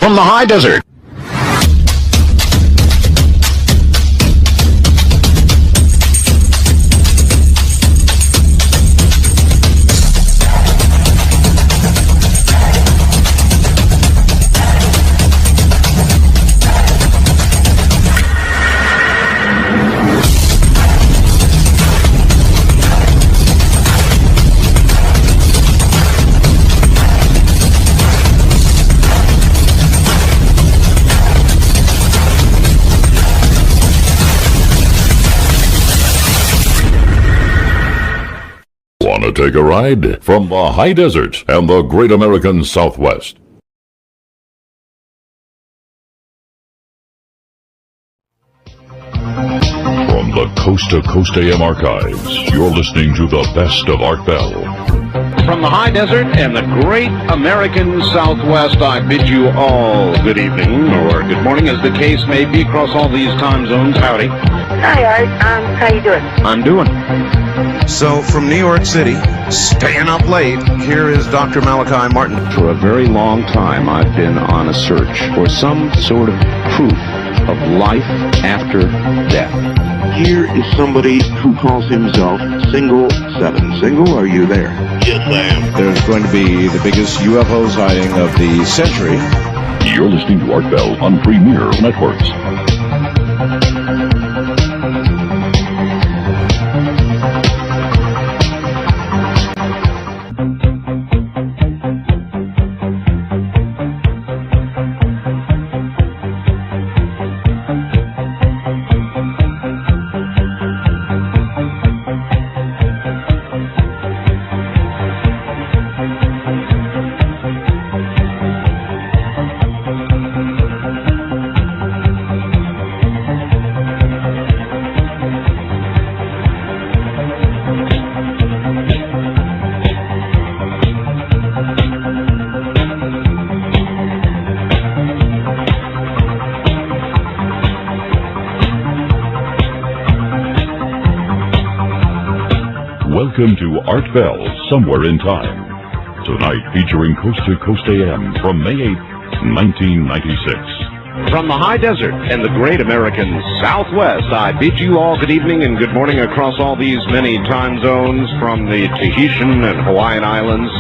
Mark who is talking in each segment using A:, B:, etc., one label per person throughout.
A: From the high desert. Want to take a ride? From the high desert and the great American Southwest. From the Coast to Coast AM archives, you're listening to the best of Art Bell.
B: From the high desert and the great American Southwest, I bid you all good evening, or good morning, as the case may be, across all these time zones. Howdy.
C: Hi, Art. How you doing?
B: I'm doing.
D: So, from New York City, staying up late, here is Dr. Malachi Martin.
B: For a very long time, I've been on a search for some sort of proof of life after death.
E: Here is somebody who calls himself Single 7. Single, are you there?
F: Yes, I am.
D: There's going to be the biggest UFO sighting of the century.
A: You're listening to Art Bell on Premier Networks. Welcome to Art Bell, Somewhere in Time. Tonight featuring Coast to Coast AM from May 8th, 1996.
B: From the high desert and the great American Southwest, I bid you all good evening and good morning across all these many time zones, from the Tahitian and Hawaiian Islands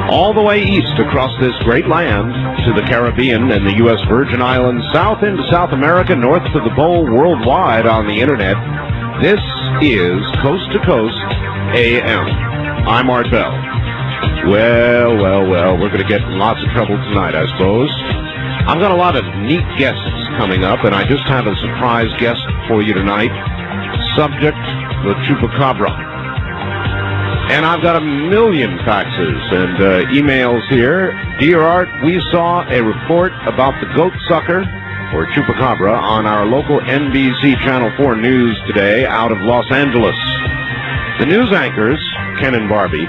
B: all the way east across this great land to the Caribbean and the U.S. Virgin Islands, south into South America, north to the pole, worldwide on the internet. This is Coast to Coast AM. I'm Art Bell. Well, we're going to get in lots of trouble tonight, I suppose. I've got a lot of neat guests coming up, and I just have a surprise guest for you tonight. Subject, the Chupacabra. And I've got a million faxes and emails here. Dear Art, we saw a report about the goat sucker, or Chupacabra, on our local NBC Channel 4 News today out of Los Angeles. The news anchors, Ken and Barbie,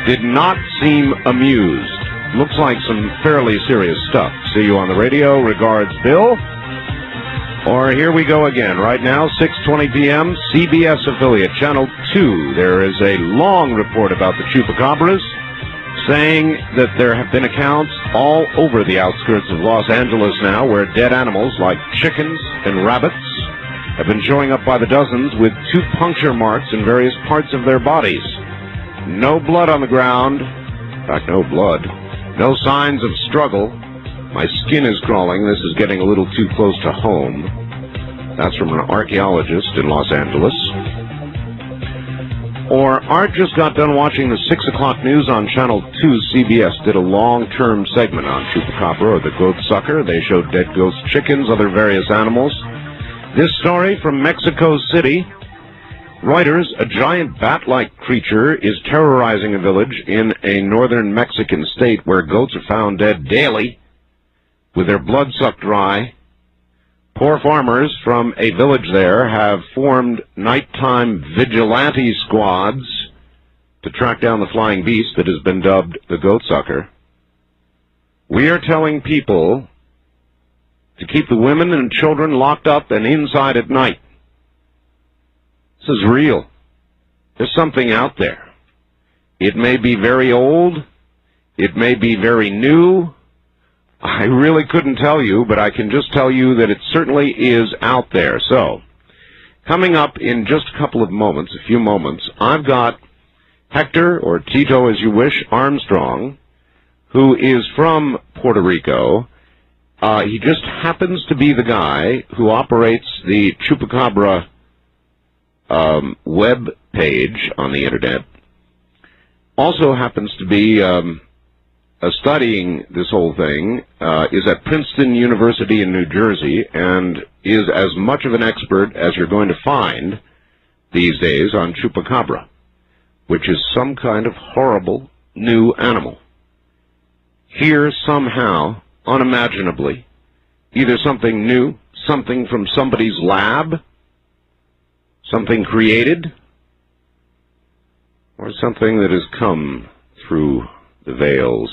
B: did not seem amused. Looks like some fairly serious stuff. See you on the radio. Regards, Bill. Or here we go again. Right now, 6:20 p.m., CBS affiliate, Channel 2. There is a long report about the Chupacabras, saying that there have been accounts all over the outskirts of Los Angeles now where dead animals like chickens and rabbits have been showing up by the dozens with 2 puncture marks in various parts of their bodies. No blood on the ground. In fact, no blood. No signs of struggle. My skin is crawling. This is getting a little too close to home. That's from an archaeologist in Los Angeles. Or Art just got done watching the 6 o'clock news on Channel 2. CBS did a long-term segment on Chupacabra, or the goat sucker. They showed dead goats, chickens, other various animals. This story from Mexico City. Reuters, a giant bat-like creature is terrorizing a village in a northern Mexican state where goats are found dead daily with their blood sucked dry. Poor farmers from a village there have formed nighttime vigilante squads to track down the flying beast that has been dubbed the goat sucker. We are telling people to keep the women and children locked up and inside at night. This is real. There's something out there. It may be very old. It may be very new. I really couldn't tell you, but I can just tell you that it certainly is out there. So, coming up in just a couple of moments, a few moments, I've got Hector, or Tito as you wish, Armstrong, who is from Puerto Rico. He just happens to be the guy who operates the Chupacabra web page on the Internet. Also happens to be studying this whole thing, is at Princeton University in New Jersey, and is as much of an expert as you're going to find these days on Chupacabra, which is some kind of horrible new animal. Here, somehow, unimaginably, either something new, something from somebody's lab, something created, or something that has come through the veils,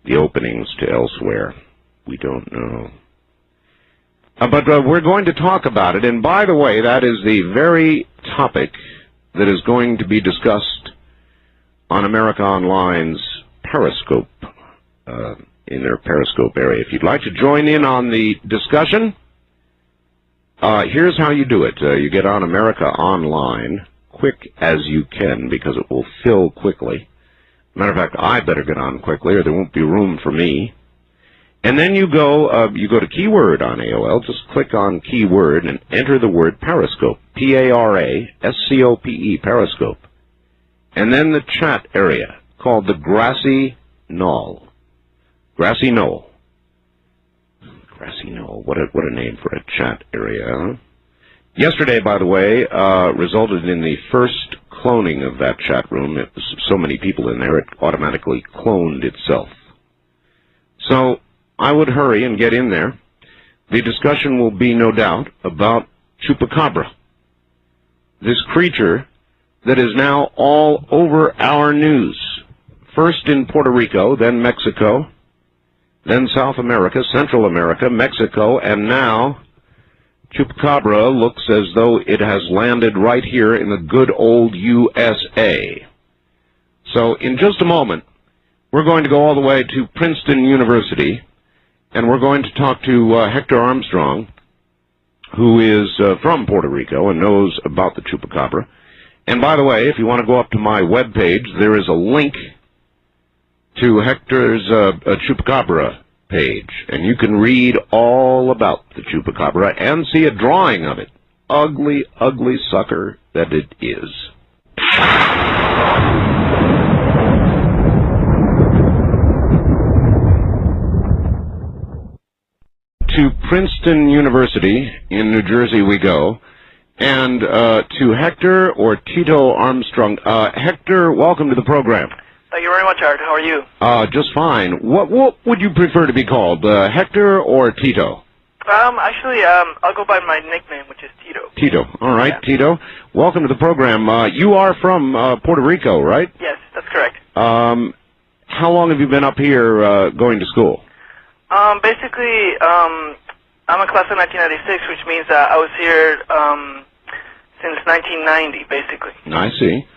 B: the openings to elsewhere. We don't know. But we're going to talk about it, and by the way, that is the very topic that is going to be discussed on America Online's Periscope, in their Periscope area. If you'd like to join in on the discussion, here's how you do it. You get on America Online, quick as you can, because it will fill quickly. Matter of fact, I better get on quickly, or there won't be room for me. And then you go to keyword on AOL. Just click on keyword and enter the word Periscope, P-A-R-A-S-C-O-P-E, Periscope. And then the chat area called the Grassy Knoll. Grassy Knoll. Grassy Knoll. What a name for a chat area, huh? Yesterday, by the way, resulted in the first cloning of that chat room. It was so many people in there, it automatically cloned itself. So I would hurry and get in there. The discussion will be, no doubt, about Chupacabra, this creature that is now all over our news. First in Puerto Rico, then Mexico, then South America, Central America, Mexico, and now Chupacabra looks as though it has landed right here in the good old USA. So in just a moment, we're going to go all the way to Princeton University, and we're going to talk to Hector Armstrong, who is from Puerto Rico and knows about the Chupacabra. And by the way, if you want to go up to my webpage, there is a link to Hector's Chupacabra page, and you can read all about the Chupacabra and see a drawing of it. Ugly, ugly sucker that it is. To Princeton University in New Jersey we go, and to Hector or Tito Armstrong. Hector, welcome to the program.
F: Thank you very much, Art. How are you?
B: Just fine. What would you prefer to be called, Hector or Tito?
F: Actually, I'll go by my nickname, which is Tito.
B: Tito. All right, yeah. Tito. Welcome to the program. You are from Puerto Rico, right?
F: Yes, that's correct.
B: How long have you been up here going to school?
F: Basically, I'm a class of 1996, which means I was here since 1990, basically.
B: I see.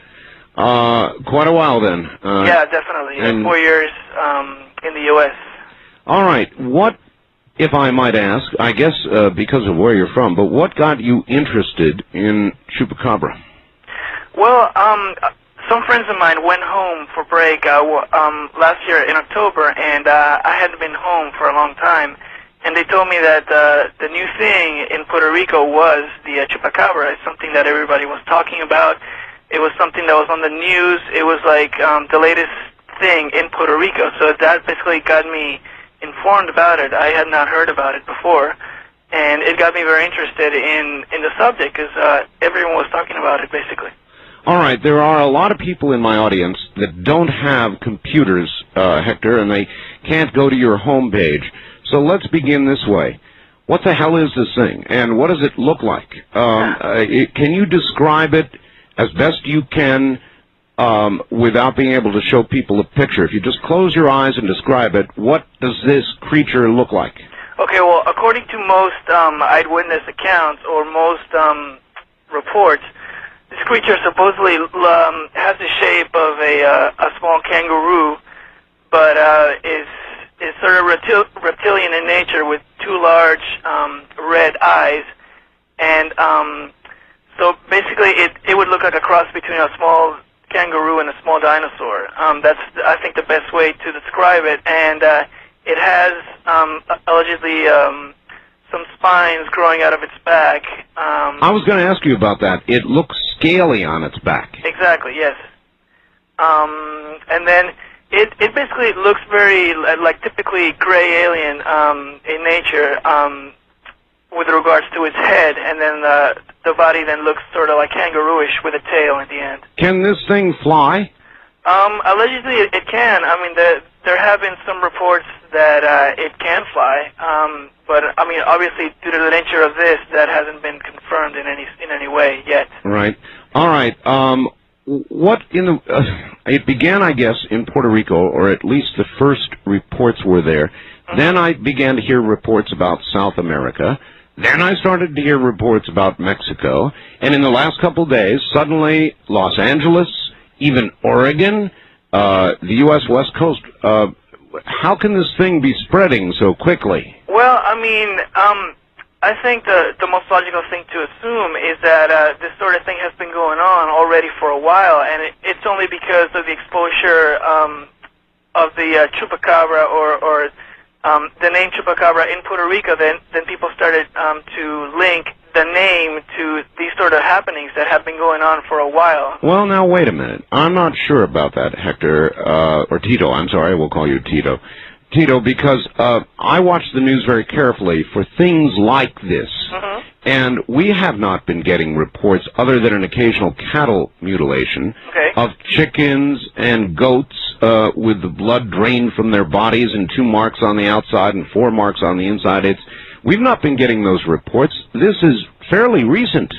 B: Quite a while then.
F: Yeah, definitely. And 4 years in the U.S.
B: All right. What, if I might ask, I guess because of where you're from, but what got you interested in Chupacabra?
F: Well, some friends of mine went home for break last year in October, and I hadn't been home for a long time. And they told me that the new thing in Puerto Rico was the Chupacabra. It's something that everybody was talking about. It was something that was on the news. It was like the latest thing in Puerto Rico. So that basically got me informed about it. I had not heard about it before. And it got me very interested in the subject because everyone was talking about it, basically.
B: All right. There are a lot of people in my audience that don't have computers, Hector, and they can't go to your home page. So let's begin this way. What the hell is this thing, and what does it look like? Can you describe it as best you can without being able to show people a picture? If you just close your eyes and describe it, what does this creature look like?
F: Okay, well, according to most eyewitness accounts or most reports, this creature supposedly has the shape of a small kangaroo, but is sort of reptilian in nature with two large red eyes, and so basically it would look like a cross between a small kangaroo and a small dinosaur. That's, I think, the best way to describe it, and it has allegedly some spines growing out of its back.
B: I was going to ask you about that. It looks scaly on its back.
F: Exactly, yes. And then it basically looks very like typically gray alien in nature with regards to its head, and then the body then looks sort of like kangarooish with a tail at the end.
B: Can this thing fly?
F: Allegedly it can. I mean, there have been some reports that it can fly, but I mean, obviously, due to the nature of this, that hasn't been confirmed in any way yet.
B: Right. All right. What in the? It began, I guess, in Puerto Rico, or at least the first reports were there. Mm-hmm. Then I began to hear reports about South America. Then I started to hear reports about Mexico, and in the last couple of days, suddenly Los Angeles, even Oregon, the U.S. West Coast. How can this thing be spreading so quickly?
F: Well, I mean, I think the most logical thing to assume is that this sort of thing has been going on already for a while, and it's only because of the exposure of the Chupacabra or the name Chupacabra in Puerto Rico. Then people started to link the name to these sort of happenings that have been going on for a while.
B: Well, now, wait a minute. I'm not sure about that, Hector, or Tito. I'm sorry, we'll call you Tito. Tito, because I watch the news very carefully for things like this, and we have not been getting reports, other than an occasional cattle mutilation, of chickens and goats with the blood drained from their bodies and 2 marks on the outside and 4 marks on the inside. We've not been getting those reports. This is fairly recent.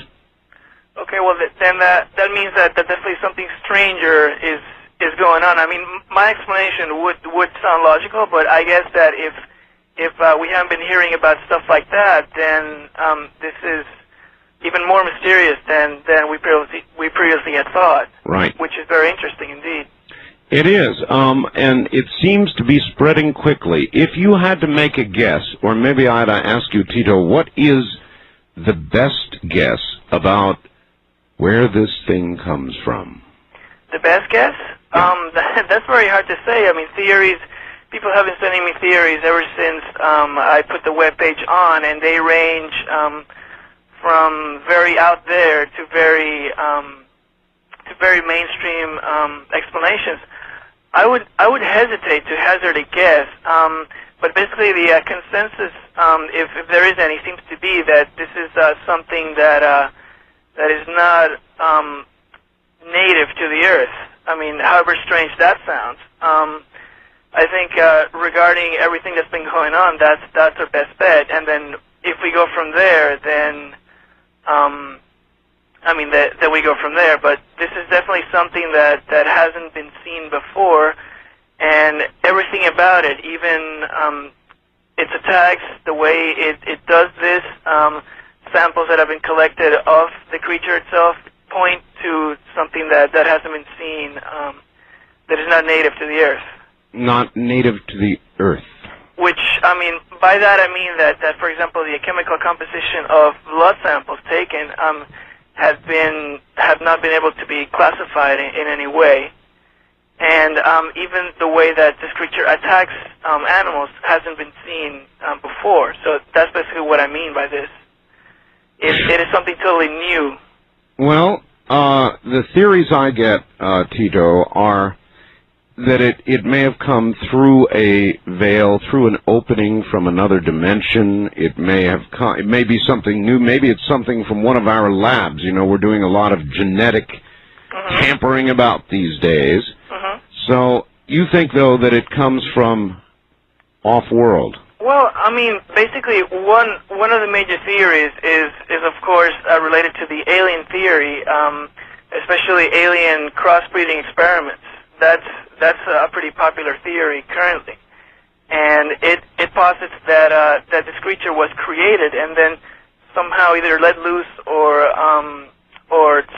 F: Okay, well, then that means that definitely something stranger is going on. I mean, my explanation would sound logical, but I guess that if we haven't been hearing about stuff like that, then this is even more mysterious than we previously had thought.
B: Right.
F: Which is very interesting indeed.
B: It is, and it seems to be spreading quickly. If you had to make a guess, or maybe I'd ask you, Tito, what is the best guess about where this thing comes from?
F: The best guess?
B: Yeah.
F: That's very hard to say. I mean, theories, people have been sending me theories ever since I put the webpage on, and they range from very out there to very mainstream explanations. I would hesitate to hazard a guess, but basically the consensus, if there is any, seems to be that this is something that is not native to the Earth. I mean, however strange that sounds. I think regarding everything that's been going on, that's our best bet. And then if we go from there, then then we go from there. But this is definitely something that hasn't been seen before, and everything about it, even its attacks, the way it does this, samples that have been collected of the creature itself point to something that hasn't been seen, that is not native to the Earth.
B: Not native to the Earth.
F: Which, I mean, by that I mean that for example, the chemical composition of blood samples taken have not been able to be classified in any way, and even the way that this creature attacks animals hasn't been seen before. So that's basically what I mean by this. It is something totally new.
B: Well, the theories I get, Tito, are that it may have come through a veil, through an opening from another dimension. It may be something new. Maybe it's something from one of our labs. You know, we're doing a lot of genetic tampering about these days. So you think, though, that it comes from off-world?
F: Well, I mean, basically, one of the major theories is of course related to the alien theory, especially alien crossbreeding experiments. That's a pretty popular theory currently, and it posits that this creature was created and then somehow either let loose or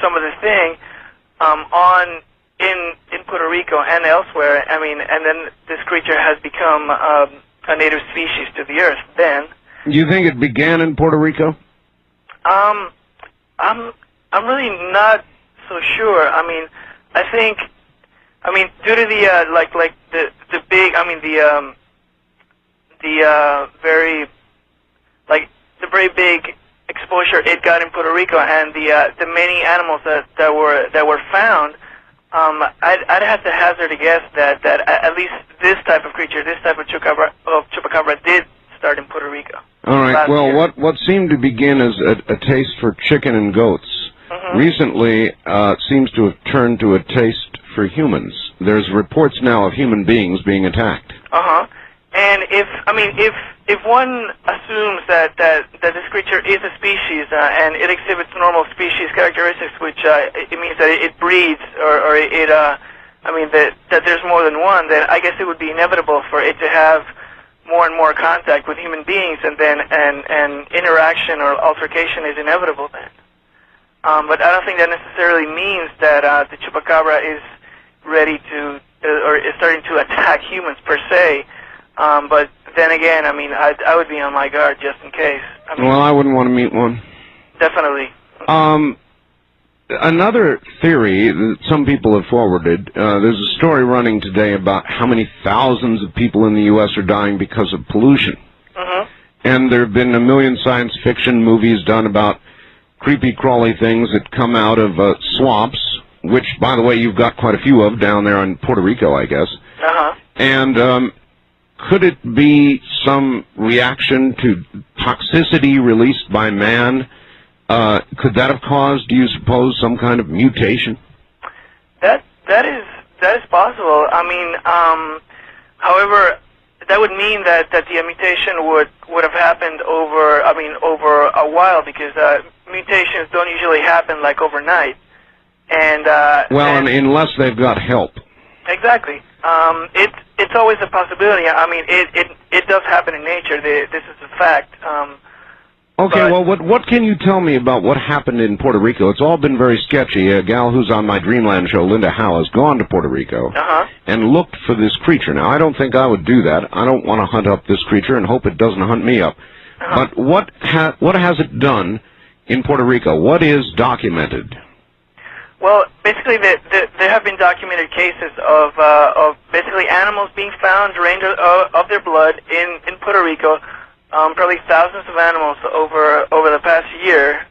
F: some other thing in Puerto Rico and elsewhere. I mean, and then this creature has become a native species to the Earth. Then.
B: You think it began in Puerto Rico?
F: I'm really not so sure. I mean, due to the the big, the very big exposure it got in Puerto Rico, and the many animals that were found, I'd have to hazard a guess that at least this type of creature, this type of chupacabra, did start in Puerto Rico.
B: All right. Well, what seemed to begin as a taste for chicken and goats recently seems to have turned to a taste for humans. There's reports now of human beings being attacked.
F: And if one assumes that this creature is a species and it exhibits normal species characteristics, which it means that it breeds or that there's more than one, then I guess it would be inevitable for it to have more and more contact with human beings, and then and interaction or altercation is inevitable then. But I don't think that necessarily means that the chupacabra is ready to or is starting to attack humans per se. But then again, I would be on my guard just in case.
B: Well, I wouldn't want to meet one.
F: Definitely.
B: Another theory that some people have forwarded, there's a story running today about how many thousands of people in the U.S. are dying because of pollution. And there have been a million science fiction movies done about creepy, crawly things that come out of swamps, which, by the way, you've got quite a few of down there in Puerto Rico, I guess. And could it be some reaction to toxicity released by man? Could that have caused, do you suppose, some kind of mutation?
F: That is possible. However, that would mean that the mutation would have happened over a while, because mutations don't usually happen like overnight. And
B: unless they've got help.
F: Exactly. It's always a possibility. It does happen in nature. This is a fact.
B: Okay, well, what can you tell me about what happened in Puerto Rico? It's all been very sketchy. A gal who's on my Dreamland show, Linda Howe, has gone to Puerto Rico and looked for this creature. Now, I don't think I would do that. I don't want to hunt up this creature and hope it doesn't hunt me up. But what has it done in Puerto Rico? What is documented?
F: Well, basically, there have been documented cases of basically animals being found drained of their blood in Puerto Rico. Probably thousands of animals over the past year.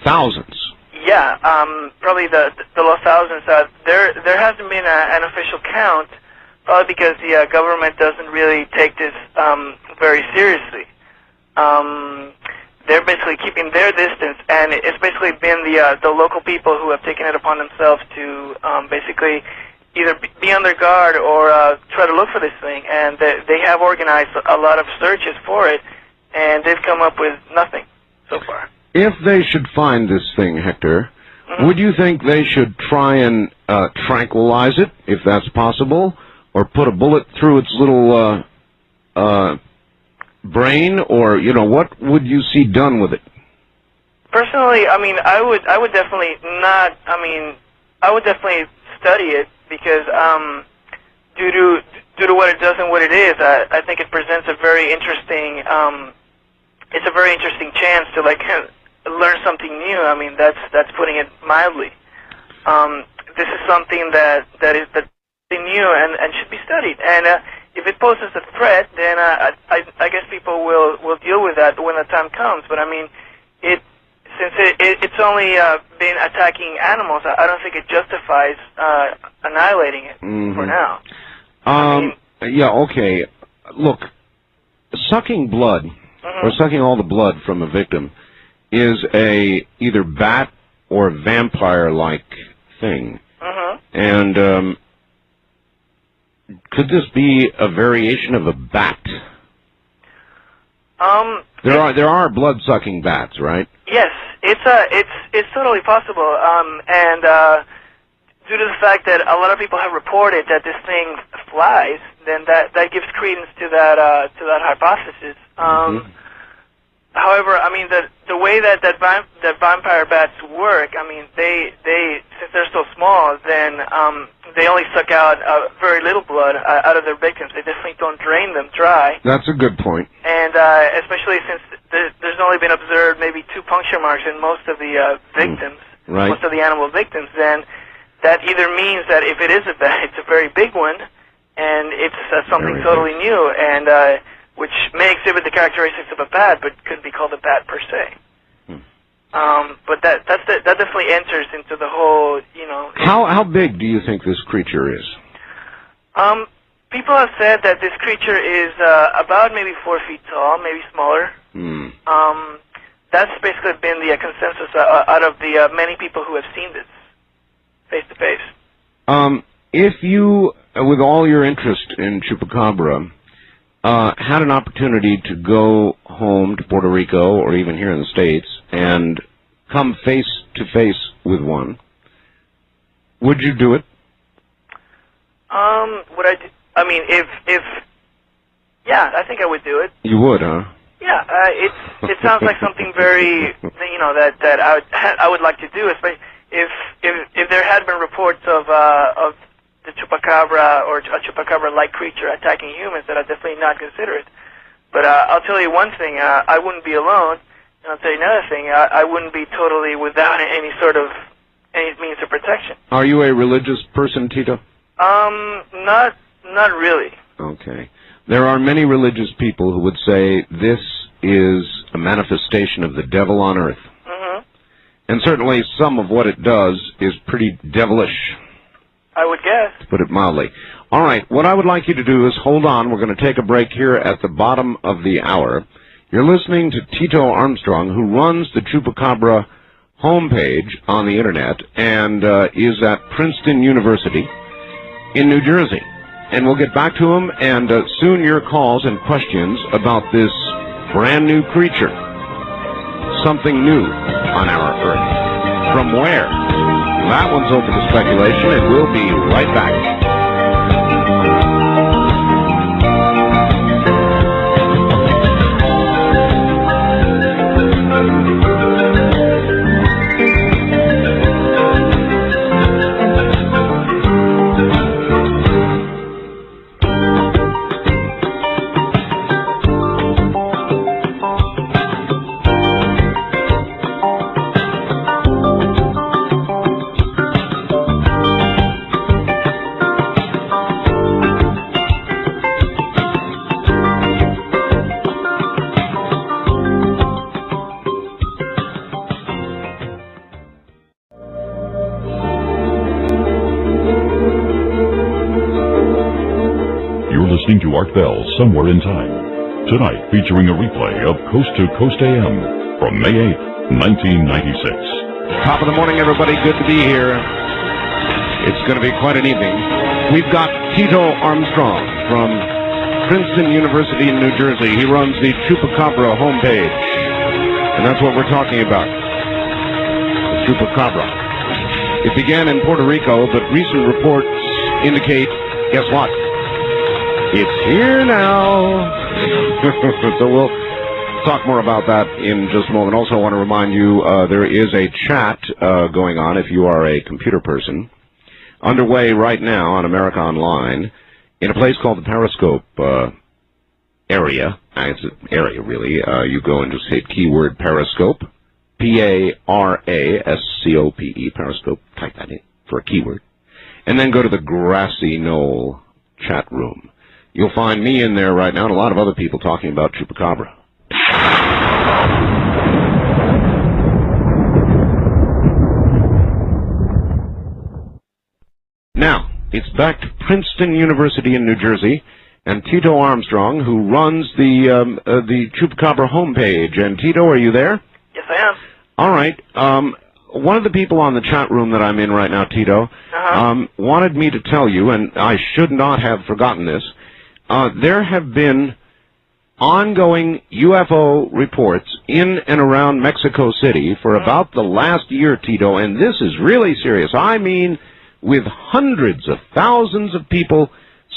B: Thousands?
F: Yeah, probably the low thousands. There hasn't been an official count, probably because the government doesn't really take this very seriously. They're basically keeping their distance, and it's basically been the local people who have taken it upon themselves to basically either be on their guard or try to look for this thing, and they have organized a lot of searches for it, and they've come up with nothing so far.
B: If they should find this thing, Hector, would you think they should try and tranquilize it, if that's possible, or put a bullet through its little brain, or, what would you see done with it?
F: Personally, I would definitely not, I would definitely study it, because due to what it does and what it is, I think it presents a very interesting, it's a very interesting chance to learn something new. That's putting it mildly. This is something that is new and should be studied. And if it poses a threat, then I guess people will deal with that when the time comes. But since it's only been attacking animals, I don't think it justifies annihilating it for now.
B: Yeah, okay. Look, sucking blood, or sucking all the blood from a victim, is either bat or vampire-like thing. And could this be a variation of a bat? There are blood-sucking bats, right?
F: Yes, it's totally possible. And due to the fact that a lot of people have reported that this thing flies, then that gives credence to that hypothesis. However, the way that vampire bats work, since they're so small, then they only suck out very little blood out of their victims. They definitely don't drain them dry.
B: That's a good point.
F: And especially since there's only been observed maybe 2 puncture marks in most of the victims,
B: right.
F: most of the animal victims, then that either means that if it is a bat, it's a very big one, and it's something totally new, and which may exhibit the characteristics of a bat, but couldn't be called a bat per se. But that definitely enters into the whole, you know.
B: How big do you think this creature is?
F: People have said that this creature is about maybe 4 feet tall, maybe smaller. That's basically been the consensus out of the many people who have seen this face to face.
B: If you, with all your interest in Chupacabra, had an opportunity to go home to Puerto Rico or even here in the States and come face to face with one, would you do it?
F: Would I do? I mean, if yeah, I think I would do it.
B: You would, huh?
F: Yeah, it sounds like something very, you know, that I would like to do, especially if there had been reports of the Chupacabra or a Chupacabra-like creature attacking humans, that I'd definitely not consider it. But I'll tell you one thing, I wouldn't be alone, and I'll tell you another thing, I wouldn't be totally without any means of protection.
B: Are you a religious person, Tito?
F: Not really.
B: Okay. There are many religious people who would say this is a manifestation of the devil on earth. And certainly some of what it does is pretty devilish,
F: I would guess,
B: to put it mildly. All right, what I would like you to do is hold on. We're going to take a break here at the bottom of the hour. You're listening to Tito Armstrong, who runs the Chupacabra homepage on the Internet and is at Princeton University in New Jersey. And we'll get back to him, and soon your calls and questions about this brand new creature, something new on our Earth. From where? That one's open to speculation, and we'll be right back.
A: Listening to Art Bell Somewhere in Time. Tonight featuring a replay of Coast to Coast AM from May 8th, 1996.
B: Top of the morning, everybody. Good to be here. It's going to be quite an evening. We've got Tito Armstrong from Princeton University in New Jersey. He runs the Chupacabra homepage. And that's what we're talking about. The Chupacabra. It began in Puerto Rico, but recent reports indicate, guess what? It's here now. So we'll talk more about that in just a moment. Also, I want to remind you there is a chat going on, if you are a computer person, underway right now on America Online in a place called the Periscope area. It's an area, really. You go and just hit keyword Periscope, P-A-R-A-S-C-O-P-E, Periscope. Type that in for a keyword. And then go to the Grassy Knoll chat room. You'll find me in there right now and a lot of other people talking about Chupacabra. Now, it's back to Princeton University in New Jersey, and Tito Armstrong, who runs the Chupacabra homepage. And Tito, are you there?
F: Yes, I am.
B: All right. One of the people on the chat room that I'm in right now, Tito, wanted me to tell you, and I should not have forgotten this, there have been ongoing UFO reports in and around Mexico City for about the last year, Tito, and this is really serious. I mean, with hundreds of thousands of people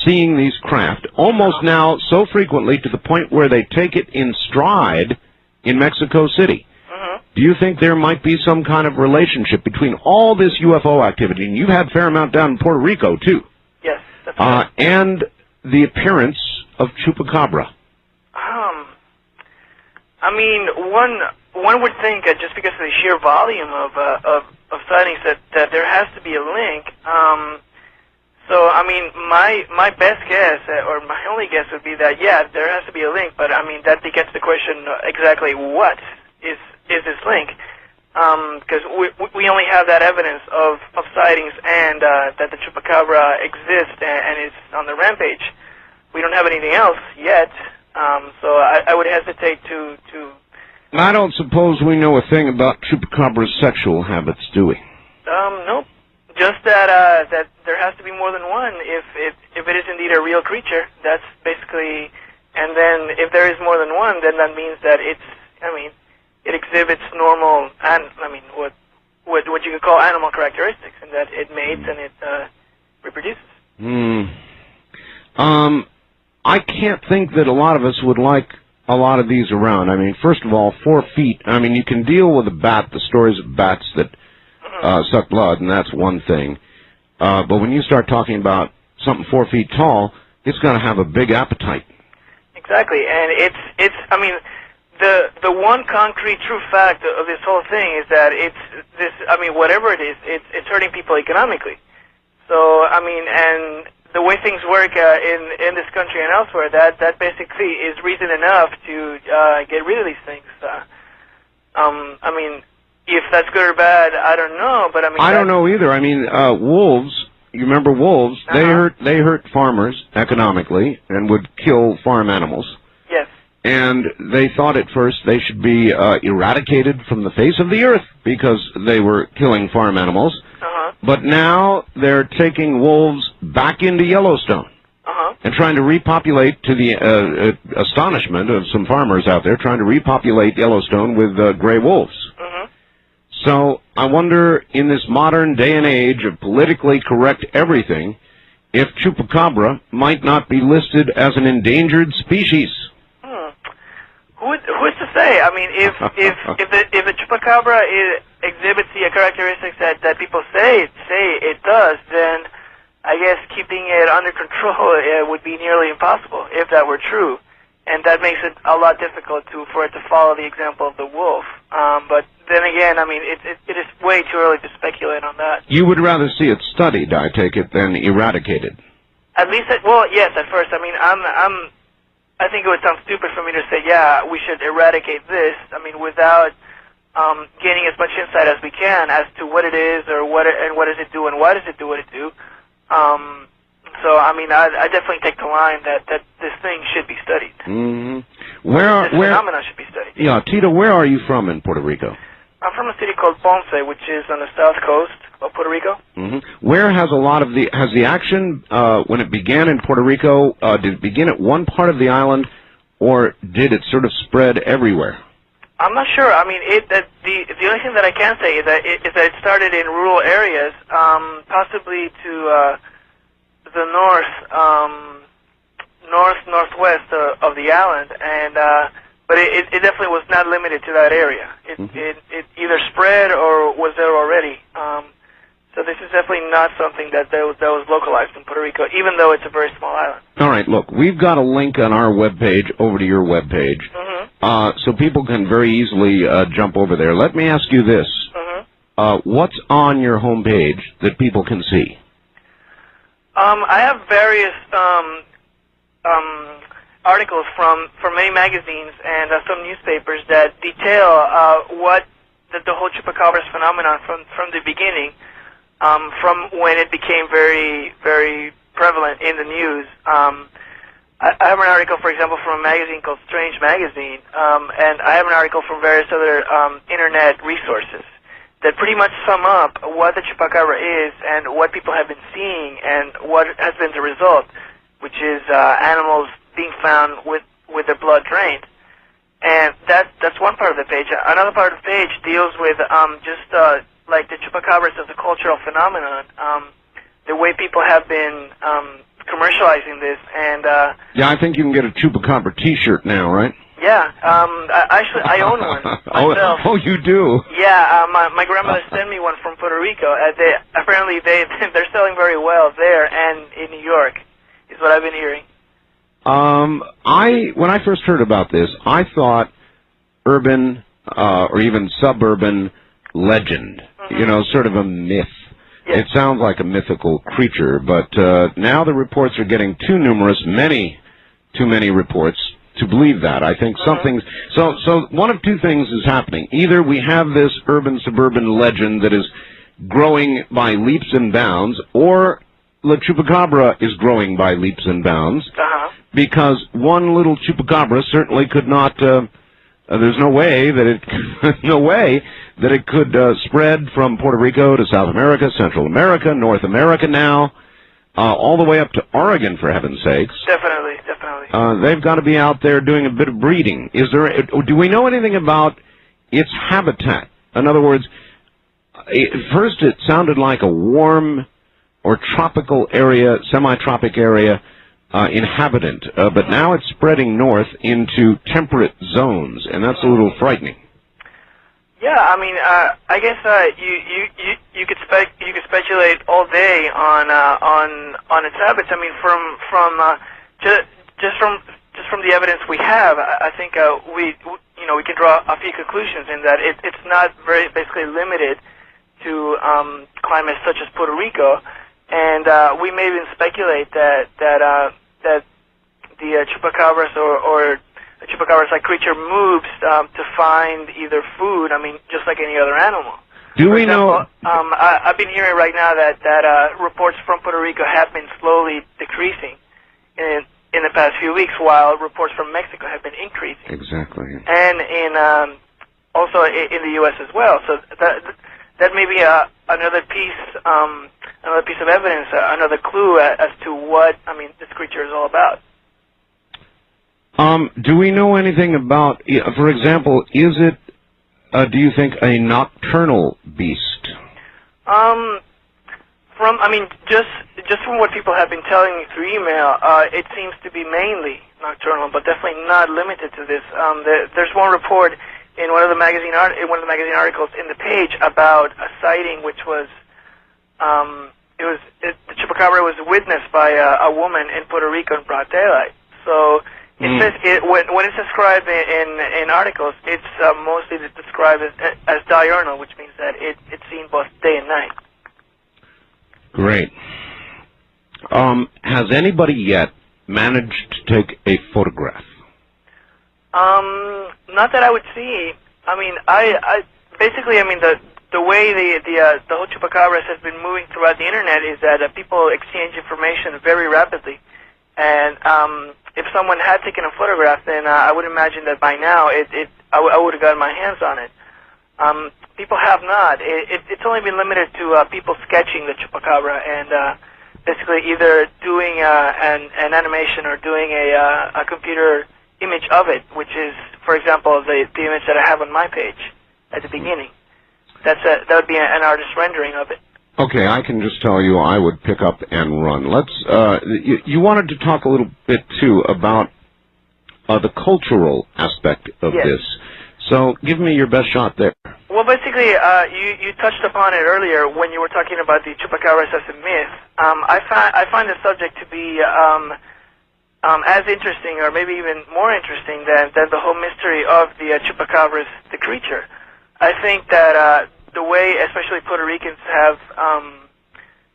B: seeing these craft, almost now so frequently to the point where they take it in stride in Mexico City. Do you think there might be some kind of relationship between all this UFO activity, and you've had a fair amount down in Puerto Rico, too?
F: Yes, that's right.
B: And the appearance of Chupacabra?
F: I mean, one would think that just because of the sheer volume of sightings that there has to be a link. So, I mean, my best guess, or my only guess would be that, yeah, there has to be a link, but, I mean, that begets the question exactly what is this link? Because we only have that evidence of sightings and that the Chupacabra exists and is on the rampage. We don't have anything else yet, so I would hesitate to...
B: I don't suppose we know a thing about Chupacabra's sexual habits, do we?
F: Nope. Just that there has to be more than one if it is indeed a real creature. That's basically, and then if there is more than one, then that means that it exhibits normal, what you could call animal characteristics, and that it mates and it reproduces.
B: I can't think that a lot of us would like a lot of these around. I mean, first of all, 4 feet. I mean, you can deal with a bat, the stories of bats that suck blood, and that's one thing. But when you start talking about something 4 feet tall, it's going to have a big appetite.
F: Exactly, and it's. I mean, the one concrete true fact of this whole thing is that it's this. I mean, whatever it is, it's hurting people economically. So, I mean, and the way things work in this country and elsewhere, that basically is reason enough to get rid of these things. I mean, if that's good or bad, I don't know, but I mean... I
B: don't know either. I mean, wolves, you remember wolves, they hurt farmers economically and would kill farm animals.
F: Yes.
B: And they thought at first they should be eradicated from the face of the earth because they were killing farm animals. But now they're taking wolves back into Yellowstone and trying to repopulate, to the astonishment of some farmers out there, trying to repopulate Yellowstone with gray wolves. So I wonder, in this modern day and age of politically correct everything, if Chupacabra might not be listed as an endangered species.
F: Who's to say? I mean, if the Chupacabra exhibits the characteristics that people say it does, then I guess keeping it under control would be nearly impossible if that were true, and that makes it a lot difficult for it to follow the example of the wolf. But then again, I mean, it is way too early to speculate on that.
B: You would rather see it studied, I take it, than eradicated.
F: At least, well, yes, at first. I mean, I think it would sound stupid for me to say, yeah, we should eradicate this. I mean, without gaining as much insight as we can as to what it is, or what does it do, and why does it do what it do. So, I mean, I definitely take the line that this thing should be studied.
B: This
F: phenomenon should be studied.
B: Yeah, Tito, where are you from in Puerto Rico?
F: I'm from a city called Ponce, which is on the south coast of Puerto Rico.
B: Where has has the action, when it began in Puerto Rico, did it begin at one part of the island, or did it sort of spread everywhere?
F: I'm not sure. I mean, the only thing that I can say is that it started in rural areas, possibly to the northwest of the island, and but it definitely was not limited to that area. It either spread or was there already. So this is definitely not something that was localized in Puerto Rico, even though it's a very small island.
B: All right, look, we've got a link on our webpage over to your webpage, so people can very easily jump over there. Let me ask you this. What's on your homepage that people can see?
F: I have various articles from many magazines and some newspapers that detail the whole Chupacabra phenomenon from the beginning, from when it became very, very prevalent in the news. I have an article, for example, from a magazine called Strange Magazine, and I have an article from various other internet resources that pretty much sum up what the Chupacabra is and what people have been seeing and what has been the result, which is animals being found with their blood drained. And that's one part of the page. Another part of the page deals with like the Chupacabras as a cultural phenomenon, the way people have been commercializing this. And
B: yeah, I think you can get a Chupacabra T-shirt now, right?
F: Yeah, I own one myself.
B: Oh, you do?
F: Yeah, my grandmother sent me one from Puerto Rico. Apparently they're selling very well there and in New York, is what I've been hearing.
B: When I first heard about this, I thought urban or even suburban legend, you know, sort of a myth.
F: Yes.
B: It sounds like a mythical creature, but now the reports are getting too numerous, too many reports to believe that. I think something's... So one of two things is happening. Either we have this urban-suburban legend that is growing by leaps and bounds, or the Chupacabra is growing by leaps and bounds, because one little Chupacabra certainly could not... there's no way that it could spread from Puerto Rico to South America, Central America, North America now, all the way up to Oregon, for heaven's sakes.
F: Definitely.
B: They've got to be out there doing a bit of breeding. Do we know anything about its habitat? In other words, first it sounded like a warm or tropical area, semi-tropic area, inhabitant, but now it's spreading north into temperate zones, and that's a little frightening.
F: Yeah, I mean, I guess you could speculate all day on its habits. I mean, just from the evidence we have, I think we can draw a few conclusions in that it's not very basically limited to climates such as Puerto Rico, and we may even speculate that the chupacabras or a chupacabra-like creature moves to find either food. I mean, just like any other animal. For example, I've been hearing right now that reports from Puerto Rico have been slowly decreasing in the past few weeks, while reports from Mexico have been increasing.
B: Exactly.
F: And also in the U.S. as well. So that may be another piece of evidence, another clue as to what this creature is all about.
B: Do we know anything about, for example, is it, do you think, a nocturnal beast? Just from what people have been telling me through email, it seems to be mainly nocturnal, but definitely not limited to this. There's one report in one of the magazine articles in the page about a sighting, which was the chupacabra was witnessed by a woman in Puerto Rico in broad daylight. So it says when it's described in articles, it's mostly described as diurnal, which means that it's seen both day and night. Great. Has anybody yet managed to take a photograph?
F: Not that I would see. I mean, the way the whole chupacabras has been moving throughout the internet is that people exchange information very rapidly, and if someone had taken a photograph, then I would imagine that by now I would have gotten my hands on it. People have not. It's only been limited to people sketching the chupacabra and basically either doing an animation or doing a computer image of it, which is, for example, the image that I have on my page at the beginning. That would be an artist's rendering of it.
B: Okay, I can just tell you I would pick up and run. You wanted to talk a little bit, too, about the cultural aspect of this. So give me your best shot there.
F: Well, basically, you touched upon it earlier when you were talking about the chupacabras as a myth. I find the subject to be as interesting, or maybe even more interesting, than the whole mystery of the chupacabras, the creature. I think that the way, especially Puerto Ricans,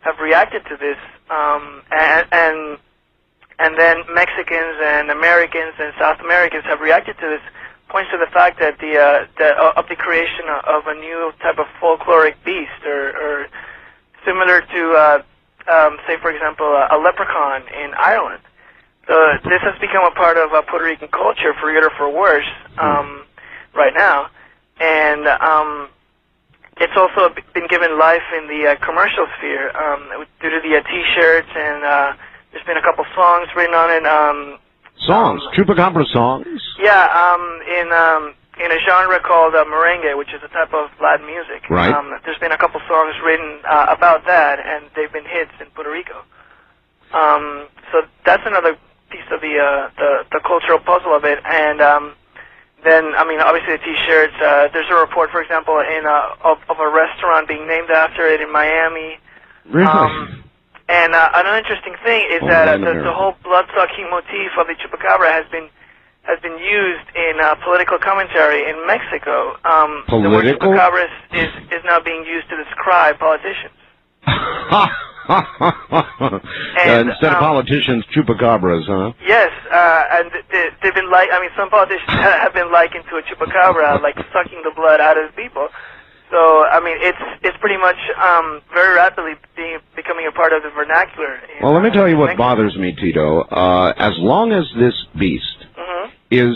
F: have reacted to this, and then Mexicans and Americans and South Americans have reacted to this, points to the fact that of the creation of a new type of folkloric beast, or similar to, say, for example, a leprechaun in Ireland. So this has become a part of Puerto Rican culture, for good or for worse, right now, and it's also been given life in the commercial sphere due to the T-shirts, and there's been a couple songs written on it.
B: Songs? Chupacabra songs?
F: Yeah, in a genre called merengue, which is a type of Latin music.
B: Right.
F: There's been a couple songs written about that, and they've been hits in Puerto Rico. So that's another piece of the cultural puzzle of it, and then, I mean, obviously the T-shirts. There's a report, for example, of a restaurant being named after it in Miami.
B: Really?
F: And another interesting thing is that the whole blood-sucking motif of the Chupacabra has been used in political commentary in Mexico. The word Chupacabra is now being used to describe politicians.
B: Instead of politicians, Chupacabras, huh?
F: Yes, and they've been some politicians have been likened to a Chupacabra, like sucking the blood out of people. So, I mean, it's pretty much very rapidly becoming a part of the vernacular.
B: Well, let me tell you what bothers me, Tito. As long as this beast is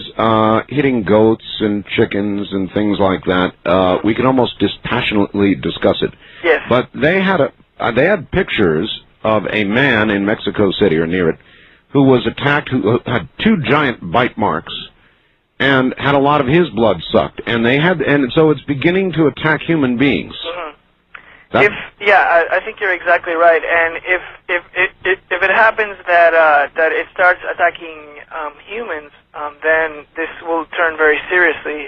B: hitting goats and chickens and things like that, we can almost dispassionately discuss it.
F: Yes.
B: But they had pictures of a man in Mexico City or near it who was attacked, who had 2 giant bite marks, and had a lot of his blood sucked, and so it's beginning to attack human beings.
F: I think you're exactly right. And if it happens that it starts attacking humans, then this will turn very seriously,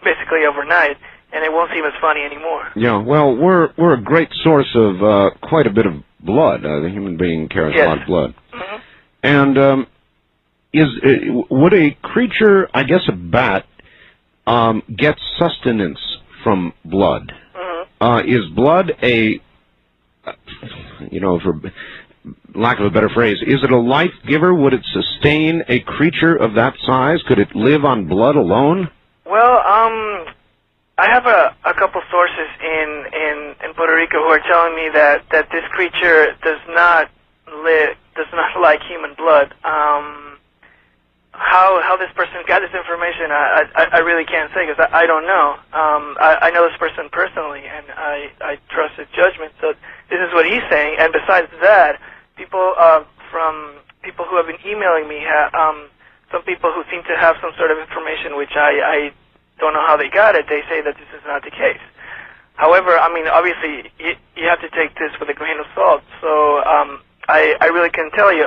F: basically overnight, and it won't seem as funny anymore.
B: Yeah, well, we're a great source of quite a bit of blood. The human being carries a lot of blood, and would a creature, I guess a bat, get sustenance from blood? Is blood for lack of a better phrase, is it a life giver? Would it sustain a creature of that size? Could it live on blood alone?
F: Well, I have a couple sources in Puerto Rico who are telling me that this creature does not like human blood. How this person got this information, I really can't say, because I don't know. I know this person personally, and I trust his judgment. So this is what he's saying. And besides that, people who have been emailing me, some people who seem to have some sort of information, which I don't know how they got it. They say that this is not the case. However, I mean, obviously, you have to take this with a grain of salt. So I really can tell you,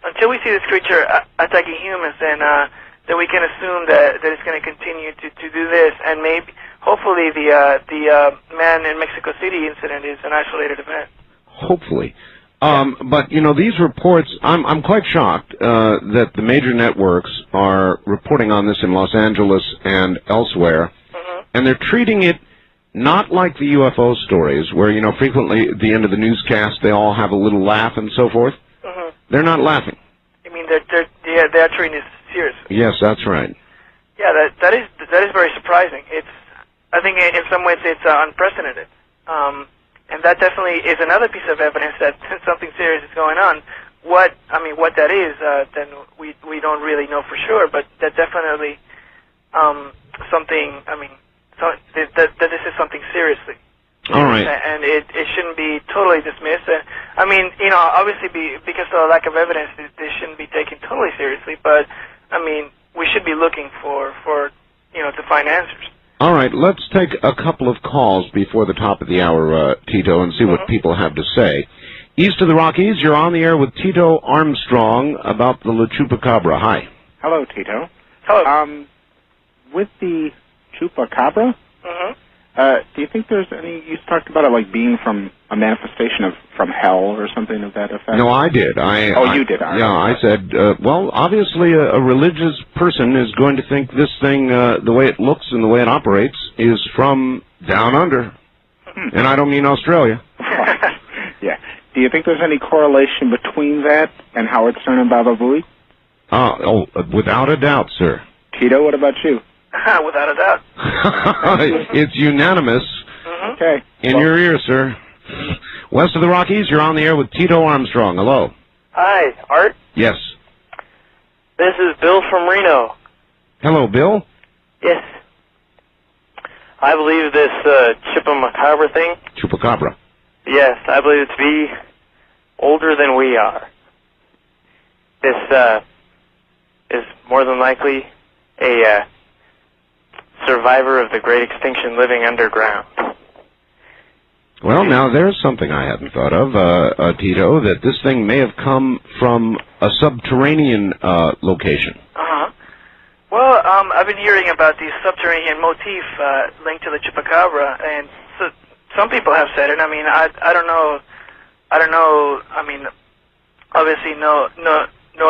F: until we see this creature attacking humans, then we can assume that it's going to continue to do this, and maybe, hopefully, the man in Mexico City incident is an isolated event.
B: Hopefully. But, these reports, I'm quite shocked that the major networks are reporting on this in Los Angeles and elsewhere, and they're treating it not like the UFO stories, where, frequently at the end of the newscast they all have a little laugh and so forth. They're not laughing.
F: You mean they're treating this seriously?
B: Yes, that's right.
F: Yeah, that is very surprising. I think in some ways it's unprecedented. And that definitely is another piece of evidence that something serious is going on. What that is, then we don't really know for sure, but that definitely something. That this is something seriously.
B: All right.
F: And it shouldn't be totally dismissed. Obviously, because of the lack of evidence, this shouldn't be taken totally seriously. But we should be looking for to find answers.
B: All right, let's take a couple of calls before the top of the hour, Tito, and see what people have to say. East of the Rockies, you're on the air with Tito Armstrong about the Chupacabra. Hi.
G: Hello, Tito.
F: Hello.
G: With the Chupacabra, do you think there's any, you talked about it like being from a manifestation from hell or something of that effect?
B: No, I did.
G: You did.
B: I said, obviously a religious person is going to think this thing, the way it looks and the way it operates, is from down under. And I don't mean Australia.
G: Yeah. Do you think there's any correlation between that and Howard Stern and Baba Booey?
B: Without a doubt, sir.
G: Tito, what about you?
F: Without a doubt.
B: It's unanimous.
G: Okay.
B: In your ear, sir. West of the Rockies, you're on the air with Tito Armstrong. Hello.
H: Hi, Art?
B: Yes.
H: This is Bill from Reno.
B: Hello, Bill.
H: Yes. I believe this Chupacabra thing.
B: Chupacabra.
H: Yes, I believe it to be older than we are. This is more than likely a survivor of the Great Extinction living underground.
B: Well, now there's something I hadn't thought of, Tito, that this thing may have come from a subterranean location.
F: Well, I've been hearing about the subterranean motif linked to the Chupacabra, and so some people have said it. I mean, I don't know. I mean, obviously no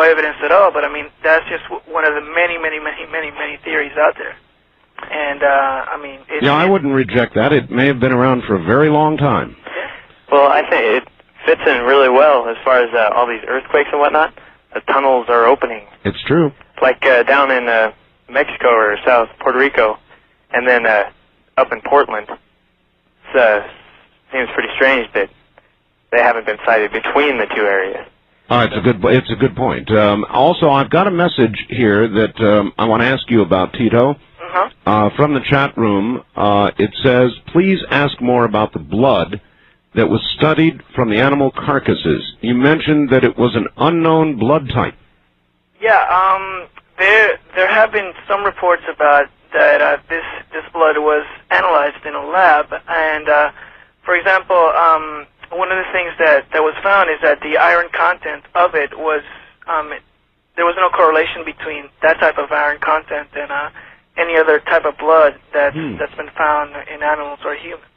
F: evidence at all, but I mean that's just one of the many theories out there. And I mean,
B: I wouldn't reject that. It may have been around for a very long time.
F: Yeah.
H: Well, I think it fits in really well as far as all these earthquakes and whatnot. The tunnels are opening.
B: It's true.
H: Like down in Mexico or South Puerto Rico, and then up in Portland. It seems pretty strange that they haven't been sighted between the two areas.
B: It's a good point. Also, I've got a message here that I want to ask you about, Tito. From the chat room, it says, please ask more about the blood that was studied from the animal carcasses. You mentioned that it was an unknown blood type.
F: Yeah, there have been some reports about that this blood was analyzed in a lab, and for example, one of the things that was found is that the iron content of it was there was no correlation between that type of iron content and any other type of blood that's been found in animals or humans.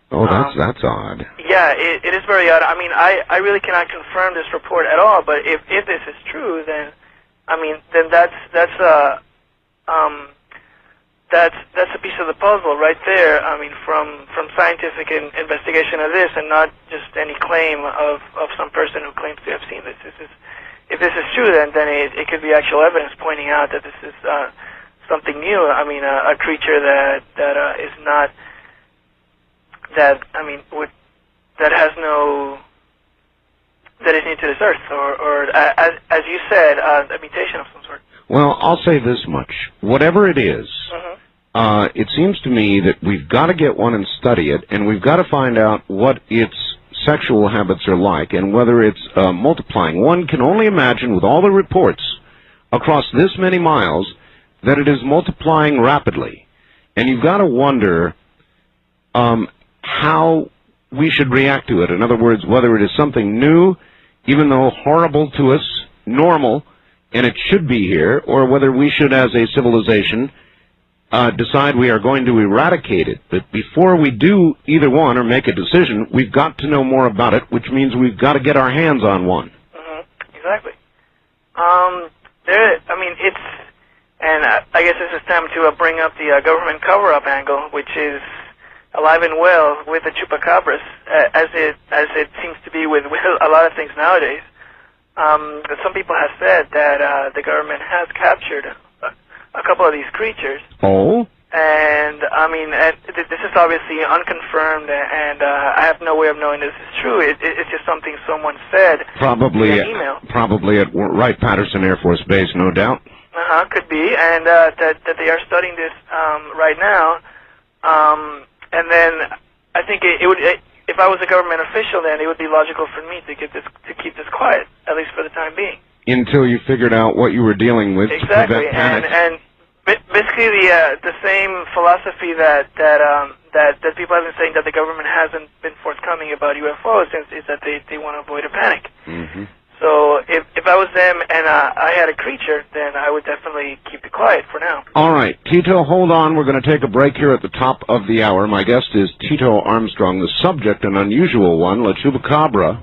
B: Oh, that's odd.
F: Yeah, it is very odd. I mean, I really cannot confirm this report at all, but if this is true, then I mean, then that's a piece of the puzzle right there. I mean, from scientific investigation of this, and not just any claim of some person who claims to have seen this. If this is true, then it could be actual evidence pointing out that this is something new. I mean, a creature that is not that has no. That is new to this earth, or as you said, a mutation of some sort.
B: Well, I'll say this much. Whatever it is, it seems to me that we've got to get one and study it, and we've got to find out what its sexual habits are like and whether it's multiplying. One can only imagine, with all the reports across this many miles, that it is multiplying rapidly. And you've got to wonder how we should react to it. In other words, whether it is something new, even though horrible to us, normal, and it should be here, or whether we should, as a civilization, decide we are going to eradicate it. But before we do either one or make a decision, we've got to know more about it, which means we've got to get our hands on one.
F: Exactly. I mean, and I guess this is time to bring up the government cover-up angle, which is alive and well with the chupacabras, as it seems to be with a lot of things nowadays. Some people have said that the government has captured a couple of these creatures.
B: Oh?
F: And, I mean, this is obviously unconfirmed, and I have no way of knowing this is true. It's just something someone said
B: probably
F: in an email.
B: Probably at Wright-Patterson Air Force Base, no doubt.
F: Could be, and that they are studying this right now. And then I think it would, if I was a government official, then it would be logical for me to keep this quiet, at least for the time being. Until
B: you figured out what you were dealing with.
F: Exactly,
B: to prevent panic.
F: and basically the same philosophy that people have been saying that the government hasn't been forthcoming about UFOs is that they want to avoid a panic. So if I was them and I had a creature, then I would definitely keep it quiet for now.
B: All right. Tito, hold on. We're going to take a break here at the top of the hour. My guest is Tito Armstrong. The subject, an unusual one, La Chupacabra,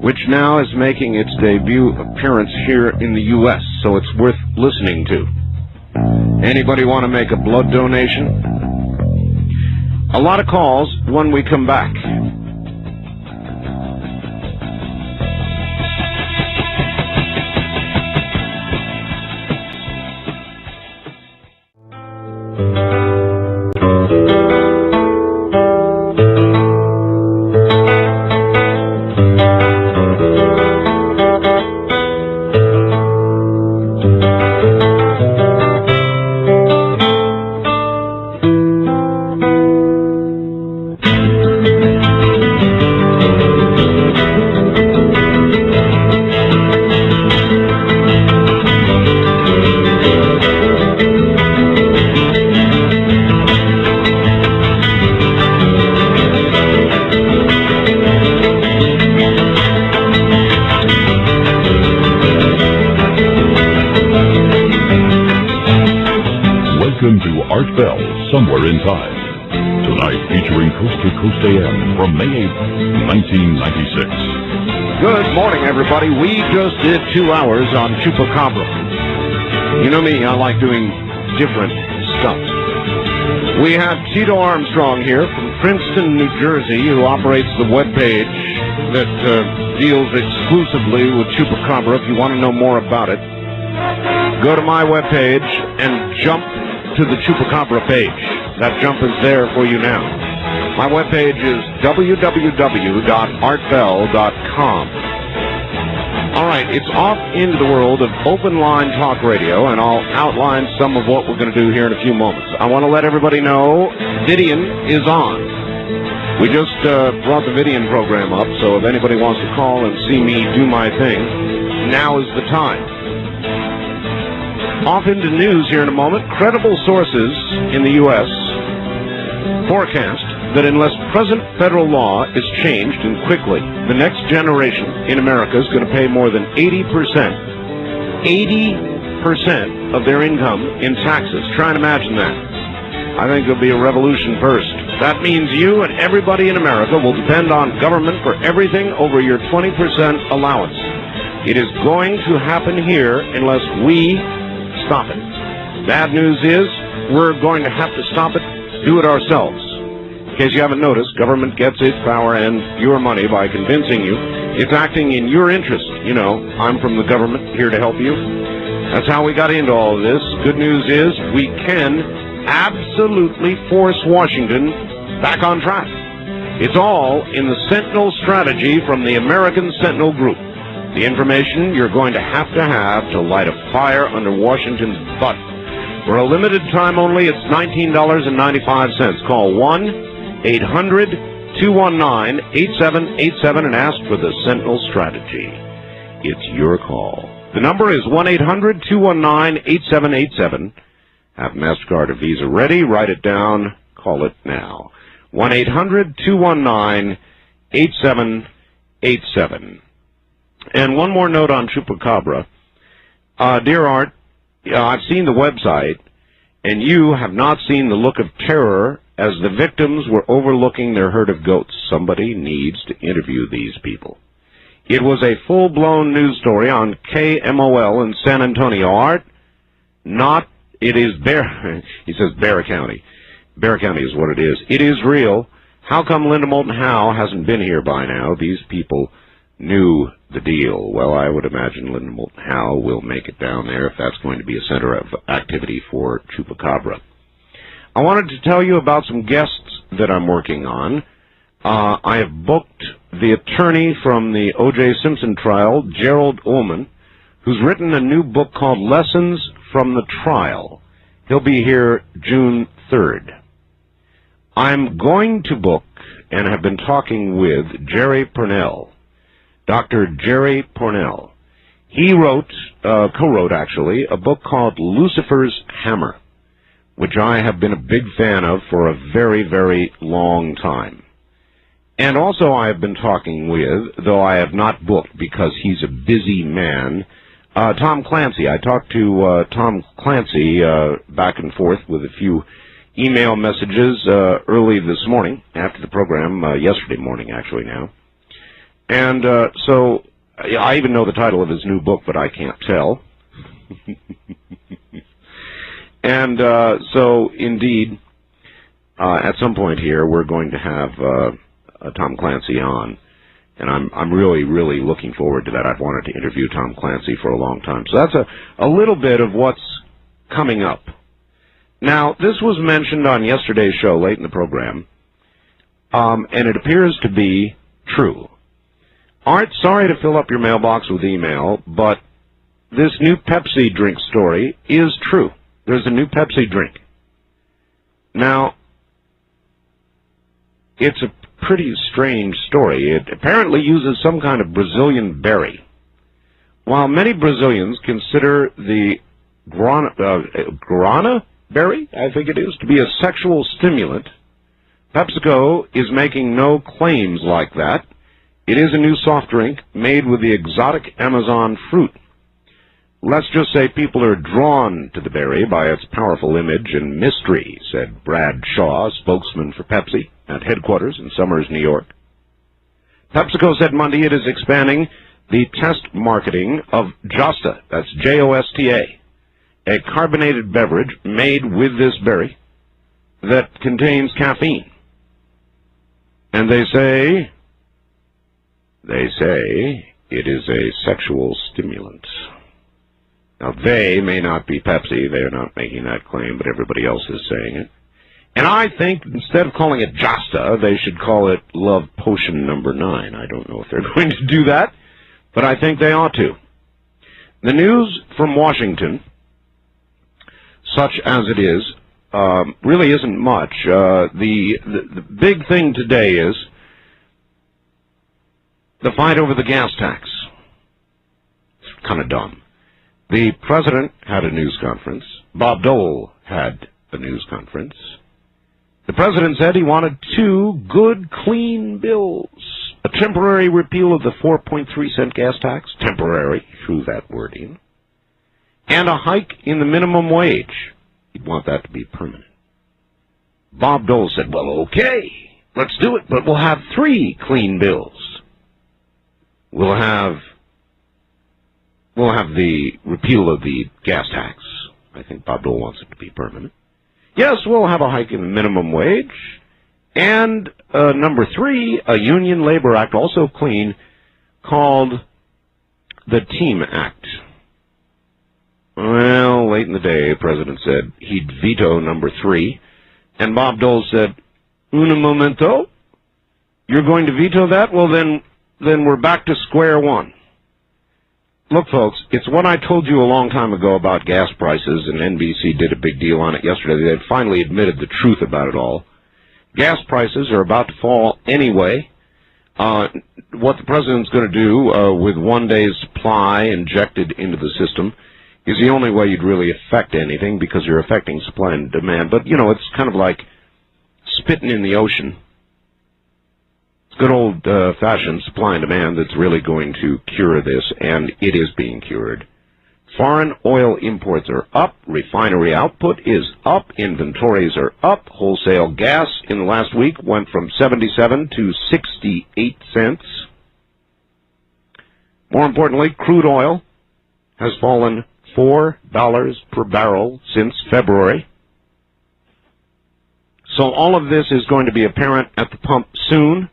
B: which now is making its debut appearance here in the U.S., so it's worth listening to. Anybody want to make a blood donation? A lot of calls when we come back.
A: Somewhere in Time. Tonight featuring Coast to Coast AM from May 8, 1996.
B: Good morning, everybody. We just did 2 hours on Chupacabra. You know me, I like doing different stuff. We have Tito Armstrong here from Princeton, New Jersey, who operates the webpage that deals exclusively with Chupacabra. If you want to know more about it, go to my webpage and jump to the Chupacabra page. That jump is there for you now. My webpage is www.artbell.com. All right, it's off into the world of open line talk radio, and I'll outline some of what we're going to do here in a few moments. I want to let everybody know Vidian is on. We just brought the Vidian program up, so if anybody wants to call and see me do my thing, now is the time. Off into news here in a moment. Credible sources in the U.S. forecast that unless present federal law is changed, and quickly, the next generation in America is going to pay more than 80% of their income in taxes. Try and imagine that. I think there'll be a revolution first. That means you and everybody in America will depend on government for everything over your 20% allowance. It is going to happen here unless we stop it. Bad news is we're going to have to stop it, do it ourselves. In case you haven't noticed, government gets its power and your money by convincing you it's acting in your interest. You know, I'm from the government, here to help you. That's how we got into all of this. Good news is we can absolutely force Washington back on track. It's all in the Sentinel strategy from the American Sentinel Group. The information you're going to have to light a fire under Washington's butt. For a limited time only, it's $19.95. Call 1-800-219-8787 and ask for the Sentinel strategy. It's your call. The number is 1-800-219-8787. Have MasterCard or Visa ready. Write it down. Call it now. 1-800-219-8787. And one more note on Chupacabra. Dear Art, I've seen the website, and you have not seen the look of terror as the victims were overlooking their herd of goats. Somebody needs to interview these people. It was a full-blown news story on KMOL in San Antonio. Art, it is he says Bexar County. Bexar County is what it is. It is real. How come Linda Moulton Howe hasn't been here by now? These people knew the deal. Well, I would imagine Linda Moulton Howe will make it down there if that's going to be a center of activity for Chupacabra. I wanted to tell you about some guests that I'm working on. I have booked the attorney from the O.J. Simpson trial, Gerald Ullman, who's written a new book called Lessons from the Trial. He'll be here June 3rd. I'm going to book and have been talking with Jerry Purnell, Dr. Jerry Purnell. He co-wrote actually, a book called Lucifer's Hammer, which I have been a big fan of for a very, very long time. And also I have been talking with, though I have not booked because he's a busy man, Tom Clancy. I talked to Tom Clancy back and forth with a few email messages early this morning, after the program, yesterday morning actually now. And so I even know the title of his new book, but I can't tell. And so, indeed, at some point here, we're going to have Tom Clancy on. And I'm really, really looking forward to that. I've wanted to interview Tom Clancy for a long time. So that's a little bit of what's coming up. Now, this was mentioned on yesterday's show, late in the program, and it appears to be true. Art, sorry to fill up your mailbox with email, but this new Pepsi drink story is true. There's a new Pepsi drink. Now, it's a pretty strange story. It apparently uses some kind of Brazilian berry. While many Brazilians consider the guarana berry, I think it is, to be a sexual stimulant, PepsiCo is making no claims like that. It is a new soft drink made with the exotic Amazon fruit. let's just say people are drawn to the berry by its powerful image and mystery, said Brad Shaw, spokesman for Pepsi at headquarters in Somers, New York. PepsiCo said Monday it is expanding the test marketing of Josta, that's J-O-S-T-A, a carbonated beverage made with this berry that contains caffeine. And they say it is a sexual stimulant. Now, they may not be Pepsi. They are not making that claim, but everybody else is saying it. And I think instead of calling it Josta, they should call it Love Potion number 9. I don't know if they're going to do that, but I think they ought to. The news from Washington, such as it is, really isn't much. The big thing today is the fight over the gas tax. It's kind of dumb. The president had a news conference. Bob Dole had a news conference. The president said he wanted 2 good, clean bills. A temporary repeal of the 4.3-cent gas tax, temporary, through that wording, and a hike in the minimum wage. He'd want that to be permanent. Bob Dole said, well, okay, let's do it, but we'll have 3 clean bills. We'll have the repeal of the gas tax. I think Bob Dole wants it to be permanent. Yes, we'll have a hike in the minimum wage. And number 3, a union labor act, also clean, called the Team Act. Well, late in the day, the president said he'd veto number 3. And Bob Dole said, un momento? You're going to veto that? Well, then we're back to square one. Look, folks, it's what I told you a long time ago about gas prices, and NBC did a big deal on it yesterday. They had finally admitted the truth about it all. Gas prices are about to fall anyway. What the president's going to do with 1 day's supply injected into the system is the only way you'd really affect anything, because you're affecting supply and demand. But, you know, it's kind of like spitting in the ocean. It's good old-fashioned supply and demand that's really going to cure this, and it is being cured. Foreign oil imports are up, refinery output is up, inventories are up, wholesale gas in the last week went from 77 to 68 cents. More importantly, crude oil has fallen $4 per barrel since February. So all of this is going to be apparent at the pump soon.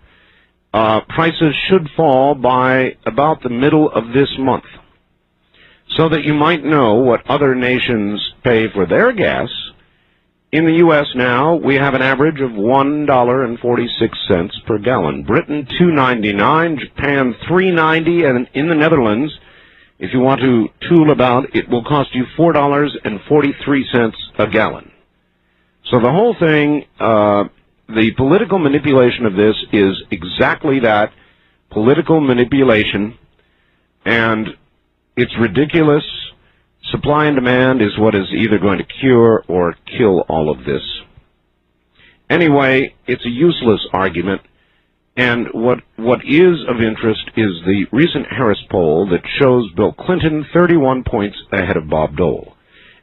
B: Prices should fall by about the middle of this month, so that you might know what other nations pay for their gas. In the U.S. now, we have an average of $1.46 per gallon. Britain, $2.99, Japan, $3.90, and in the Netherlands, if you want to tool about, it will cost you $4.43 a gallon. So the whole thing, the political manipulation of this is exactly that, political manipulation, and it's ridiculous. Supply and demand is what is either going to cure or kill all of this. Anyway, it's a useless argument, and what is of interest is the recent Harris poll that shows Bill Clinton 31 points ahead of Bob Dole.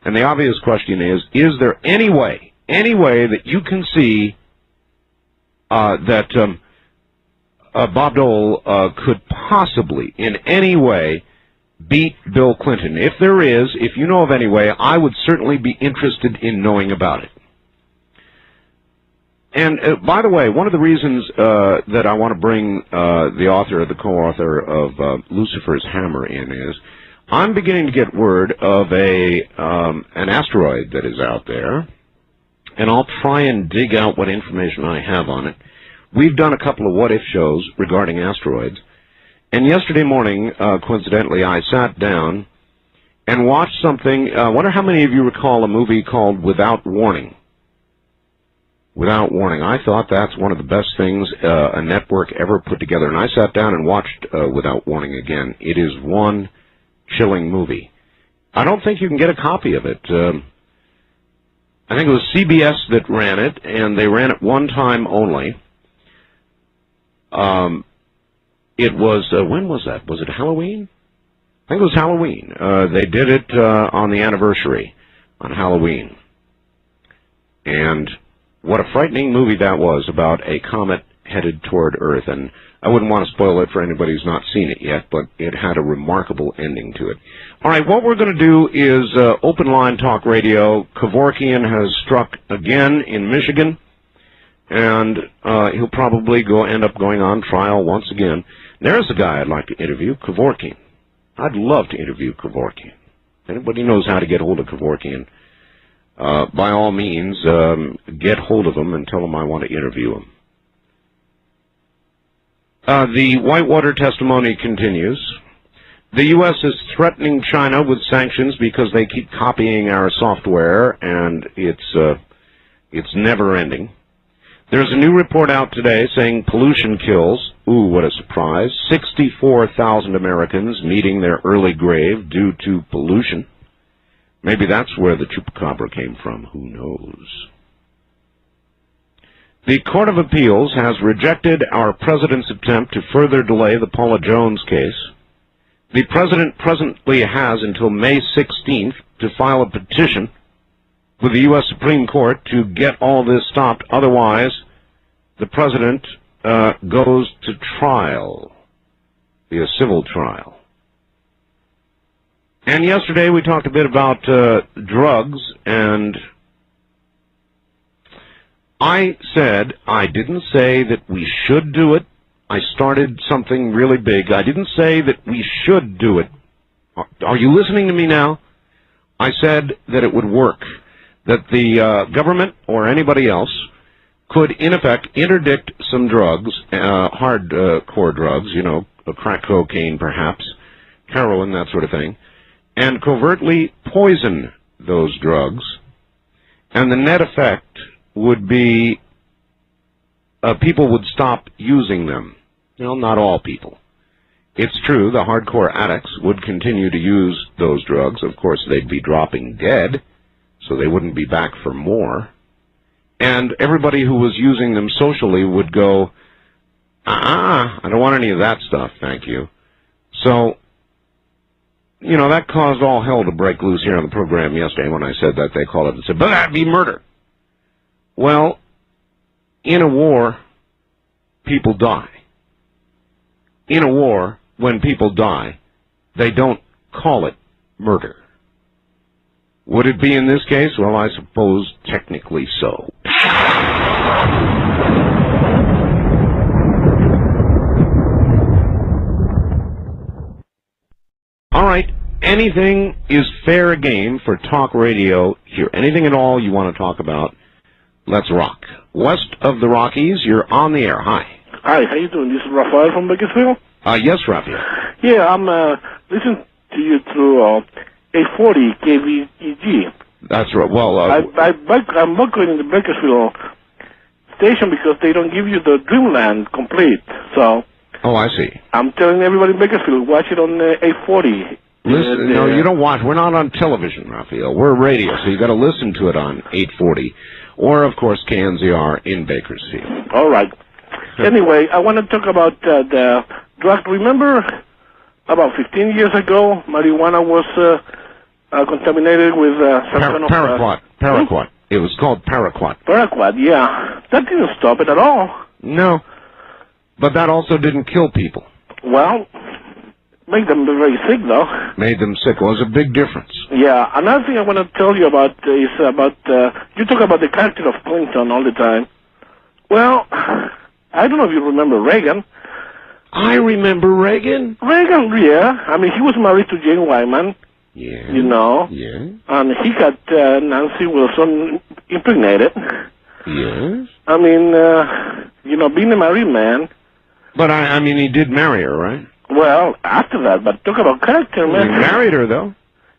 B: And the obvious question is there any way that you can see that Bob Dole could possibly, in any way, beat Bill Clinton? If there is, if you know of any way, I would certainly be interested in knowing about it. And by the way, one of the reasons that I want to bring the author, the co-author of Lucifer's Hammer in is, I'm beginning to get word of an asteroid that is out there, and I'll try and dig out what information I have on it. We've done a couple of what-if shows regarding asteroids, and yesterday morning, coincidentally, I sat down and watched something. I wonder how many of you recall a movie called Without Warning. Without Warning. I thought that's one of the best things a network ever put together, and I sat down and watched Without Warning again. It is one chilling movie. I don't think you can get a copy of it. I think it was CBS that ran it, and they ran it one time only. It was, when was that? Was it Halloween? I think it was Halloween. They did it on the anniversary, on Halloween. And what a frightening movie that was about a comet headed toward Earth. And I wouldn't want to spoil it for anybody who's not seen it yet, but it had a remarkable ending to it. All right, what we're going to do is open line talk radio. Kevorkian has struck again in Michigan, and he'll probably end up going on trial once again. There's a guy I'd like to interview, Kevorkian. I'd love to interview Kevorkian. Anybody knows how to get hold of Kevorkian, by all means, get hold of him and tell him I want to interview him. The Whitewater testimony continues. The U.S. is threatening China with sanctions because they keep copying our software, and it's never ending. There's a new report out today saying pollution kills. Ooh, what a surprise. 64,000 Americans meeting their early grave due to pollution. Maybe that's where the Chupacabra came from. Who knows? The Court of Appeals has rejected our president's attempt to further delay the Paula Jones case. The president presently has until May 16th to file a petition with the U.S. Supreme Court to get all this stopped. Otherwise, the president goes to trial, be a civil trial. And yesterday we talked a bit about drugs, and I said I didn't say that we should do it. I started something really big. I didn't say that we should do it. Are you listening to me now? I said that it would work, that the government or anybody else could, in effect, interdict some drugs, hardcore drugs, you know, crack cocaine perhaps, heroin, that sort of thing, and covertly poison those drugs, and the net effect would be people would stop using them. Well, not all people. It's true, the hardcore addicts would continue to use those drugs. Of course, they'd be dropping dead, so they wouldn't be back for more. And everybody who was using them socially would go, I don't want any of that stuff, thank you. So, you know, that caused all hell to break loose here on the program yesterday when I said that. They called it and said, but that'd be murder. Well, in a war, people die. In a war, when people die, they don't call it murder. Would it be in this case? Well, I suppose technically so. All right, anything is fair game for talk radio here. Anything at all you want to talk about, let's rock. West of the Rockies, you're on the air. Hi.
I: Hi, how you doing? This is Rafael from Bakersfield.
B: Yes, Rafael.
I: Yeah, I'm listening to you through 840 KVEG.
B: That's right. Well,
I: I'm buckling in the Bakersfield station because they don't give you the Dreamland complete. So.
B: Oh, I see.
I: I'm telling everybody in Bakersfield, watch it on 840.
B: Listen, no, you don't watch. We're not on television, Rafael. We're radio, so you got to listen to it on 840, or of course KNZR in Bakersfield.
I: All right. Anyway, I want to talk about the drug. Remember, about 15 years ago, marijuana was contaminated with some kind of...
B: Paraquat. Paraquat. It was called paraquat.
I: Paraquat, yeah. That didn't stop it at all.
B: No. But that also didn't kill people.
I: Well, made them very sick, though. Made them sick.
B: Well, there's a big difference.
I: Yeah. Another thing I want to tell you about is about... you talk about the character of Clinton all the time. Well... I don't know if you remember Reagan.
B: I remember Reagan.
I: Reagan, yeah. I mean, he was married to Jane Wyman.
B: Yeah.
I: You know.
B: Yeah.
I: And he got Nancy Wilson impregnated.
B: Yes.
I: I mean, you know, being a married man.
B: But, I mean, he did marry her, right?
I: Well, after that, but talk about character, man.
B: He married her, though.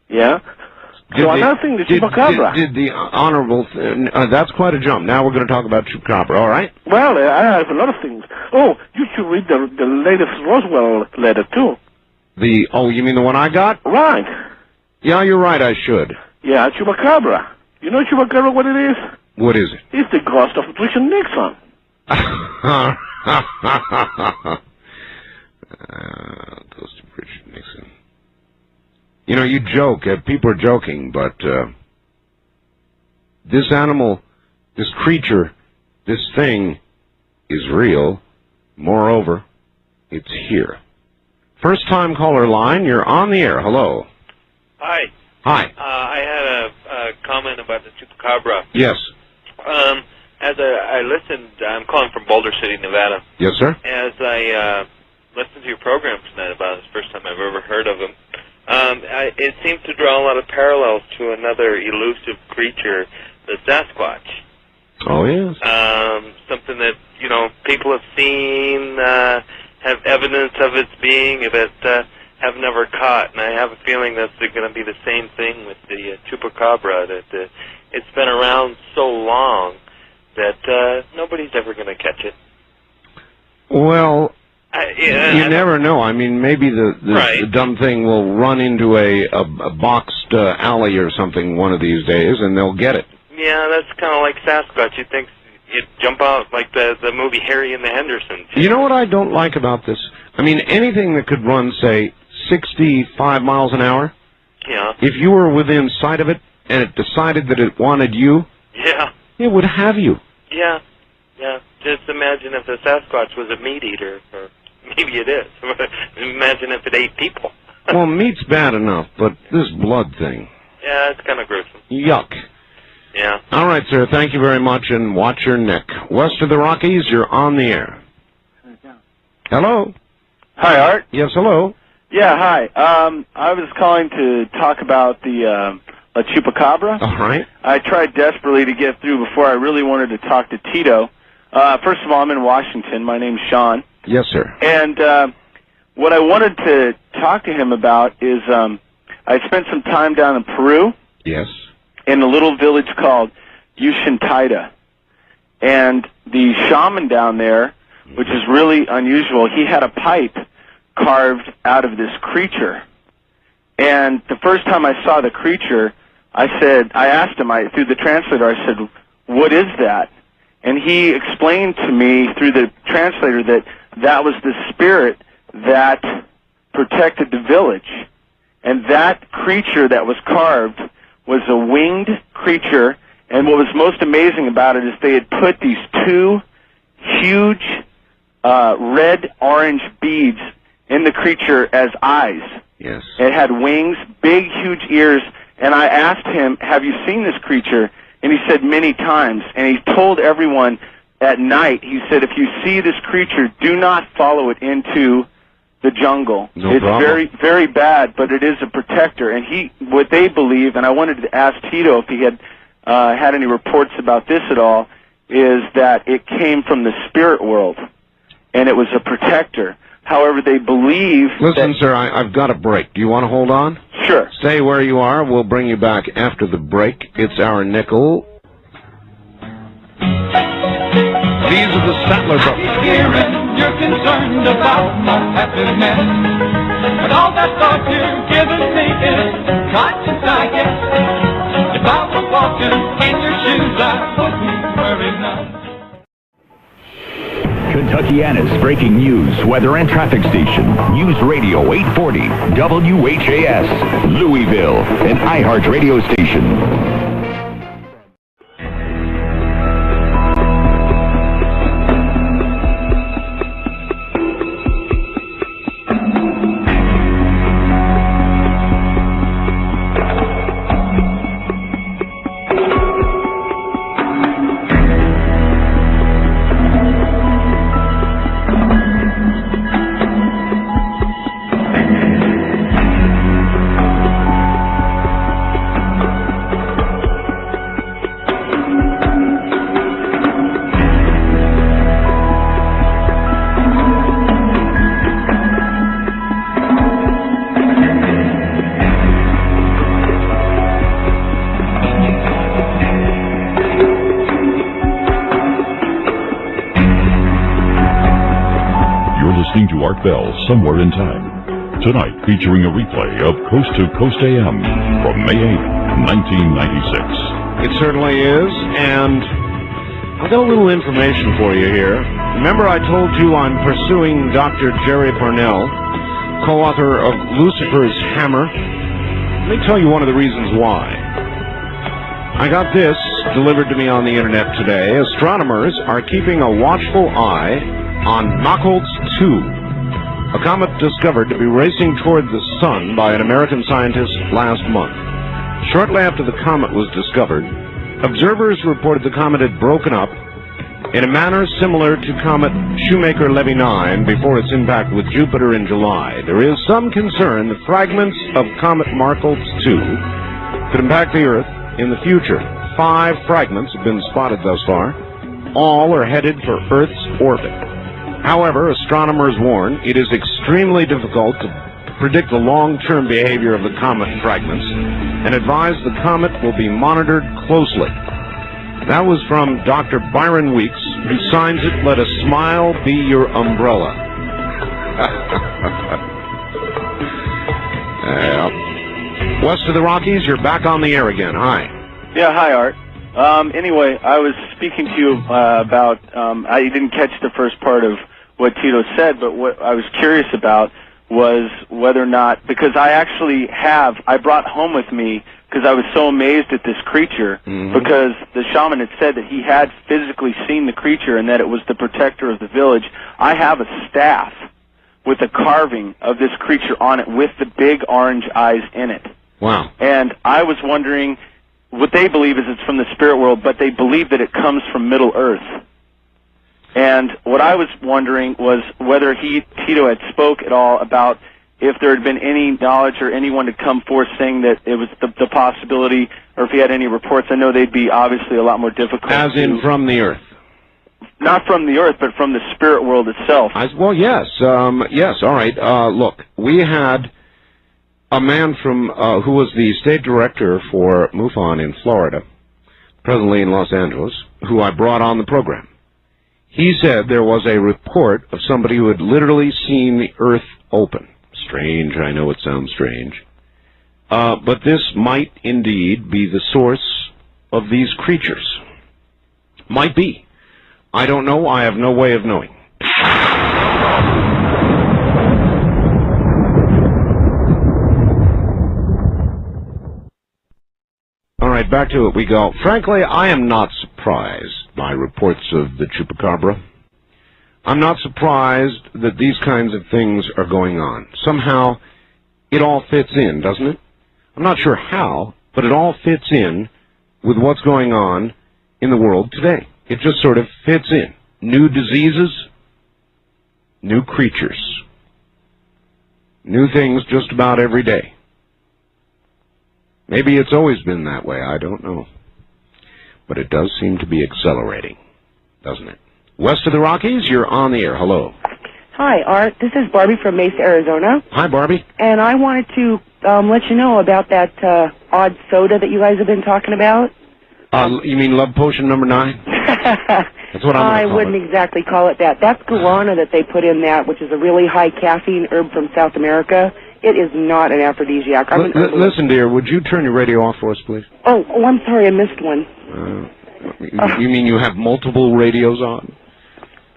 I: Yeah. So another thing, the Chupacabra.
B: Did the honorable... that's quite a jump. Now we're going to talk about Chupacabra, all right?
I: Well, I have a lot of things. Oh, you should read the latest Roswell letter, too.
B: Oh, you mean the one I got?
I: Right.
B: Yeah, you're right, I should.
I: Yeah, Chupacabra. You know Chupacabra, what it is?
B: What is it?
I: It's the ghost of Richard Nixon.
B: Ghost of Richard Nixon. know, you joke, people are joking, but this animal, this creature, this thing is real. Moreover, it's here. First time caller line, you're on the air. Hello.
J: Hi.
B: Hi.
J: I had a comment about the Chupacabra.
B: Yes.
J: As I listened, I'm calling from Boulder City, Nevada.
B: Yes, sir.
J: As I listened to your program tonight about it, it's the first time I've ever heard of him, it seems to draw a lot of parallels to another elusive creature, the Sasquatch.
B: Oh, yes.
J: Something that, you know, people have seen, have evidence of its being, that have never caught. And I have a feeling that's going to be the same thing with the Chupacabra, that it's been around so long that nobody's ever going to catch it.
B: Well, you never know. I mean, maybe the dumb thing will run into a boxed alley or something one of these days, and they'll get it.
J: Yeah, that's kind of like Sasquatch. You think you'd jump out like the movie Harry and the Hendersons.
B: You know what I don't like about this? I mean, anything that could run, say, 65 miles an hour,
J: yeah.
B: If you were within sight of it and it decided that it wanted you,
J: yeah,
B: it would have you.
J: Yeah, yeah. Just imagine if the Sasquatch was a meat eater, or maybe it is. Imagine if it ate people.
B: Well, meat's bad enough, but this blood thing.
J: Yeah, it's kind of gruesome.
B: Yuck.
J: Yeah.
B: All right, sir. Thank you very much, and watch your neck. West of the Rockies, you're on the air. Hello.
K: Hi, Art.
B: Yes, hello.
K: Yeah, hi. I was calling to talk about the Chupacabra.
B: All right.
K: I tried desperately to get through before I really wanted to talk to Tito. First of all, I'm in Washington. My name's Sean.
B: Yes, sir.
K: And what I wanted to talk to him about is I spent some time down in Peru.
B: Yes.
K: In a little village called Ushantida. And the shaman down there, which is really unusual, he had a pipe carved out of this creature. And the first time I saw the creature, I asked him, through the translator, I said, "What is that?" And he explained to me through the translator that that was the spirit that protected the village. And that creature that was carved was a winged creature, and what was most amazing about it is they had put these two huge red-orange beads in the creature as eyes.
B: Yes.
K: It had wings, big, huge ears, and I asked him, "Have you seen this creature?" And he said many times, and he told everyone at night, he said, "If you see this creature, do not follow it into the jungle. It's very, very bad, but it is a protector." And what they believe, and I wanted to ask Tito if he had had any reports about this at all, is that it came from the spirit world, and it was a protector. However, they believe...
B: Listen, sir, I've got a break. Do you want to hold on?
K: Sure.
B: Stay where you are. We'll bring you back after the break. It's our nickel. These are the Statler brothers.
L: You're concerned about my happiness, but all that thought you're giving me is conscience, I guess. If I were walking in your shoes, I wouldn't worry none.
M: Kentuckiana's breaking news, weather, and traffic station. News Radio 840 WHAS, Louisville, an iHeart radio station.
A: To Art Bell, Somewhere in Time. Tonight, featuring a replay of Coast to Coast AM from May 8, 1996.
B: It certainly is, and I've got a little information for you here. Remember I told you I'm pursuing Dr. Jerry Parnell, co-author of Lucifer's Hammer, Let me tell you one of the reasons why. I got this delivered to me on the internet today. Astronomers are keeping a watchful eye on Machholz 2, a comet discovered to be racing toward the sun by an American scientist last month. Shortly after the comet was discovered, observers reported the comet had broken up in a manner similar to comet Shoemaker-Levy 9 before its impact with Jupiter in July. There is some concern that fragments of comet Machholz 2 could impact the Earth in the future. 5 fragments have been spotted thus far. All are headed for Earth's orbit. However, astronomers warn it is extremely difficult to predict the long-term behavior of the comet fragments and advise the comet will be monitored closely. That was from Dr. Byron Weeks, who signs it, "Let a smile be your umbrella." West of the Rockies, you're back on the air again. Hi.
K: Yeah, hi, Art. Anyway, I was speaking to you about, I didn't catch the first part of what Tito said, but what I was curious about was whether or not, because I brought home with me, because I was so amazed at this creature, because the shaman had said that he had physically seen the creature and that it was the protector of the village. I have a staff with a carving of this creature on it with the big orange eyes in it.
B: Wow.
K: And I was wondering, what they believe is it's from the spirit world, but they believe that it comes from Middle Earth. And what I was wondering was whether Tito had spoke at all about if there had been any knowledge or anyone had come forth saying that it was the possibility, or if he had any reports. I know they'd be obviously a lot more difficult.
B: As in from the Earth?
K: Not from the Earth, but from the spirit world itself.
B: Well, yes. Yes, all right. Look, we had a man from who was the state director for MUFON in Florida, presently in Los Angeles, who I brought on the program. He said there was a report of somebody who had literally seen the Earth open. Strange, I know it sounds strange. But this might indeed be the source of these creatures. Might be. I don't know. I have no way of knowing. All right, back to it we go. Frankly, I am not surprised by reports of the Chupacabra. I'm not surprised that these kinds of things are going on. Somehow, it all fits in, doesn't it? I'm not sure how, but it all fits in with what's going on in the world today. It just sort of fits in. New diseases, new creatures, new things just about every day. Maybe it's always been that way, I don't know. But it does seem to be accelerating, doesn't it? West of the Rockies, you're on the air. Hello.
C: Hi, Art. This is Barbie from Mesa, Arizona.
B: Hi, Barbie.
C: And I wanted to let you know about that odd soda that you guys have been talking about.
B: You mean Love Potion number 9? That's what I'm going to call
C: wouldn't exactly call it that. That's guarana that they put in that, which is a really high caffeine herb from South America. It is not an aphrodisiac.
B: Listen, dear, would you turn your radio off for us, please?
C: Oh, I'm sorry, I missed one.
B: You mean you have multiple radios on?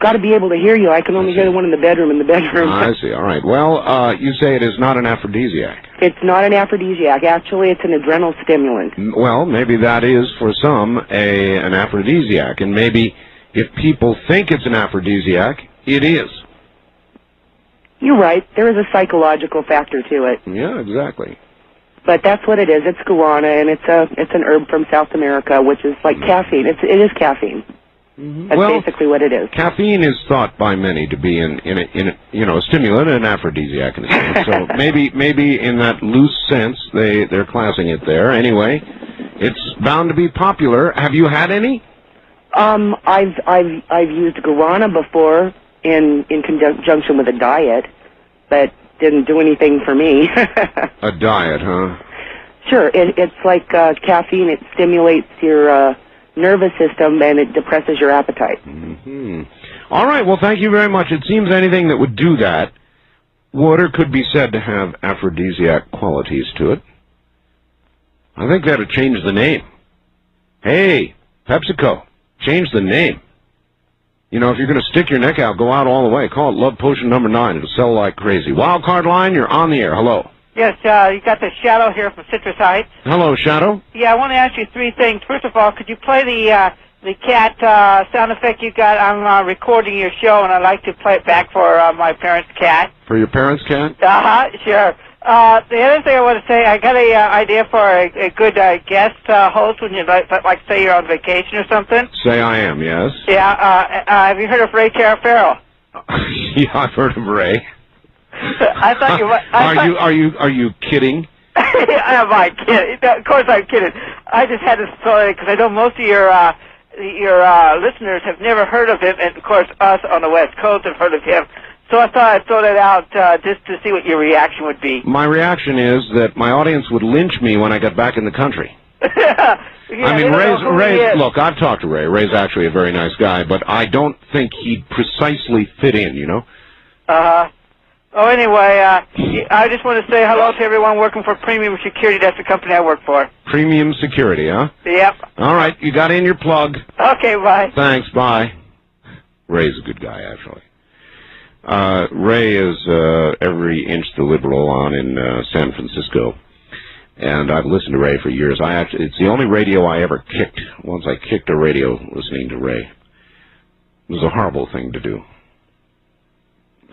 C: Got to be able to hear you. I can only hear the one in the bedroom.
B: I see. All right. Well, you say it is not an aphrodisiac.
C: It's not an aphrodisiac. Actually, it's an adrenal stimulant.
B: Well, maybe that is, for some, an aphrodisiac. And maybe if people think it's an aphrodisiac, it is.
C: You're right. There is a psychological factor to it.
B: Yeah, exactly.
C: But that's what it is. It's guarana, and it's an herb from South America, which is like caffeine. It is caffeine. That's basically what it is.
B: Caffeine is thought by many to be a stimulant and an aphrodisiac in a sense. So maybe in that loose sense they're classing it there. Anyway, it's bound to be popular. Have you had any?
C: I've used guarana before in conjunction with a diet, but didn't do anything for me.
B: A diet, huh?
C: Sure. It's like caffeine. It stimulates your nervous system, and it depresses your appetite.
B: All right, well, thank you very much. It seems anything that would do that would or could be said to have aphrodisiac qualities to it. I think they ought to change the name. Hey, PepsiCo, change the name. You know, if you're going to stick your neck out, go out all the way. Call it Love Potion number 9. It'll sell like crazy. Wildcard line, you're on the air. Hello.
N: Yes, you got the Shadow here from Citrus Heights.
B: Hello, Shadow.
N: Yeah, I want to ask you three things. First of all, could you play the cat sound effect you got? I'm recording your show, and I'd like to play it back for my parents' cat.
B: For your parents' cat?
N: Sure. The other thing I want to say, I got a idea for a good guest host when you like say you're on vacation or something.
B: Say I am, yes.
N: Yeah. Have you heard of Ray Farrell?
B: Yeah, I've heard of Ray.
N: I thought you might.
B: Are you kidding?
N: Am I kidding? Of course I'm kidding. I just had to throw it because I know most of your listeners have never heard of him, and of course us on the West Coast have heard of him. So I thought I'd throw that out just to see what your reaction would be.
B: My reaction is that my audience would lynch me when I got back in the country.
N: Yeah,
B: I mean, Ray's, look, I've talked to Ray. Ray's actually a very nice guy, but I don't think he'd precisely fit in, you know?
N: Oh, anyway, I just want to say hello to everyone working for Premium Security. That's the company I work for.
B: Premium Security, huh?
N: Yep.
B: All right, you got in your plug.
N: Okay, bye.
B: Thanks, bye. Ray's a good guy, actually. Ray is every inch the liberal on in San Francisco. And I've listened to Ray for years. It's the only radio I ever kicked. Once I kicked a radio listening to Ray. It was a horrible thing to do.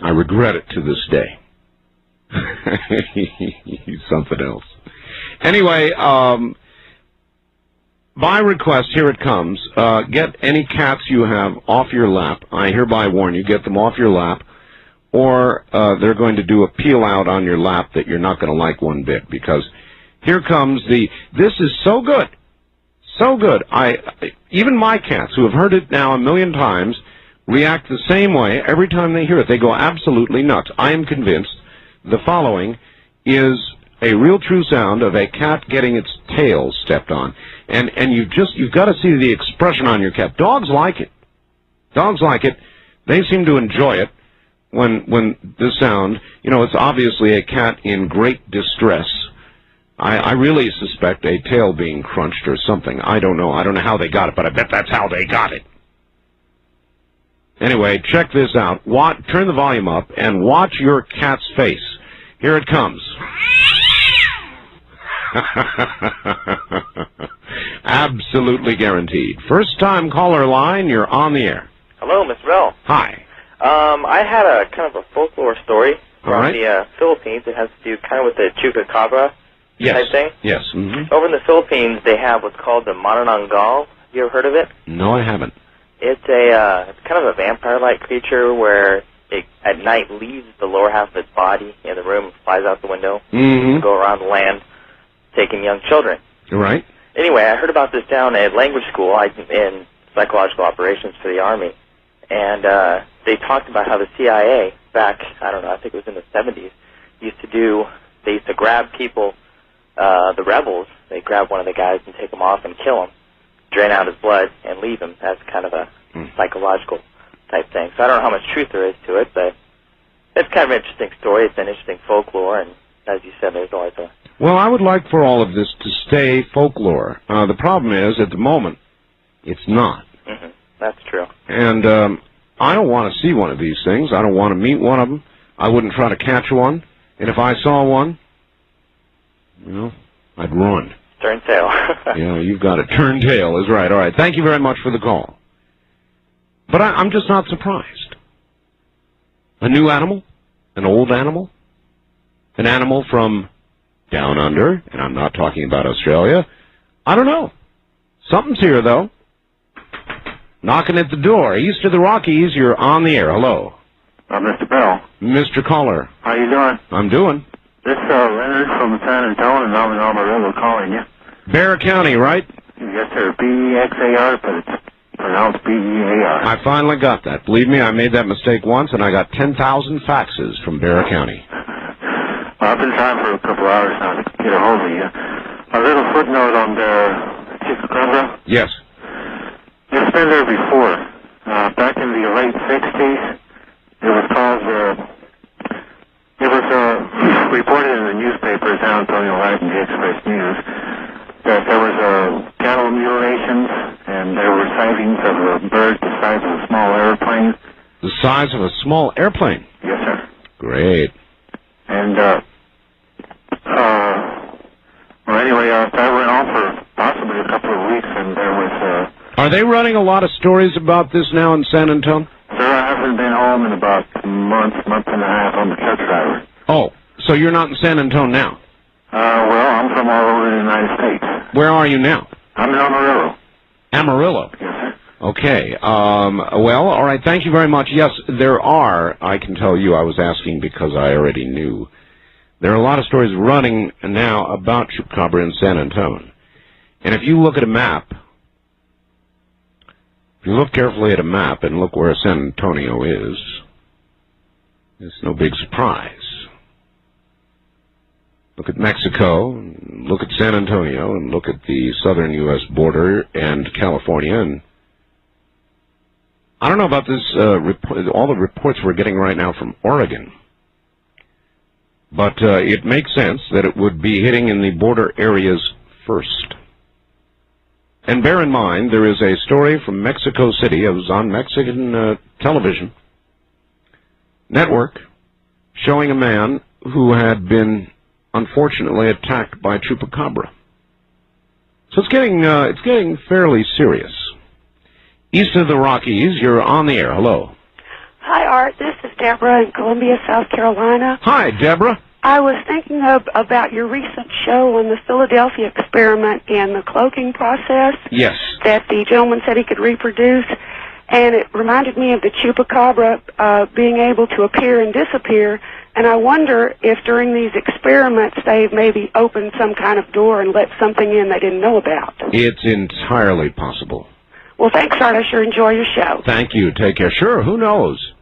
B: I regret it to this day. He's something else. Anyway, by request, here it comes. Get any cats you have off your lap. I hereby warn you, get them off your lap, or they're going to do a peel out on your lap that you're not going to like one bit, because here comes this is so good. So good. Even my cats, who have heard it now a million times, react the same way every time they hear it. They go absolutely nuts. I am convinced the following is a real true sound of a cat getting its tail stepped on. And you've got to see the expression on your cat. Dogs like it. Dogs like it. They seem to enjoy it when this sound, you know, it's obviously a cat in great distress. I really suspect a tail being crunched or something. I don't know. I don't know how they got it, but I bet that's how they got it. Anyway, check this out. Turn the volume up and watch your cat's face. Here it comes. Absolutely guaranteed. First time caller line, you're on the air.
H: Hello, Miss Bell.
B: Hi.
H: I had a kind of a folklore story from
B: the
H: the Philippines. It has to do kind of with the Chupacabra type thing.
B: Yes. Mm-hmm.
H: Over in the Philippines, they have what's called the Manananggal. You ever heard of it?
B: No, I haven't.
H: It's it's kind of a vampire-like creature where it at night leaves the lower half of its body in the room, flies out the window, to go around the land, taking young children.
B: Right.
H: Anyway, I heard about this down at language school in psychological operations for the Army, and they talked about how the CIA back, I don't know, I think it was in the 70s, they used to grab people, the rebels. They grab one of the guys and take him off and kill him, drain out his blood, and leave him. That's kind of a psychological type thing. So I don't know how much truth there is to it, but it's kind of an interesting story. It's an interesting folklore, and as you said, there's always a...
B: Well, I would like for all of this to stay folklore. The problem is, at the moment, it's not.
H: Mm-hmm. That's true.
B: And I don't want to see one of these things. I don't want to meet one of them. I wouldn't try to catch one. And if I saw one, you know, I'd run.
H: Turn tail.
B: Yeah, you've got it. Turn tail is right. All right. Thank you very much for the call. But I'm just not surprised. A new animal? An old animal? An animal from down under? And I'm not talking about Australia. I don't know. Something's here, though. Knocking at the door. East of the Rockies, you're on the air. Hello.
O: Mr. Bell.
B: Mr. Caller.
O: How you doing?
B: I'm doing.
O: This Leonard from San Antonio, and I'm in Amarillo calling you.
B: Bear County, right?
O: Yes, sir. B-E-X-A-R, but it's pronounced B-E-A-R.
B: I finally got that. Believe me, I made that mistake once, and I got 10,000 faxes from Bear County.
O: Well, I've been trying for a couple hours now to get a hold of you. A little footnote on the Chupacabra.
B: Yes.
O: It's been there before. Back in the late 60s, it was called... It was reported in the newspaper, San Antonio Light and the Express News, that there was cattle mutilations and there were sightings of a bird the size of a small airplane.
B: The size of a small airplane?
O: Yes, sir.
B: Great.
O: And
B: Are they running a lot of stories about this now in San Antonio?
O: Sir, I haven't been home in about a month and a half. I'm a truck driver.
B: Oh, so you're not in San Antonio now?
O: Well, I'm from all over the United States.
B: Where are you now?
O: I'm in Amarillo.
B: Amarillo?
O: Yes, sir.
B: Okay. Well, all right. Thank you very much. Yes, there are. I can tell you I was asking because I already knew. There are a lot of stories running now about Chupacabra in San Antonio. And if you look at a map, if you look carefully at a map and look where San Antonio is, it's no big surprise. Look at Mexico, look at San Antonio, and look at the southern U.S. border and California. And I don't know about this, all the reports we're getting right now from Oregon. But it makes sense that it would be hitting in the border areas first. And bear in mind, there is a story from Mexico City. It was on Mexican television network showing a man who had been unfortunately attacked by Chupacabra. So it's getting fairly serious. East of the Rockies, you're on the air. Hello.
P: Hi, Art. This is Deborah in Columbia, South Carolina.
B: Hi, Deborah.
P: I was thinking about your recent show on the Philadelphia experiment and the cloaking process.
B: Yes.
P: That the gentleman said he could reproduce. And it reminded me of the Chupacabra being able to appear and disappear. And I wonder if during these experiments they've maybe opened some kind of door and let something in they didn't know about.
B: It's entirely possible.
P: Well, thanks, Art. I sure enjoy your show.
B: Thank you. Take care. Sure, who knows?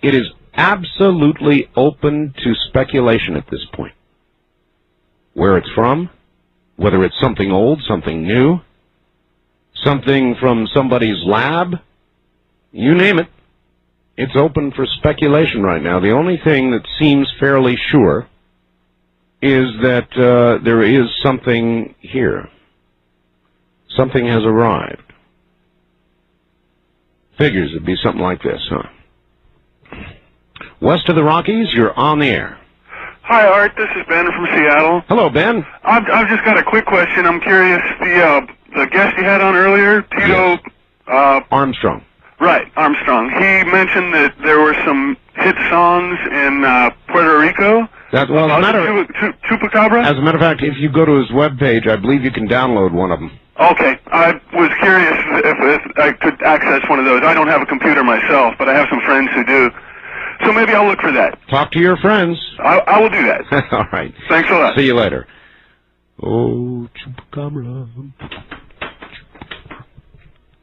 B: It is absolutely open to speculation at this point. Where it's from, whether it's something old, something new, something from somebody's lab, you name it. It's open for speculation right now. The only thing that seems fairly sure is that there is something here. Something has arrived. Figures it'd be something like this, huh? West of the Rockies, you're on the air.
Q: Hi, Art. This is Ben from Seattle.
B: Hello, Ben.
Q: I've just got a quick question. I'm curious. The guest you had on earlier, Tito...
B: Yes. Armstrong.
Q: Right, Armstrong. He mentioned that there were some hit songs in Puerto Rico.
B: Well,
Q: Chupacabra?
B: As a matter of fact, if you go to his webpage, I believe you can download one of them.
Q: Okay. I was curious if I could access one of those. I don't have a computer myself, but I have some friends who do. So maybe I'll look for that.
B: Talk to your friends.
Q: I will do that.
B: All right.
Q: Thanks a lot.
B: See you later. Oh, Chupacabra.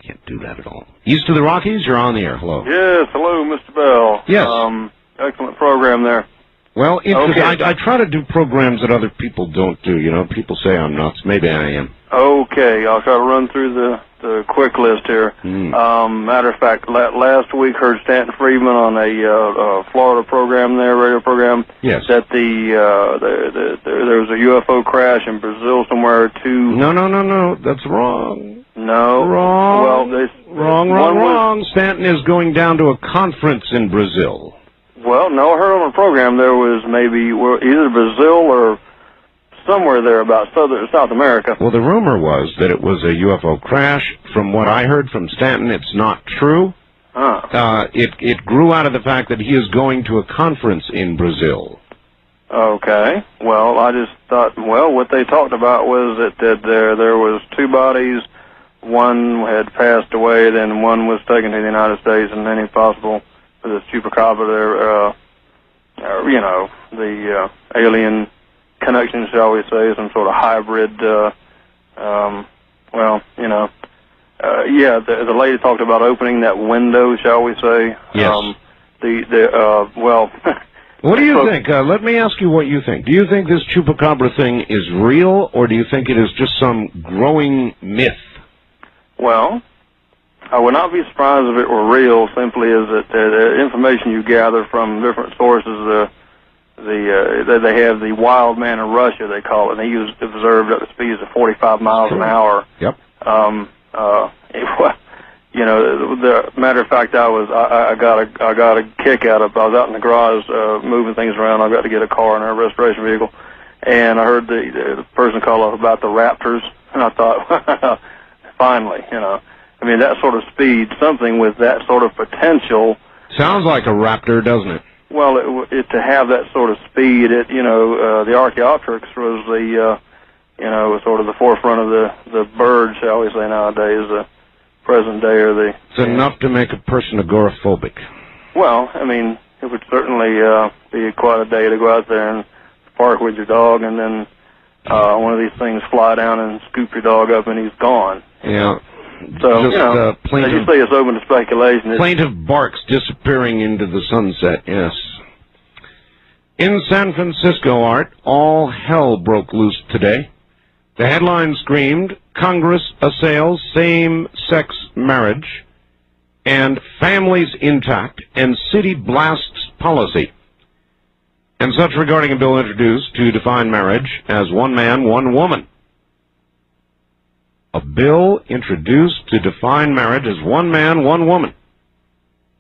B: Can't do that at all. East of the Rockies, you're on the air. Hello.
R: Yes, hello, Mr. Bell.
B: Yes.
R: Excellent program there.
B: Well,
R: Okay.
B: I try to do programs that other people don't do. You know, people say I'm nuts. Maybe I am.
R: Okay, I'll try to run through the quick list here. Matter of fact, last week heard Stanton Friedman on a Florida program there, radio program.
B: Yes.
R: That there was a UFO crash in Brazil somewhere.
B: No. That's wrong.
R: No.
B: Wrong.
R: Well,
B: Wrong. Stanton is going down to a conference in Brazil.
R: Well, no, I heard on the program there was maybe either Brazil or somewhere there about South America.
B: Well, the rumor was that it was a UFO crash. From what I heard from Stanton, it's not true. It grew out of the fact that he is going to a conference in Brazil.
R: Okay. Well, I just thought, what they talked about was that there was two bodies. One had passed away, then one was taken to the United States, and any possible for this Chupacabra there, the alien connection, shall we say, some sort of hybrid, the lady talked about opening that window, shall we say.
B: Yes. What do you think? Let me ask you what you think. Do you think this Chupacabra thing is real, or do you think it is just some growing myth?
R: Well, I would not be surprised if it were real, simply as that the information you gather from different sources, they have the wild man in Russia, they call it, and he was observed at the speeds of 45 miles an hour.
B: Yep.
R: The matter of fact, I got a kick out of. I was out in the garage moving things around. I got to get a car and a restoration vehicle, and I heard the person call up about the Raptors, and I thought, finally, I mean, that sort of speed, something with that sort of potential.
B: Sounds like a raptor, doesn't it?
R: Well, to have that sort of speed, the Archaeopteryx was the, sort of the forefront of the bird, shall we say nowadays, the present day or the...
B: It's enough to make a person agoraphobic.
R: Well, I mean, it would certainly be quite a day to go out there and park with your dog and then one of these things fly down and scoop your dog up and he's gone.
B: Yeah.
R: So,
B: Just,
R: as you say, it's open to speculation.
B: Plaintive barks disappearing into the sunset, yes. In San Francisco, Art, all hell broke loose today. The headline screamed, Congress assails same-sex marriage, and families intact, and city blasts policy. And such regarding a bill introduced to define marriage as one man, one woman. A bill introduced to define marriage as one man, one woman.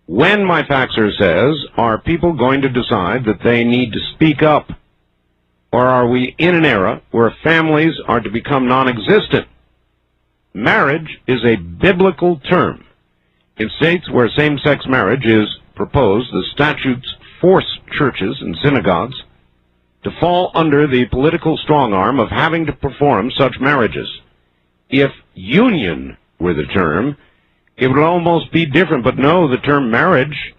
B: When, my faxer says, are people going to decide that they need to speak up? Or are we in an era where families are to become non-existent? Marriage is a biblical term. In states where same-sex marriage is proposed, the statutes force churches and synagogues to fall under the political strong-arm of having to perform such marriages. If union were the term, it would almost be different, but no, the term marriage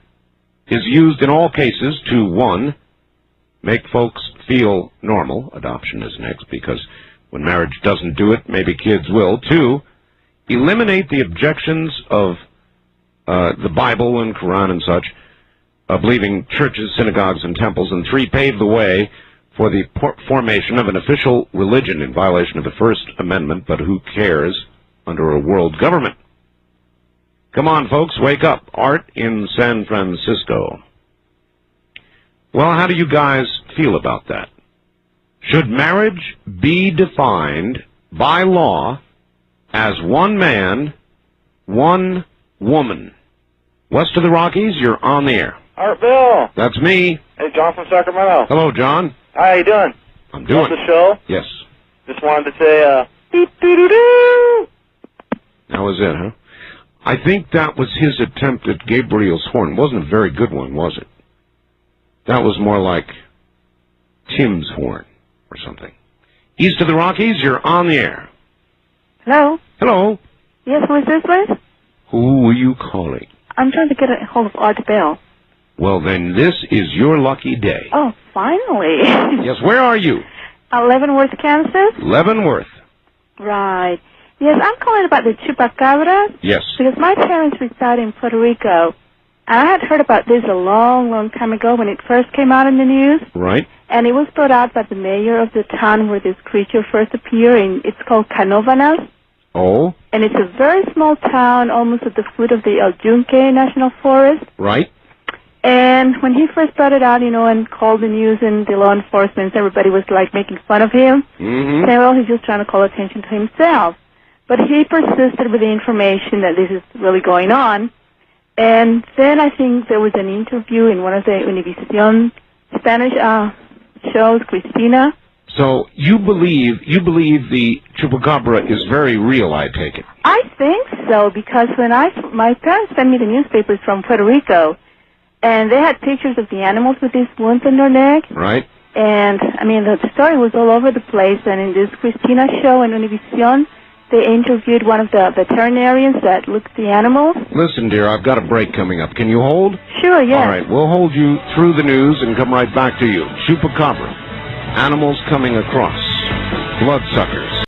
B: is used in all cases to, 1, make folks feel normal. Adoption is next, because when marriage doesn't do it, maybe kids will. 2, eliminate the objections of the Bible and Quran and such, believing churches, synagogues, and temples. And 3, pave the way for the formation of an official religion in violation of the First Amendment, but who cares, under a world government. Come on, folks, wake up. Art in San Francisco. Well, how do you guys feel about that? Should marriage be defined by law as one man, one woman? West of the Rockies, you're on the air.
S: Art Bill.
B: That's me.
S: Hey, John from Sacramento.
B: Hello, John.
S: How you doing?
B: I'm doing
S: Love the show.
B: Yes.
S: Just wanted to say, doo-doo-doo-doo.
B: That was it, huh? I think that was his attempt at Gabriel's horn. It wasn't a very good one, was it? That was more like Tim's horn or something. East of the Rockies, you're on the air.
T: Hello?
B: Hello.
T: Yes, who is this, please?
B: Who are you calling?
T: I'm trying to get a hold of Art Bell.
B: Well, then this is your lucky day.
T: Oh, finally.
B: Yes, where are you?
T: Leavenworth, Kansas?
B: Leavenworth.
T: Right. Yes, I'm calling about the Chupacabra.
B: Yes.
T: Because my parents reside in Puerto Rico. I had heard about this a long, long time ago when it first came out in the news.
B: Right.
T: And it was brought out by the mayor of the town where this creature first appeared, and it's called Canovanas.
B: Oh.
T: And it's a very small town, almost at the foot of the El Yunque National Forest.
B: Right.
T: And when he first brought it out, and called the news and the law enforcement, everybody was like making fun of him.
B: Mm-hmm.
T: Saying, well, he's just trying to call attention to himself. But he persisted with the information that this is really going on. And then I think there was an interview in one of the Univision Spanish shows, Cristina.
B: So you believe the Chupacabra is very real, I take it?
T: I think so, because when my parents sent me the newspapers from Puerto Rico, and they had pictures of the animals with these wounds on their neck.
B: Right.
T: And, I mean, the story was all over the place. And in this Cristina show in Univision, they interviewed one of the veterinarians that looked at the animals.
B: Listen, dear, I've got a break coming up. Can you hold?
T: Sure, yes.
B: All right, we'll hold you through the news and come right back to you. Chupacabra. Animals coming across. Bloodsuckers.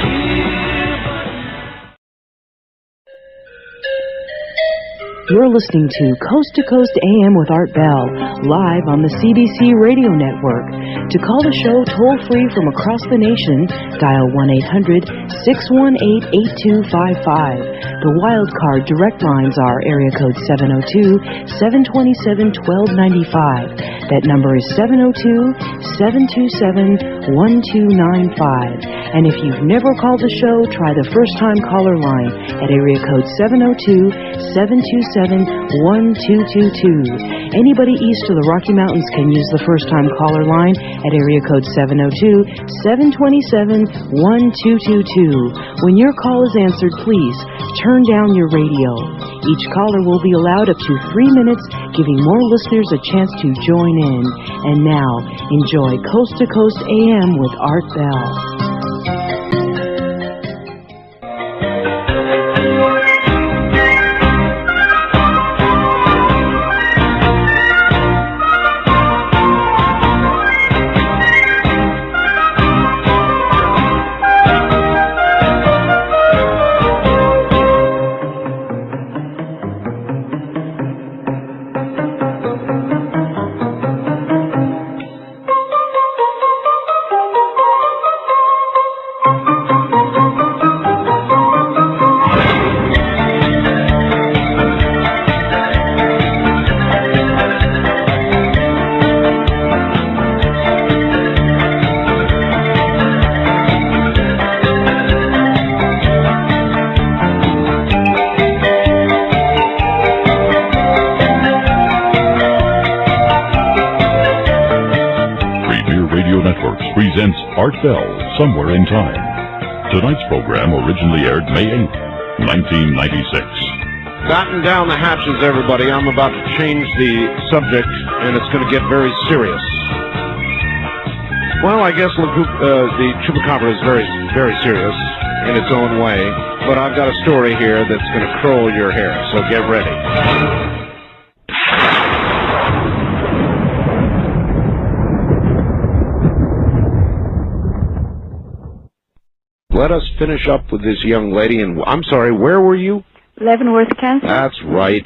U: You're listening to Coast AM with Art Bell, live on the CBC Radio Network. To call the show toll-free from across the nation, dial 1-800-618-8255. The wildcard direct lines are area code 702-727-1295. That number is 702-727-1295. And if you've never called the show, try the first-time caller line at area code 702-727-1222. Anybody east of the Rocky Mountains can use the first-time caller line at area code 702-727-1222. When your call is answered, please turn down your radio. Each caller will be allowed up to 3 minutes, giving more listeners a chance to join in. And now, enjoy Coast to Coast AM with Art Bell.
A: Presents Art Bell, Somewhere in Time. Tonight's program originally aired May 8th, 1996.
B: Batten down the hatches, everybody. I'm about to change the subject, and it's going to get very serious. Well, I guess the Chupacabra is very, very serious in its own way, but I've got a story here that's going to curl your hair, so get ready. Let us finish up with this young lady, and I'm sorry, where were you?
T: Leavenworth, Kansas.
B: That's right.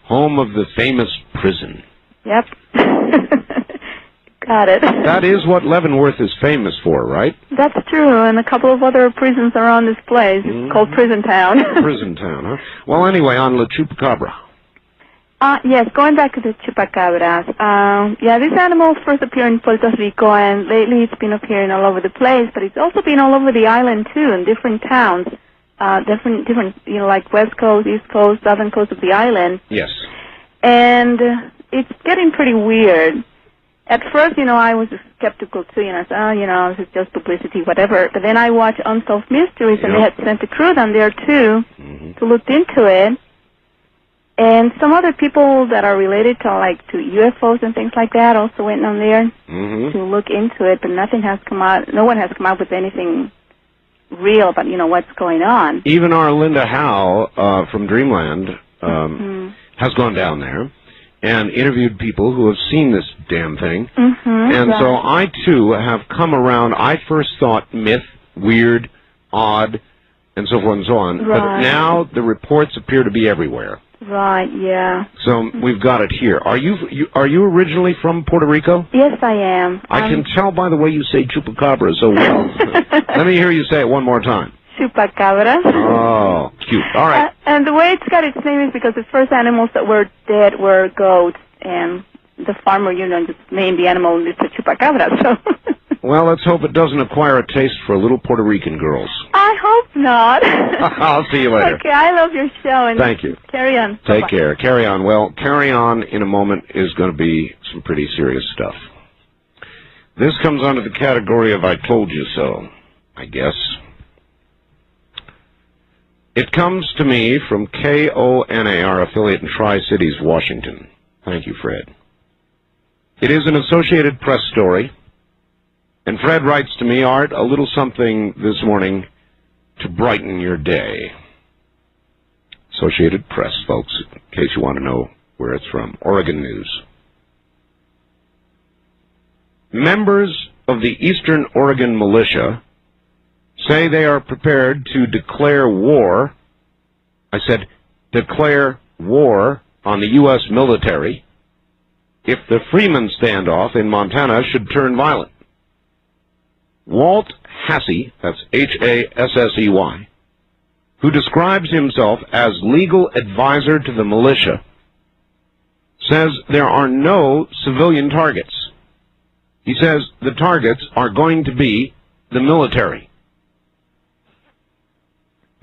B: Home of the famous prison.
T: Yep. Got it.
B: That is what Leavenworth is famous for, right?
T: That's true, and a couple of other prisons around this place. It's called Prison Town.
B: Prison Town, huh? Well, anyway, on La Chupacabra.
T: Yes, going back to the chupacabras. This animal first appeared in Puerto Rico, and lately it's been appearing all over the place, but it's also been all over the island, too, in different towns, different, like West Coast, East Coast, Southern Coast of the island.
B: Yes.
T: And it's getting pretty weird. At first, I was skeptical, too, I said, this is just publicity, whatever. But then I watched Unsolved Mysteries, and they had sent a crew down there, too, to look into it. And some other people that are related to UFOs and things like that also went on there to look into it, but nothing has come out. No one has come out with anything real about what's going on.
B: Even our Linda Howe from Dreamland has gone down there and interviewed people who have seen this damn thing. And so I too have come around. I first thought myth, weird, odd, and so forth and so on.
T: Right.
B: But now the reports appear to be everywhere.
T: Right, yeah.
B: So we've got it here. Are you originally from Puerto Rico?
T: Yes, I am.
B: I can tell by the way you say Chupacabra so well. Let me hear you say it one more time.
T: Chupacabra.
B: Oh, cute. All right.
T: And the way it's got its name is because the first animals that were dead were goats, and the farmer, just named the animal Mr. Chupacabra, so...
B: Well, let's hope it doesn't acquire a taste for little Puerto Rican girls.
T: I hope not.
B: I'll see you later.
T: Okay, I love your show. And
B: thank you.
T: Carry on.
B: Take care. Carry on. Well, carry on in a moment is going to be some pretty serious stuff. This comes under the category of I told you so, I guess. It comes to me from KONA, our affiliate in Tri-Cities, Washington. Thank you, Fred. It is an Associated Press story. And Fred writes to me, Art, a little something this morning to brighten your day. Associated Press, folks, in case you want to know where it's from. Oregon News. Members of the Eastern Oregon Militia say they are prepared to declare war. I said declare war on the U.S. military if the Freeman standoff in Montana should turn violent. Walt Hassey, that's Hassey, who describes himself as legal advisor to the militia, says there are no civilian targets. He says the targets are going to be the military.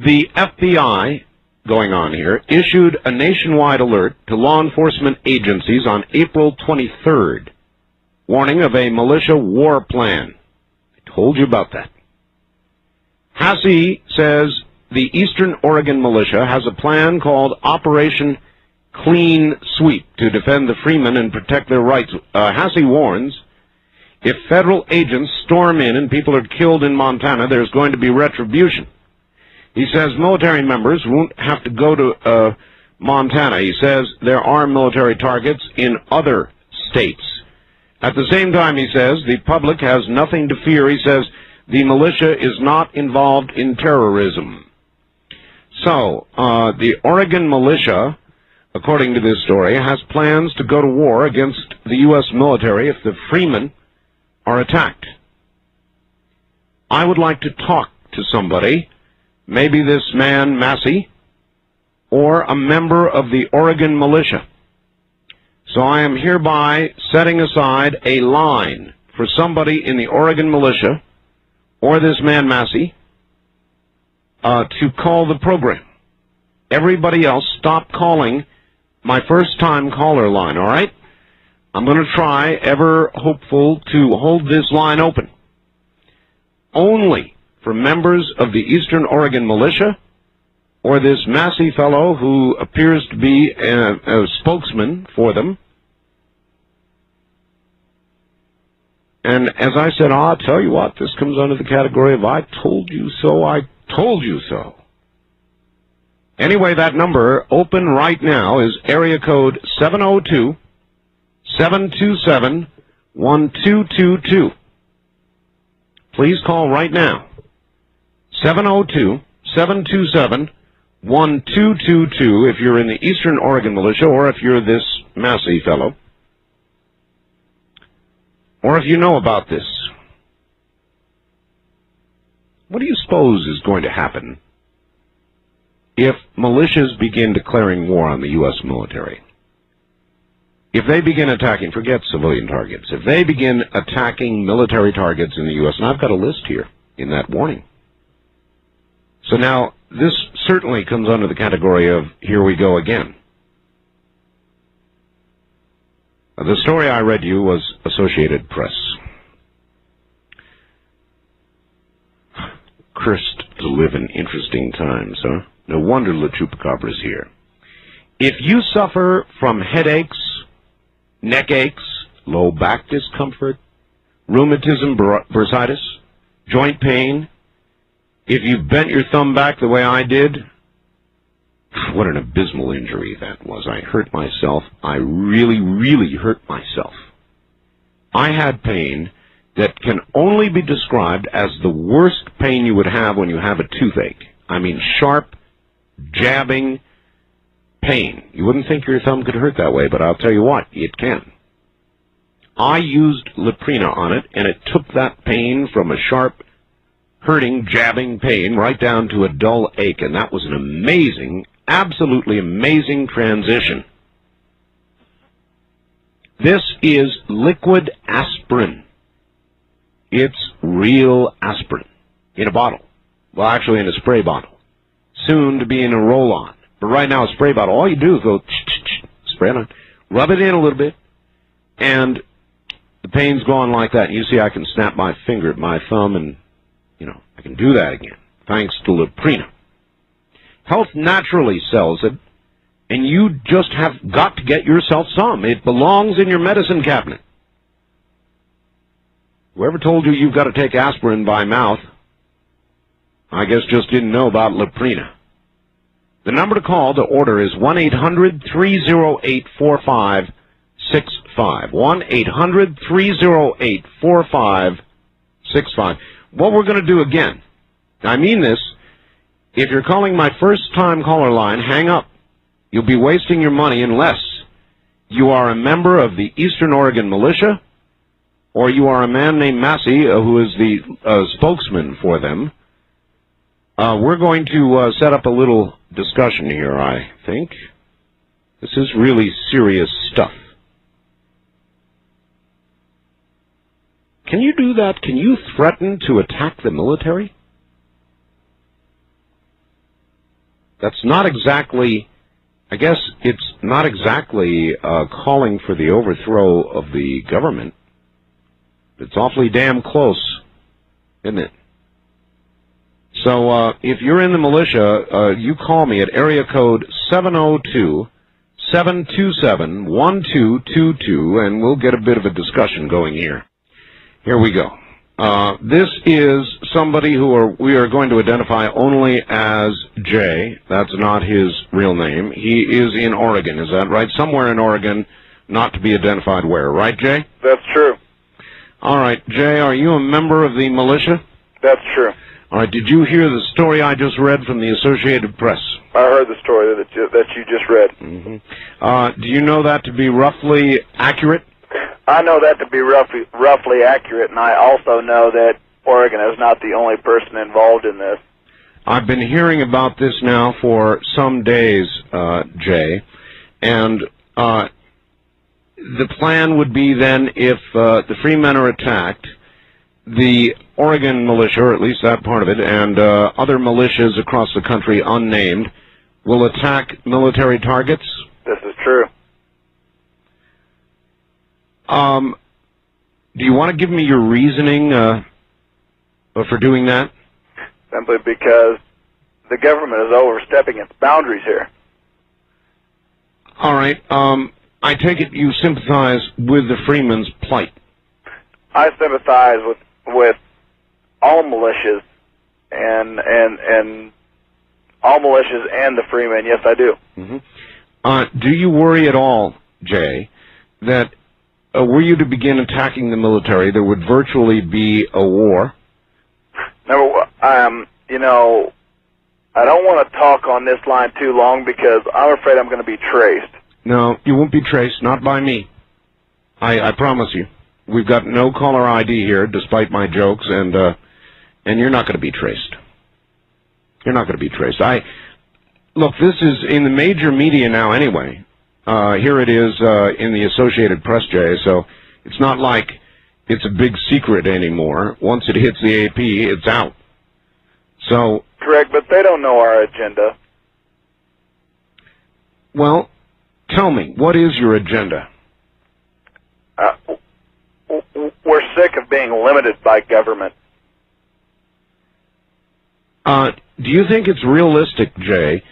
B: The FBI, going on here, issued a nationwide alert to law enforcement agencies on April 23rd, warning of a militia war plan. I told you about that. Hasse says the Eastern Oregon militia has a plan called Operation Clean Sweep to defend the freemen and protect their rights. Hasse warns if federal agents storm in and people are killed in Montana, there's going to be retribution. He says military members won't have to go to Montana. He says there are military targets in other states. At the same time, he says, the public has nothing to fear. He says the militia is not involved in terrorism. So, the Oregon militia, according to this story, has plans to go to war against the U.S. military if the freemen are attacked. I would like to talk to somebody, maybe this man, Massey, or a member of the Oregon militia. So I am hereby setting aside a line for somebody in the Oregon militia, or this man, Massey, to call the program. Everybody else, stop calling my first-time caller line, all right? I'm going to try, ever hopeful, to hold this line open. Only for members of the Eastern Oregon militia, or this Massey fellow who appears to be a spokesman for them. And as I said, I'll tell you what, this comes under the category of I told you so, I told you so. Anyway, that number open right now is area code 702-727-1222. Please call right now. 702-727-1222 if you're in the Eastern Oregon militia, or if you're this Massey fellow, or if you know about this. What do you suppose is going to happen if militias begin declaring war on the U.S. military? If they begin attacking, forget civilian targets, if they begin attacking military targets in the U.S., and I've got a list here in that warning. So now, this certainly comes under the category of, here we go again. The story I read you was Associated Press. Cursed to live in interesting times, huh? No wonder the Chupacabra's here. If you suffer from headaches, neck aches, low back discomfort, rheumatism, bursitis, joint pain, if you bent your thumb back the way I did, what an abysmal injury that was. I hurt myself. I really, really hurt myself. I had pain that can only be described as the worst pain you would have when you have a toothache. I mean, sharp, jabbing pain. You wouldn't think your thumb could hurt that way, but I'll tell you what, it can. I used Liprina on it, and it took that pain from a sharp, hurting, jabbing pain right down to a dull ache, and that was an amazing, absolutely amazing transition. This is liquid aspirin. It's real aspirin in a bottle. Well, actually in a spray bottle. Soon to be in a roll-on. But right now, a spray bottle, all you do is go spray it on, rub it in a little bit, and the pain's gone like that. You see, I can snap my finger, my thumb, and, you know, I can do that again, thanks to Liprina. Health Naturally sells it, and you just have got to get yourself some. It belongs in your medicine cabinet. Whoever told you you've got to take aspirin by mouth, I guess just didn't know about Liprina. The number to call to order is 1-800-308-4565. 1-800-308-4565. What we're going to do again, I mean this, if you're calling my first-time caller line, hang up. You'll be wasting your money unless you are a member of the Eastern Oregon Militia, or you are a man named Massey, who is the spokesman for them. We're going to set up a little discussion here, I think. This is really serious stuff. Can you do that? Can you threaten to attack the military? That's not exactly, I guess it's not exactly calling for the overthrow of the government. It's awfully damn close, isn't it? So if you're in the militia, you call me at area code 702-727-1222, and we'll get a bit of a discussion going here. Here we go. This is somebody who we are going to identify only as Jay. That's not his real name. He is in Oregon, is that right? Somewhere in Oregon, not to be identified where. Right, Jay?
E: That's true.
B: All right, Jay, are you a member of the militia?
E: That's true.
B: All right, did you hear the story I just read from the Associated Press?
E: I heard the story that you just read.
B: Do you know that to be roughly accurate?
E: I know that to be roughly accurate, and I also know that Oregon is not the only person involved in this.
B: I've been hearing about this now for some days, Jay, and the plan would be then, if the free men are attacked, the Oregon militia, or at least that part of it, and other militias across the country, unnamed, will attack military targets?
E: This is true.
B: Do you want to give me your reasoning for doing that?
E: Simply because the government is overstepping its boundaries here.
B: All right. I take it you sympathize with the freemen's plight.
E: I sympathize with all militias and all militias and the freemen. Yes, I do.
B: Do you worry at all, Jay, that were you to begin attacking the military, there would virtually be a war?
E: No, you know, I don't want to talk on this line too long because I'm afraid I'm going to be traced.
B: No, you won't be traced, not by me. I promise you. We've got no caller ID here, despite my jokes, and you're not going to be traced. You're not going to be traced. Look, this is in the major media now anyway. Here it is in the Associated Press, Jay, so it's not like it's a big secret anymore. Once it hits the AP, it's out. So...
E: Correct, but they don't know our agenda.
B: Well, tell me, what is your agenda?
E: We're sick of being limited by government.
B: Do you think it's realistic, Jay,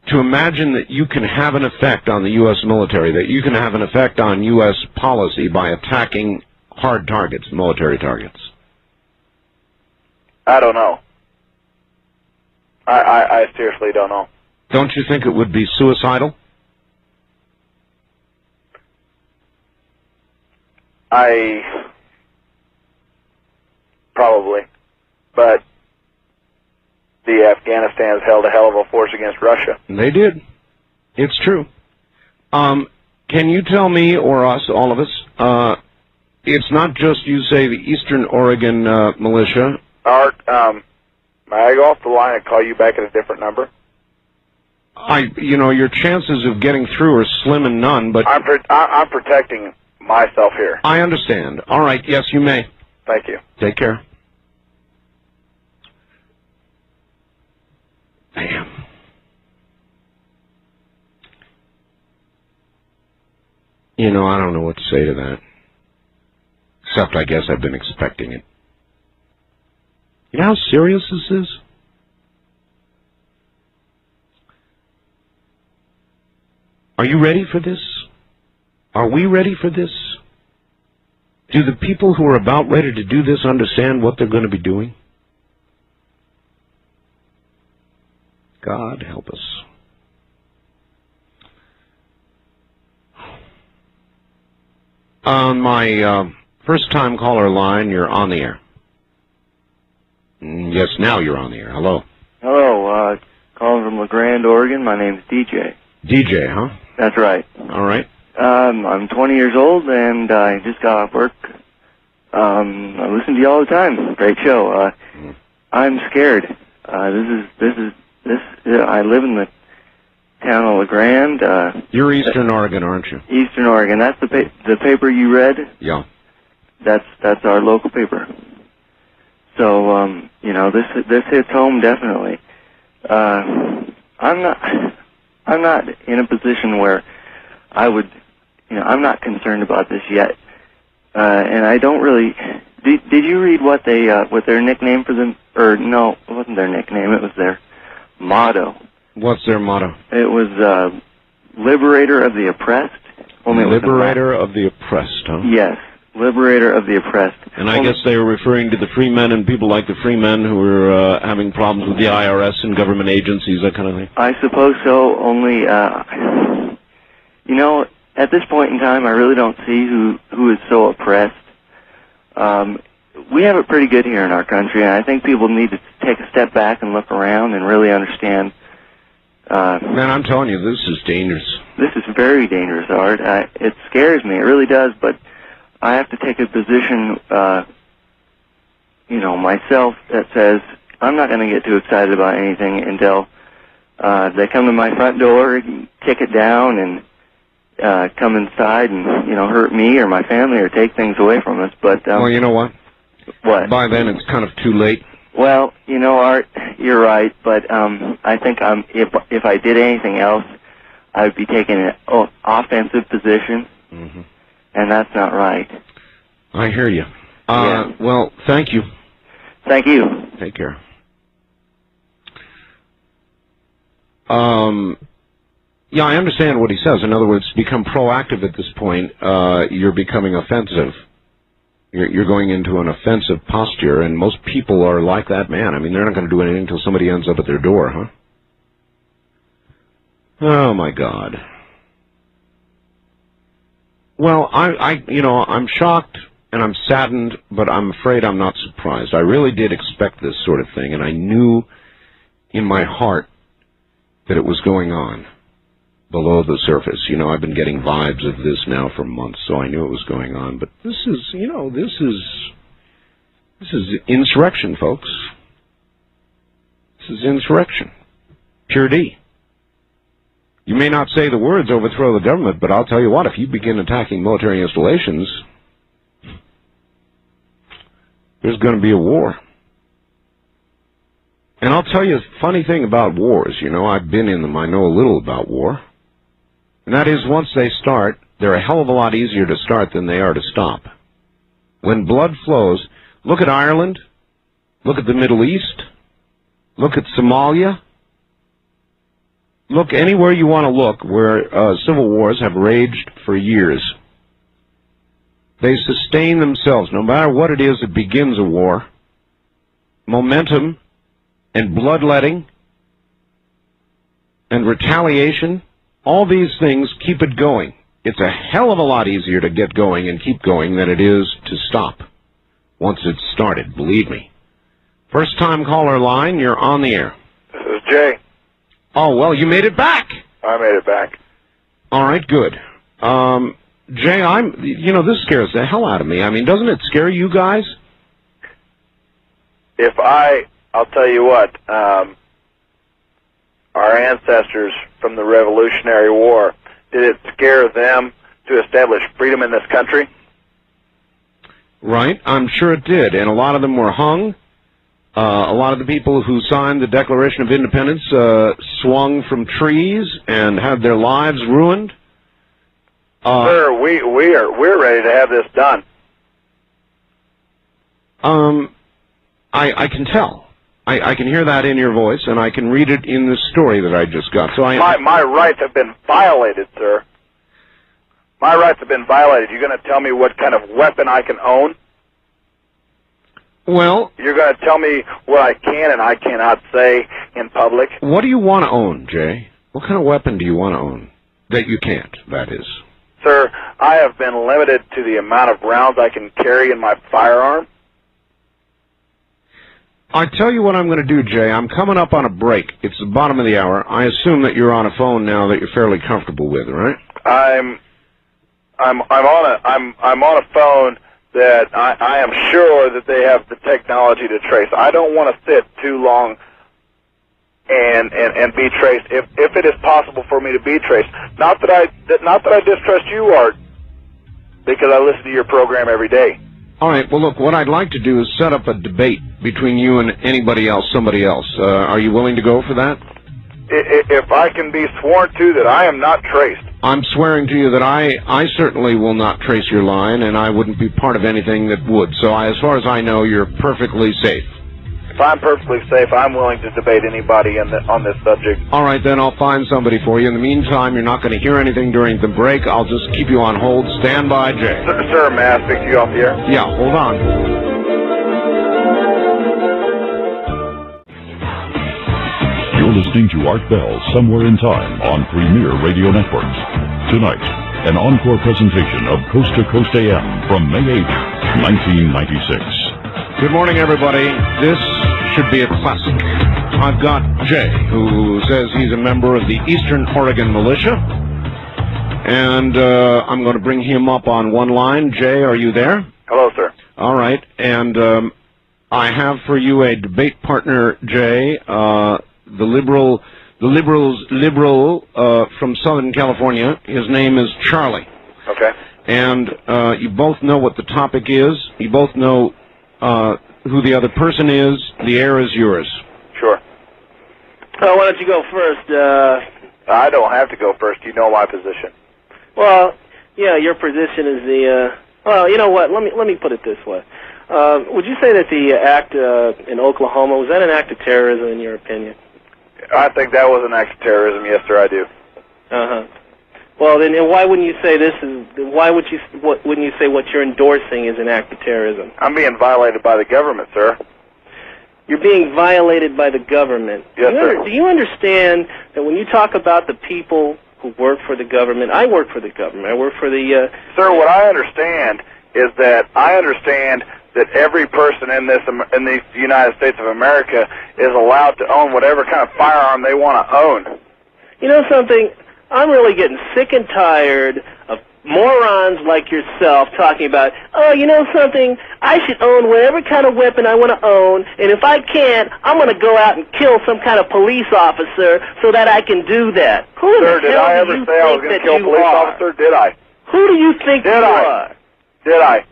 B: to imagine that you can have an effect on the U.S. military, that you can have an effect on U.S. policy by attacking hard targets, military targets?
E: I don't know. I seriously don't know.
B: Don't you think it would be suicidal?
E: Probably. But the Afghanistans held a hell of a force against Russia.
B: They did. It's true. Can you tell me, or us, all of us, it's not just, you say, the Eastern Oregon militia.
E: Art, may I go off the line and call you back at a different number?
B: You know, your chances of getting through are slim and none, but...
E: I'm protecting myself here.
B: I understand. All right, yes, you may.
E: Thank you.
B: Take care. Damn. You know, I don't know what to say to that. Except I guess I've been expecting it. You know how serious this is? Are you ready for this? Are we ready for this? Do the people who are about ready to do this understand what they're going to be doing? God help us. On my first-time caller line, you're on the air. Yes, now you're on the air. Hello.
V: Hello, calling from LeGrand, Oregon. My name's DJ.
B: DJ, huh?
V: That's right.
B: All right.
V: I'm 20 years old, and I just got off work. I listen to you all the time. Great show. I'm scared. I live in the town of LeGrand.
B: You're Eastern Oregon, aren't you?
V: Eastern Oregon. That's the paper you read?
B: Yeah.
V: That's our local paper. So, you know, this hits home definitely. I'm not in a position where I would, I'm not concerned about this yet, and I don't really. Did you read what their nickname for them? Or no, it wasn't their nickname. It was their motto.
B: What's their motto?
V: It was Liberator of the Oppressed.
B: Liberator of the Oppressed, huh?
V: Yes, Liberator of the Oppressed.
B: And I guess they were referring to the free men and people like the free men who were having problems with the IRS and government agencies, that kind of thing.
V: I suppose so, only, at this point in time, I really don't see who is so oppressed. We have it pretty good here in our country, and I think people need to take a step back and look around and really understand.
B: Man, I'm telling you, this is dangerous.
V: This is very dangerous, Art. It scares me. It really does, but I have to take a position, myself that says I'm not going to get too excited about anything until they come to my front door, kick it down, and come inside and, hurt me or my family or take things away from us. But
B: well, you know what?
V: What?
B: By then, it's kind of too late.
V: Well, Art, you're right, but I think if I did anything else, I would be taking an offensive position, and that's not right.
B: I hear you. Well, thank you.
V: Thank you.
B: Take care. Yeah, I understand what he says. In other words, become proactive at this point. You're becoming offensive. You're going into an offensive posture, and most people are like that man. I mean, they're not going to do anything until somebody ends up at their door, huh? Oh, my God. Well, I'm shocked and I'm saddened, but I'm afraid I'm not surprised. I really did expect this sort of thing, and I knew in my heart that it was going on below the surface. I've been getting vibes of this now for months, so I knew it was going on. But this is insurrection, folks. This is insurrection. Pure D. You may not say the words overthrow the government, but I'll tell you what, if you begin attacking military installations, there's going to be a war. And I'll tell you a funny thing about wars. I've been in them. I know a little about war. And that is, once they start, they're a hell of a lot easier to start than they are to stop. When blood flows, look at Ireland, look at the Middle East, look at Somalia, look anywhere you want to look where civil wars have raged for years. They sustain themselves. No matter what it is that begins a war, momentum and bloodletting and retaliation, all these things keep it going. It's a hell of a lot easier to get going and keep going than it is to stop once it's started, believe me. First time caller line, you're on the air.
E: This is Jay.
B: Oh, well, you made it back.
E: I made it back.
B: All right, good. Jay, this scares the hell out of me. I mean, doesn't it scare you guys?
E: I'll tell you what, our ancestors from the Revolutionary War, did it scare them to establish freedom in this country?
B: Right, I'm sure it did, and a lot of them were hung. A lot of the people who signed the Declaration of Independence swung from trees and had their lives ruined.
E: Sir, we're ready to have this done.
B: I can tell. I can hear that in your voice, and I can read it in the story that I just got. So
E: my rights have been violated, sir. My rights have been violated. You're going to tell me what kind of weapon I can own?
B: Well,
E: you're going to tell me what I can and I cannot say in public?
B: What do you want to own, Jay? What kind of weapon do you want to own? That you can't, that is.
E: Sir, I have been limited to the amount of rounds I can carry in my firearm.
B: I tell you what I'm going to do, Jay. I'm coming up on a break. It's the bottom of the hour. I assume that you're on a phone now that you're fairly comfortable with, right?
E: I'm on a phone that I am sure that they have the technology to trace. I don't want to sit too long and be traced. If it is possible for me to be traced, not that I distrust you, Art, because I listen to your program every day.
B: All right. Well, look, what I'd like to do is set up a debate between you and anybody else, somebody else. Are you willing to go for that?
E: if I can be sworn to that I am not traced.
B: I'm swearing to you that I certainly will not trace your line, and I wouldn't be part of anything that would. So as far as I know, you're perfectly safe.
E: If I'm perfectly safe, I'm willing to debate anybody on this subject.
B: All right, then I'll find somebody for you. In the meantime, you're not going to hear anything during the break. I'll just keep you on hold. Stand by, Jay.
E: Sir, may I speak to you off the air?
B: Yeah, hold on.
A: You're listening to Art Bell, Somewhere in Time, on Premier Radio Networks. Tonight, an encore presentation of Coast to Coast AM from May 8th, 1996.
B: Good morning, everybody. This should be a classic. I've got Jay, who says he's a member of the Eastern Oregon Militia, and I'm going to bring him up on one line. Jay, are you there?
E: Hello, sir.
B: All right, and I have for you a debate partner, Jay, the liberal from Southern California. His name is Charlie.
E: Okay.
B: And you both know what the topic is. You both know who the other person is. The air is yours.
E: Sure.
D: Why don't you go first?
E: I don't have to go first. You know my position.
D: Well, yeah, your position is the. Well, you know what? Let me put it this way. Would you say that the act in Oklahoma, was that an act of terrorism in your opinion?
E: I think that was an act of terrorism. Yes, sir, I do.
D: Well, then why wouldn't you say this is? Why wouldn't you say what you're endorsing is an act of terrorism?
E: I'm being violated by the government, sir.
D: You're being violated by the government.
E: Yes, sir.
D: Do you understand that when you talk about the people who work for the government, I work for the government. I work for the.
E: Sir, what I understand is that every person in the United States of America is allowed to own whatever kind of firearm they want to own.
D: You know something? I'm really getting sick and tired of morons like yourself talking about, oh, you know something? I should own whatever kind of weapon I want to own, and if I can't, I'm going to go out and kill some kind of police officer so that I can do that. Who
E: Sir, did I ever say I was going to kill a police officer? Did I?
D: Who do you think you are?
E: Did I?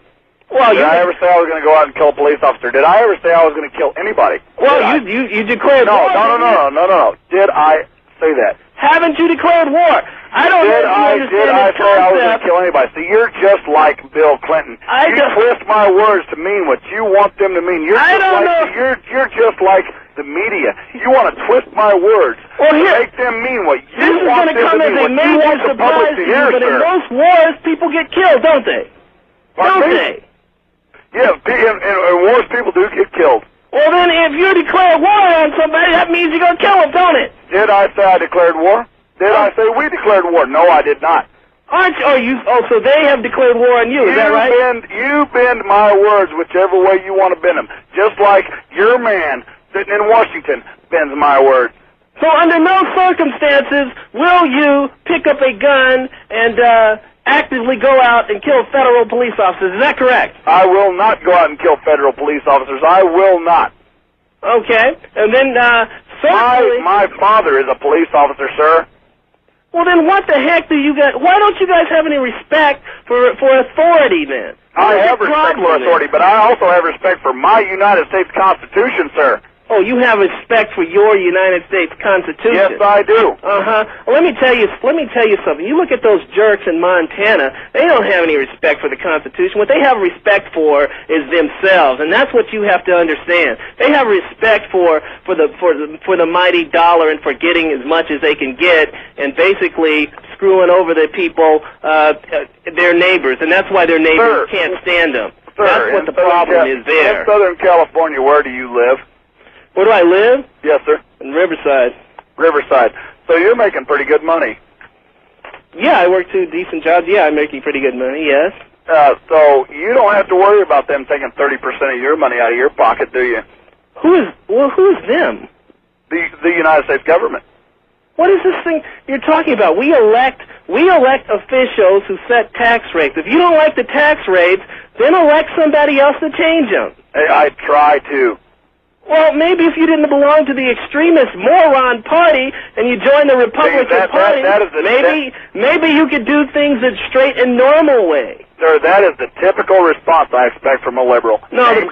D: Well,
E: did I ever say I was going to go out and kill a police officer? Did I ever say I was going to kill anybody?
D: Well, you declared war.
E: No. Did I say that?
D: Haven't you declared war? I don't know if you understand
E: I
D: this
E: say I was going
D: concept.
E: to kill anybody? See, you're just like Bill Clinton. You twist my words to mean what you want them to mean. You're just like the media. You want to twist my words to make them mean what you want them to mean. What you want the public to hear,
D: but in
E: sir.
D: most wars, people get killed, don't they? Don't they?
E: Yeah, in wars, people do get killed.
D: Well, then, if you declare war on somebody, that means you're going to kill them, don't it?
E: Did I say I declared war? Did I say we declared war? No, I did not.
D: Aren't you? So they have declared war on you, is that right?
E: You bend my words whichever way you want to bend them. Just like your man sitting in Washington bends my words.
D: So under no circumstances will you pick up a gun and actively go out and kill federal police officers. Is that correct?
E: I will not go out and kill federal police officers. I will not.
D: Okay. And then,
E: my father is a police officer, sir.
D: Well, then what the heck do you guys... Why don't you guys have any respect for authority, then?
E: I have respect for authority, but I also have respect for my United States Constitution, sir.
D: Oh, you have respect for your United States Constitution.
E: Yes, I do.
D: Well, let me tell you something. You look at those jerks in Montana, they don't have any respect for the Constitution. What they have respect for is themselves, and that's what you have to understand. They have respect for the mighty dollar and for getting as much as they can get and basically screwing over the people, their neighbors, and that's why their neighbors can't stand them. That's what the problem is there.
E: In Southern California, where do you live?
D: Where do I live?
E: Yes, sir.
D: In Riverside.
E: Riverside. So you're making pretty good money.
D: Yeah, I work 2 decent jobs. Yeah, I'm making pretty good money, yes.
E: So you don't have to worry about them taking 30% of your money out of your pocket, do you?
D: Who's them?
E: The United States government.
D: What is this thing you're talking about? We elect officials who set tax rates. If you don't like the tax rates, then elect somebody else to change them.
E: Hey, I try to.
D: Well, maybe if you didn't belong to the extremist moron party and you joined the Republican Party, maybe you could do things the straight and normal way.
E: Sir, that is the typical response I expect from a liberal.
D: No, the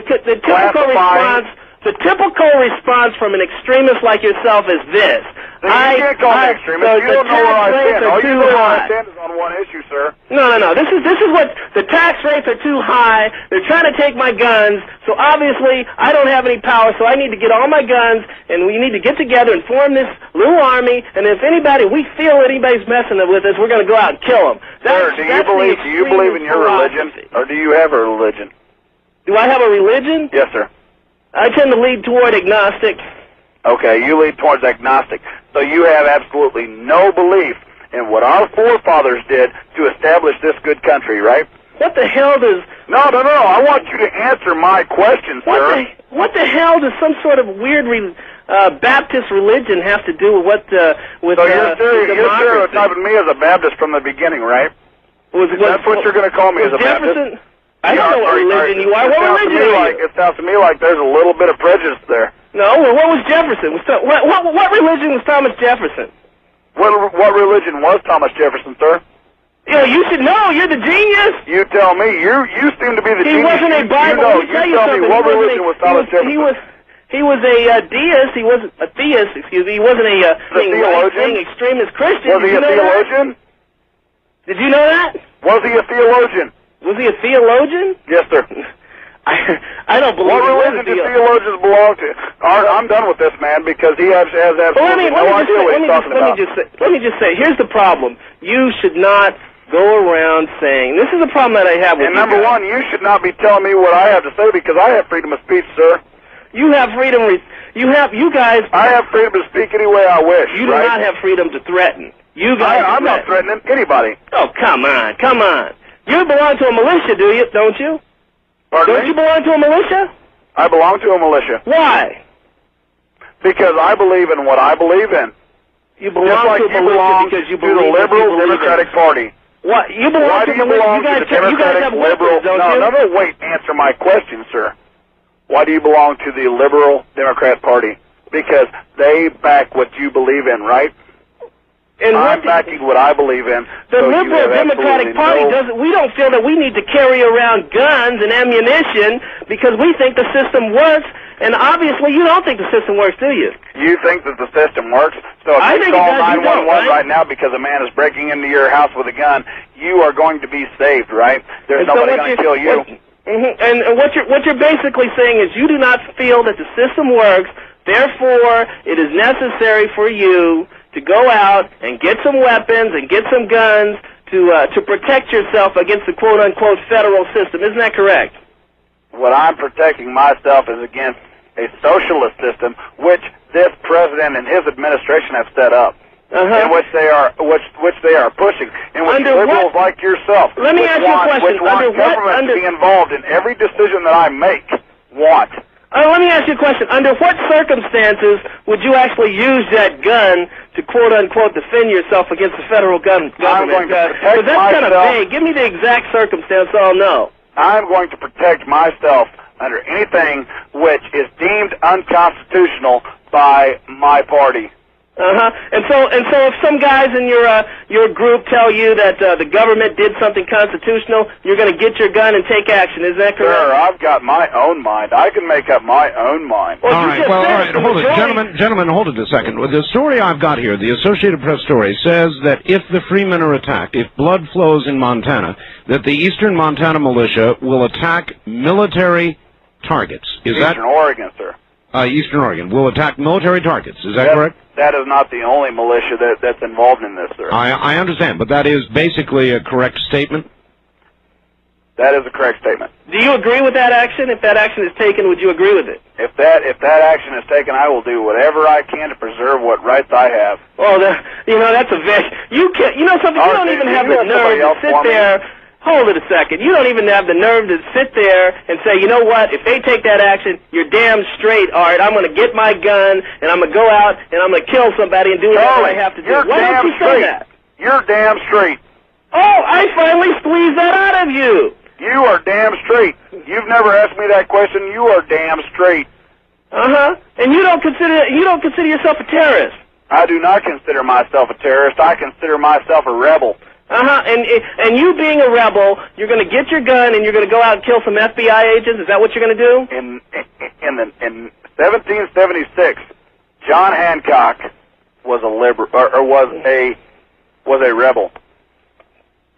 D: typical response The typical response from an extremist like yourself is this.
E: You can't call me extremist. You don't know where I stand. All you know where I stand is on one issue, sir.
D: No. This is what the tax rates are too high. They're trying to take my guns. So obviously I don't have any power. So I need to get all my guns, and we need to get together and form this little army. And if we feel anybody's messing with us, we're going to go out and kill them.
E: Sir, do you believe in your religion, or do you have a religion?
D: Do I have a religion?
E: Yes, sir.
D: I tend to lead toward agnostic.
E: Okay, you lead towards agnostic. So you have absolutely no belief in what our forefathers did to establish this good country, right?
D: What the hell does...
E: No, I want you to answer my question, sir.
D: What the hell does some sort of weird Baptist religion have to do with what...
E: So you're stereotyping me as a Baptist from the beginning, right? That's what you're going to call me as a Baptist?
D: I don't know what religion you are. What religion are you?
E: It sounds to me like there's a little bit of prejudice there.
D: No, well, what was Jefferson? What religion was Thomas Jefferson?
E: What religion was Thomas Jefferson, sir?
D: Yeah, you should know. You're the genius.
E: You tell me. You seem to be the genius.
D: He wasn't a Bible.
E: You tell me what religion was Thomas Jefferson.
D: He was a deist. He wasn't a theist. Excuse me. He wasn't a
E: theologian.
D: Extremist Christian.
E: Was he a theologian?
D: Did you know that?
E: Was he a theologian?
D: Was he a theologian?
E: Yes, sir.
D: I don't believe.
E: What religion do theologians belong to? I'm done with this man because he has absolutely no idea what he's talking about.
D: Let me just say, here's the problem. You should not go around saying, this is the problem that I have with you.
E: And number one, you should not be telling me what I have to say because I have freedom of speech, sir.
D: You have freedom. You guys.
E: I have freedom to speak any way I wish.
D: You do not have freedom to threaten. You guys.
E: I'm not threatening anybody.
D: Oh, come on. You belong to a militia, do you? Don't you?
E: Pardon me?
D: Don't you belong to a militia?
E: I belong to a militia.
D: Why?
E: Because I believe in what I believe in.
D: You belong to a militia because you believe
E: to the Liberal Democratic Party.
D: What? You belong to the militia? You guys have
E: Liberal. No, wait. Answer my question, sir. Why do you belong to the Liberal Democrat Party? Because they back what you believe in, right?
D: And
E: I'm backing what I believe in.
D: The Liberal Democratic Party doesn't. We don't feel that we need to carry around guns and ammunition because we think the system works. And obviously, you don't think the system works, do you?
E: You think that the system works? So if you call 911 right now because a man is breaking into your house with a gun, you are going to be saved, right? There's nobody going to kill you.
D: And what you're basically saying is you do not feel that the system works. Therefore, it is necessary for you to go out and get some weapons and get some guns to protect yourself against the quote-unquote federal system. Isn't that correct?
E: What I'm protecting myself is against a socialist system, which this president and his administration have set up, in which they are pushing, in which liberals like yourself,
D: let me ask you a question.
E: Which want government to be involved in every decision that I make. Want.
D: Let me ask you a question. Under what circumstances would you actually use that gun to quote-unquote defend yourself against the federal government?
E: I'm going to protect
D: that's kind of vague. Give me the exact circumstance so I'll know.
E: I'm going to protect myself under anything which is deemed unconstitutional by my party.
D: And so if some guys in your group tell you that the government did something constitutional, you're going to get your gun and take action. Is that correct?
E: Sir, I've got my own mind. I can make up my own mind.
B: All right. Hold it. Gentlemen, hold it a second. The story I've got here, the Associated Press story, says that if the Freemen are attacked, if blood flows in Montana, that the Eastern Montana militia will attack military targets.
E: Eastern Oregon, sir.
B: Eastern Oregon will attack military targets. Is that correct?
E: That is not the only militia that's involved in this, sir.
B: I understand, but that is basically a correct statement?
E: That is a correct statement.
D: Do you agree with that action? If that action is taken, would you agree with it?
E: If that action is taken, I will do whatever I can to preserve what rights I have.
D: Oh, that's a very... You know something? You don't even have the nerve to sit there... Hold it a second. You don't even have the nerve to sit there and say, you know what, if they take that action, you're damn straight, Art. I'm going to get my gun, and I'm going to go out, and I'm going to kill somebody and do whatever I have to do. Why don't you say that?
E: You're damn straight.
D: Oh, I finally squeezed that out of you.
E: You are damn straight. You've never asked me that question. You are damn straight.
D: And you don't consider yourself a terrorist.
E: I do not consider myself a terrorist. I consider myself a rebel.
D: And you being a rebel, you're going to get your gun and you're going to go out and kill some FBI agents? Is that what you're going to do?
E: In 1776, John Hancock was a was a rebel.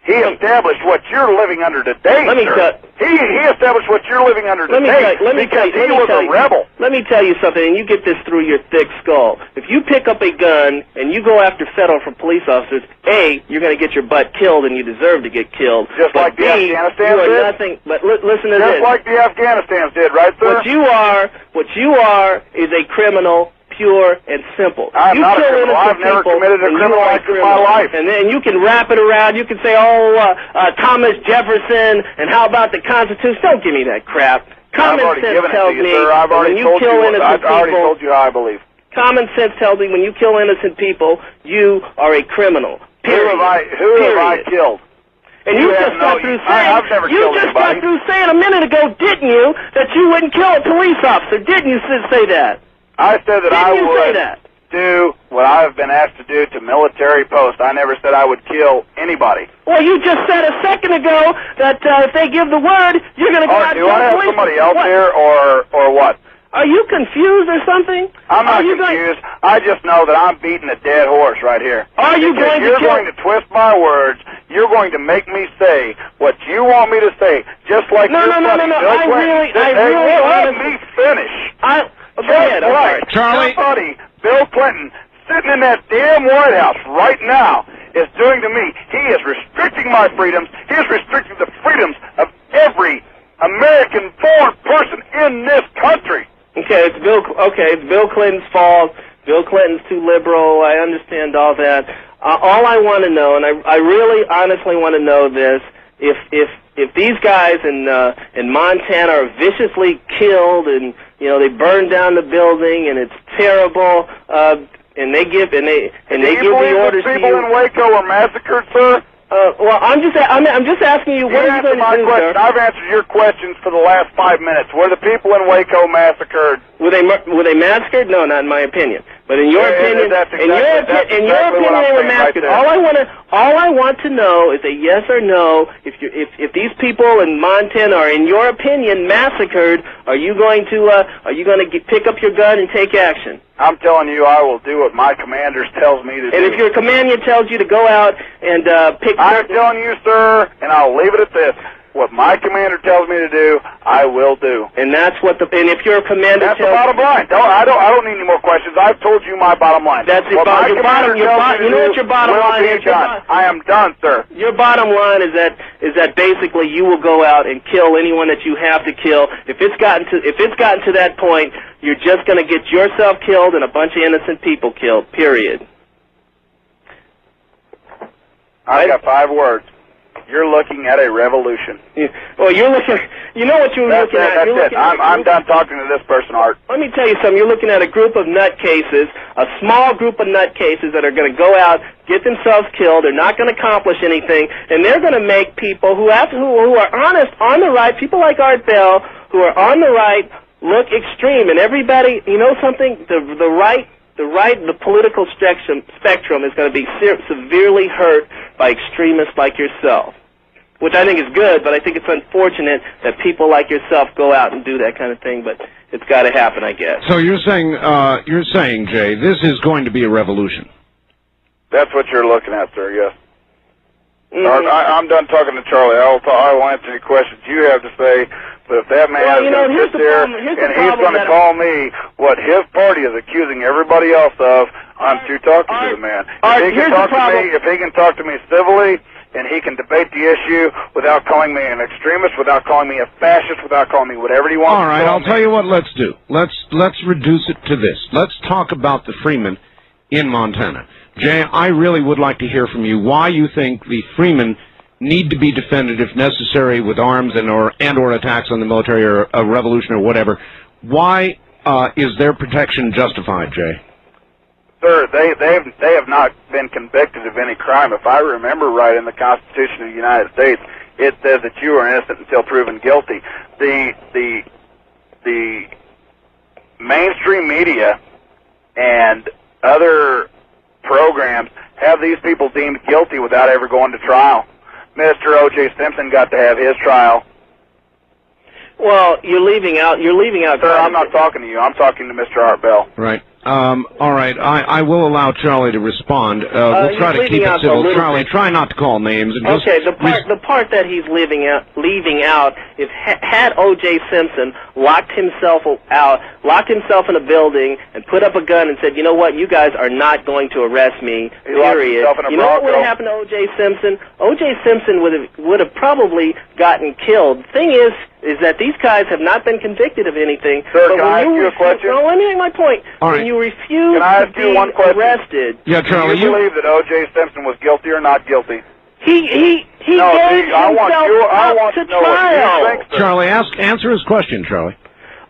E: He established what you're living under today, sir. He established what you're living under today because he was a rebel.
D: Let me tell you something, and you get this through your thick skull. If you pick up a gun and you go after federal police officers, A, you're going to get your butt killed, and you deserve to get killed.
E: Just like the Afghanistan did.
D: Nothing. But listen to this.
E: Just like the Afghanistans did, right, sir?
D: What you are is a criminal. Pure and simple.
E: I'm not a criminal. I've never committed a criminal act in my life.
D: And then you can wrap it around. You can say, Thomas Jefferson, and how about the Constitution? Don't give me that crap. Common sense tells me when you kill innocent people.
E: I've already told you how I believe.
D: Common sense tells me when you kill innocent people, you are a criminal. Period.
E: Who have I killed?
D: And you just got through saying, got through saying a minute ago, didn't you, that you wouldn't kill a police officer? Didn't you say that?
E: I said that I would do what I've been asked to do to military posts. I never said I would kill anybody.
D: Well, you just said a second ago that if they give the word, you're going to go out and kill
E: do I have somebody else here, or what?
D: Are you confused or something?
E: I'm not confused. I just know that I'm beating a dead horse right here.
D: Are you going to
E: You're going to twist my words. You're going to make me say what you want me to say, just like your buddy Bill Clinton. Let me finish.
D: Go ahead,
E: Charlie. Your buddy, Bill Clinton, sitting in that damn White House right now, is doing to me. He is restricting my freedoms. He is restricting the freedoms of every American-born person in this country.
D: Okay, it's Bill Clinton's fault. Bill Clinton's too liberal. I understand all that. All I want to know, and I really honestly want to know this, if these guys in Montana are viciously killed and they burn down the building and it's terrible, and they give the orders to you.
E: People in Waco were massacred, sir?
D: Well, I'm just asking you. What are you going to do, sir?
E: I've answered your questions for the last 5 minutes. Were the people in Waco massacred?
D: Were they massacred? No, not in my opinion. But in your opinion, in your opinion, they were massacred. Right, all I want to know is a yes or no. If these people in Montana are, in your opinion, massacred, are you going to pick up your gun and take action?
E: I'm telling you, I will do what my commander tells me to do.
D: And if your commander tells you to go out and pick...
E: I'm telling you, sir, and I'll leave it at this. What my commander tells me to do, I will do.
D: And that's what and if your commander
E: tells... That's the bottom line. I don't need any more questions. I've told you my bottom line.
D: That's your bottom line. You know what your bottom line is?
E: I am done, sir.
D: Your bottom line is that basically you will go out and kill anyone that you have to kill. If it's gotten to that point, you're just going to get yourself killed and a bunch of innocent people killed. Period.
E: I got 5 words. You're looking at a revolution.
D: Well, you know what you're looking at?
E: That's it. I'm done talking to this person, Art.
D: Let me tell you something. You're looking at a group of nutcases, a small group of nutcases that are going to go out, get themselves killed. They're not going to accomplish anything, and they're going to make people who are honest, on the right, people like Art Bell, who are on the right, look extreme. And everybody, you know something? The political spectrum is going to be severely hurt by extremists like yourself, which I think is good, but I think it's unfortunate that people like yourself go out and do that kind of thing, but it's got to happen, I guess.
B: So you're saying, Jay, this is going to be a revolution.
E: That's what you're looking at, sir, yes. Mm-hmm. I'm done talking to Charlie. I will answer any questions you have to say. But if that man is going to sit there and he's going to call me what his party is accusing everybody else of, I'm too talking to the man. If he can talk to me civilly, and he can debate the issue without calling me an extremist, without calling me a fascist, without calling me whatever he wants.
B: All right, I'll tell you what let's do. Let's reduce it to this. Let's talk about the Freemen in Montana. Jay, I really would like to hear from you why you think the Freemen need to be defended if necessary with arms and/or attacks on the military or a revolution or whatever. Why is their protection justified, Jay?
E: Sir, they have not been convicted of any crime. If I remember right, in the Constitution of the United States, it says that you are innocent until proven guilty. The mainstream media and other programs have these people deemed guilty without ever going to trial. Mr. O.J. Simpson got to have his trial.
D: Well, you're leaving out.
E: Sir, I'm not talking to you. I'm talking to Mr. Art Bell.
B: Right. All right. I will allow Charlie to respond. We'll try to keep it civil. Charlie, try not to call names. And just
D: the part that he's leaving out is had O.J. Simpson locked himself in a building and put up a gun and said, you know what, you guys are not going to arrest me, period. You know what would have happened to O.J. Simpson? O.J. Simpson would have probably gotten killed. The thing is that these guys have not been convicted of anything.
E: Sir, can I ask you a question?
D: No, let me make my point.
B: All right.
D: When you refuse
E: Can I ask
D: to be
E: you one question?
D: arrested...
B: Yeah, Charlie,
E: do you believe that O.J. Simpson was guilty or not guilty?
D: He gave himself up to trial.
B: Charlie, answer his question, Charlie.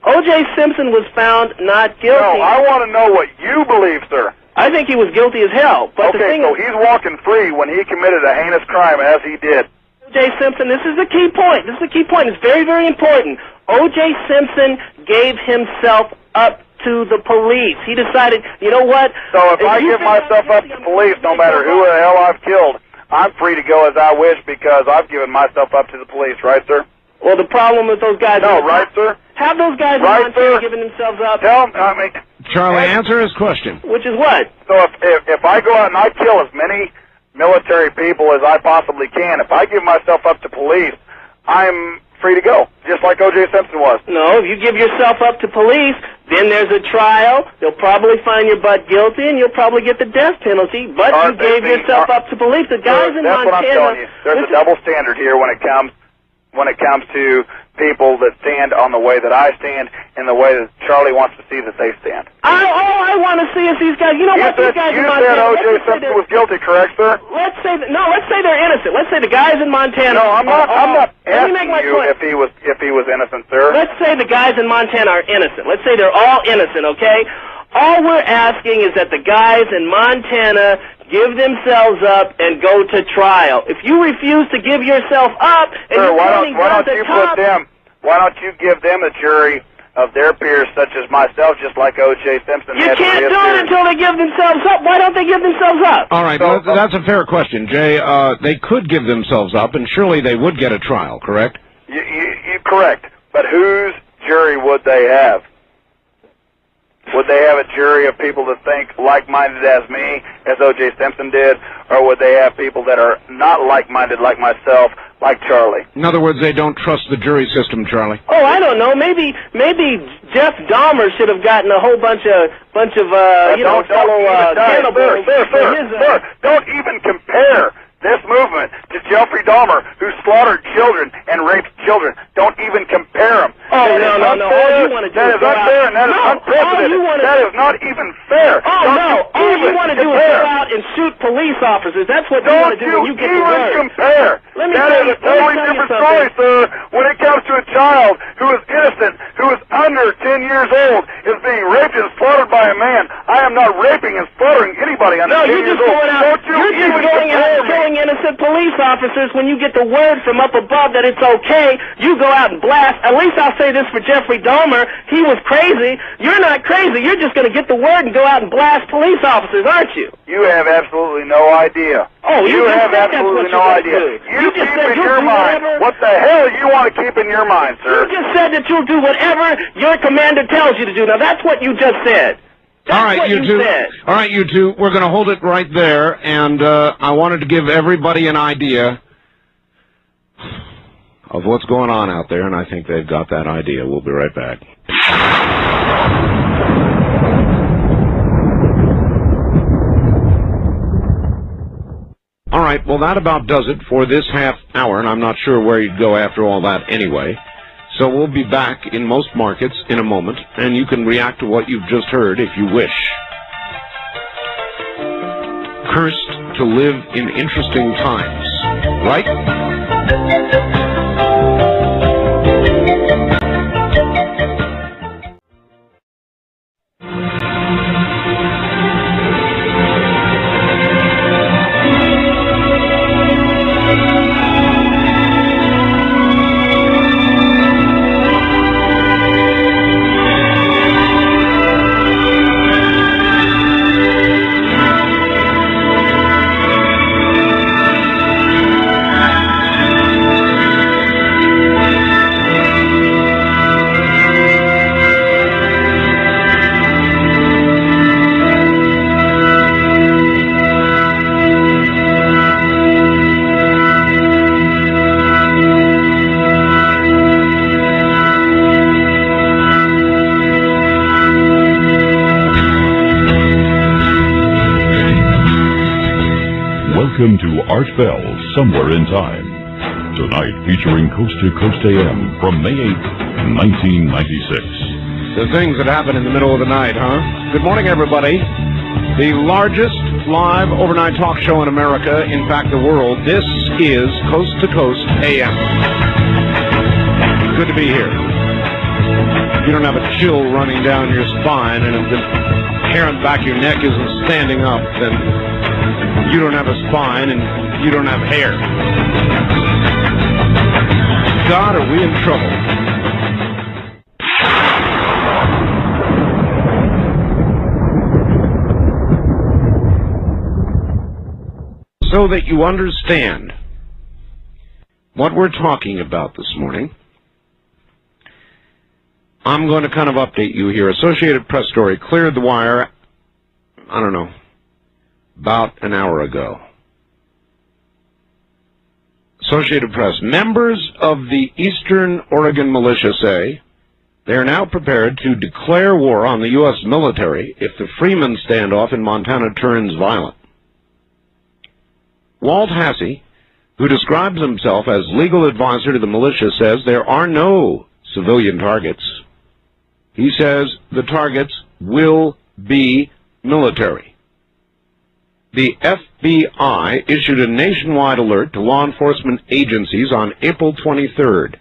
D: O.J. Simpson was found not guilty.
E: No, I want to know what you believe, sir.
D: I think he was guilty as hell. But
E: okay, so he's walking free when he committed a heinous crime as he did.
D: O.J. Simpson, this is the key point. It's very, very important. O.J. Simpson gave himself up to the police. He decided, you know what?
E: So if I give myself up to police, no matter who the hell I've killed, I'm free to go as I wish because I've given myself up to the police, right, sir?
D: Well, the problem with those guys...
E: No, right, sir?
D: Have those guys in Montana given themselves up?
B: Charlie, answer his question.
D: Which is what?
E: So if I go out and I kill as many military people as I possibly can, if I give myself up to police, I'm free to go, just like O.J. Simpson was.
D: No, if you give yourself up to police, then there's a trial. They'll probably find your butt guilty, and you'll probably get the death penalty. But you gave yourself up to police. The guys in
E: Montana. That's what I'm telling you. There's a double standard here when it comes to people that stand on the way that I stand and the way that Charlie wants to see that they stand.
D: All I want to see is these guys. You know what? These guys in Montana.
E: You said O.J. Simpson was guilty, correct, sir?
D: Let's say they're innocent. Let's say the guys in Montana.
E: No, I'm not asking you
D: point.
E: if he was innocent, sir.
D: Let's say the guys in Montana are innocent. Let's say they're all innocent, okay? All we're asking is that the guys in Montana give themselves up and go to trial. If you refuse to give yourself up and
E: sir,
D: you're
E: why
D: pointing
E: don't you
D: top,
E: why don't you give them a jury of their peers such as myself, just like O.J. Simpson
D: you
E: had
D: can't do
E: peers?
D: it until they give themselves up. Why don't they give themselves up?
B: All right, that's a fair question, Jay. They could give themselves up, and surely they would get a trial, correct?
E: You correct. But whose jury would they have? Would they have a jury of people that think like-minded as me, as O.J. Simpson did, or would they have people that are not like-minded like myself, like Charlie?
B: In other words, they don't trust the jury system, Charlie.
D: Oh, I don't know. Maybe Jeff Dahmer should have gotten a whole bunch of fellow cannibals.
E: Sir, don't even compare this movement to Jeffrey Dahmer, who slaughtered children and raped children. Don't even compare them.
D: Oh, no. All you want to do
E: is unfair, and that is unprecedented. That is not even fair.
D: Oh, no. All you want to do is go out and shoot police officers. That's what you want to do when you get to work.
E: Don't you even compare. That is a totally different story, sir. When it comes to a child who is innocent, who is under 10 years old, is being raped and slaughtered by a man, I am not raping and slaughtering anybody under 10 years old. Don't you even compare me.
D: Innocent police officers, when you get the word from up above that it's okay, you go out and blast. At least I'll say this for Jeffrey Dahmer. He was crazy. You're not crazy. You're just going to get the word and go out and blast police officers, aren't you?
E: You have absolutely no idea.
D: Oh,
E: you have absolutely no idea. You
D: just
E: keep in your mind what the hell you want to keep in your mind, sir.
D: You just said that you'll do whatever your commander tells you to do. Now, that's what you just said.
B: All right, you two. All right, you two. We're going to hold it right there, and I wanted to give everybody an idea of what's going on out there, and I think they've got that idea. We'll be right back. All right, well, that about does it for this half hour, and I'm not sure where you'd go after all that anyway. So we'll be back in most markets in a moment, and you can react to what you've just heard if you wish. Cursed to live in interesting times, right?
A: Welcome to Art Bell, Somewhere in Time. Tonight featuring Coast to Coast AM from May 8th, 1996.
B: The things that happen in the middle of the night, huh? Good morning, everybody. The largest live overnight talk show in America, in fact, the world. This is Coast to Coast AM. Good to be here. If you don't have a chill running down your spine and if the hair on the back of your neck isn't standing up, then you don't have a spine and you don't have hair. God, are we in trouble? So that you understand what we're talking about this morning, I'm going to kind of update you here. Associated Press story cleared the wire, I don't know, about an hour ago. Associated Press. Members of the Eastern Oregon militia say they are now prepared to declare war on the U.S. military if the Freeman standoff in Montana turns violent. Walt Hasse, who describes himself as legal advisor to the militia, says there are no civilian targets. He says the targets will be military. The FBI issued a nationwide alert to law enforcement agencies on April 23rd,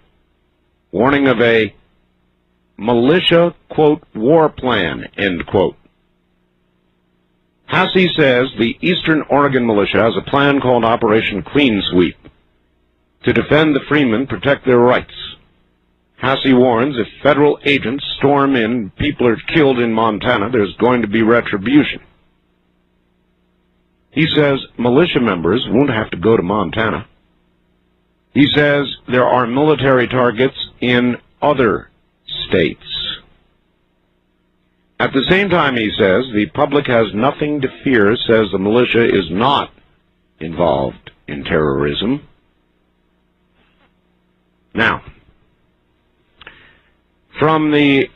B: warning of a militia, quote, war plan, end quote. Hasse says the Eastern Oregon militia has a plan called Operation Clean Sweep to defend the freemen, protect their rights. Hasse warns if federal agents storm in, people are killed in Montana, there's going to be retribution. He says militia members won't have to go to Montana. He says there are military targets in other states. At the same time, he says, the public has nothing to fear, says the militia is not involved in terrorism. Now, from the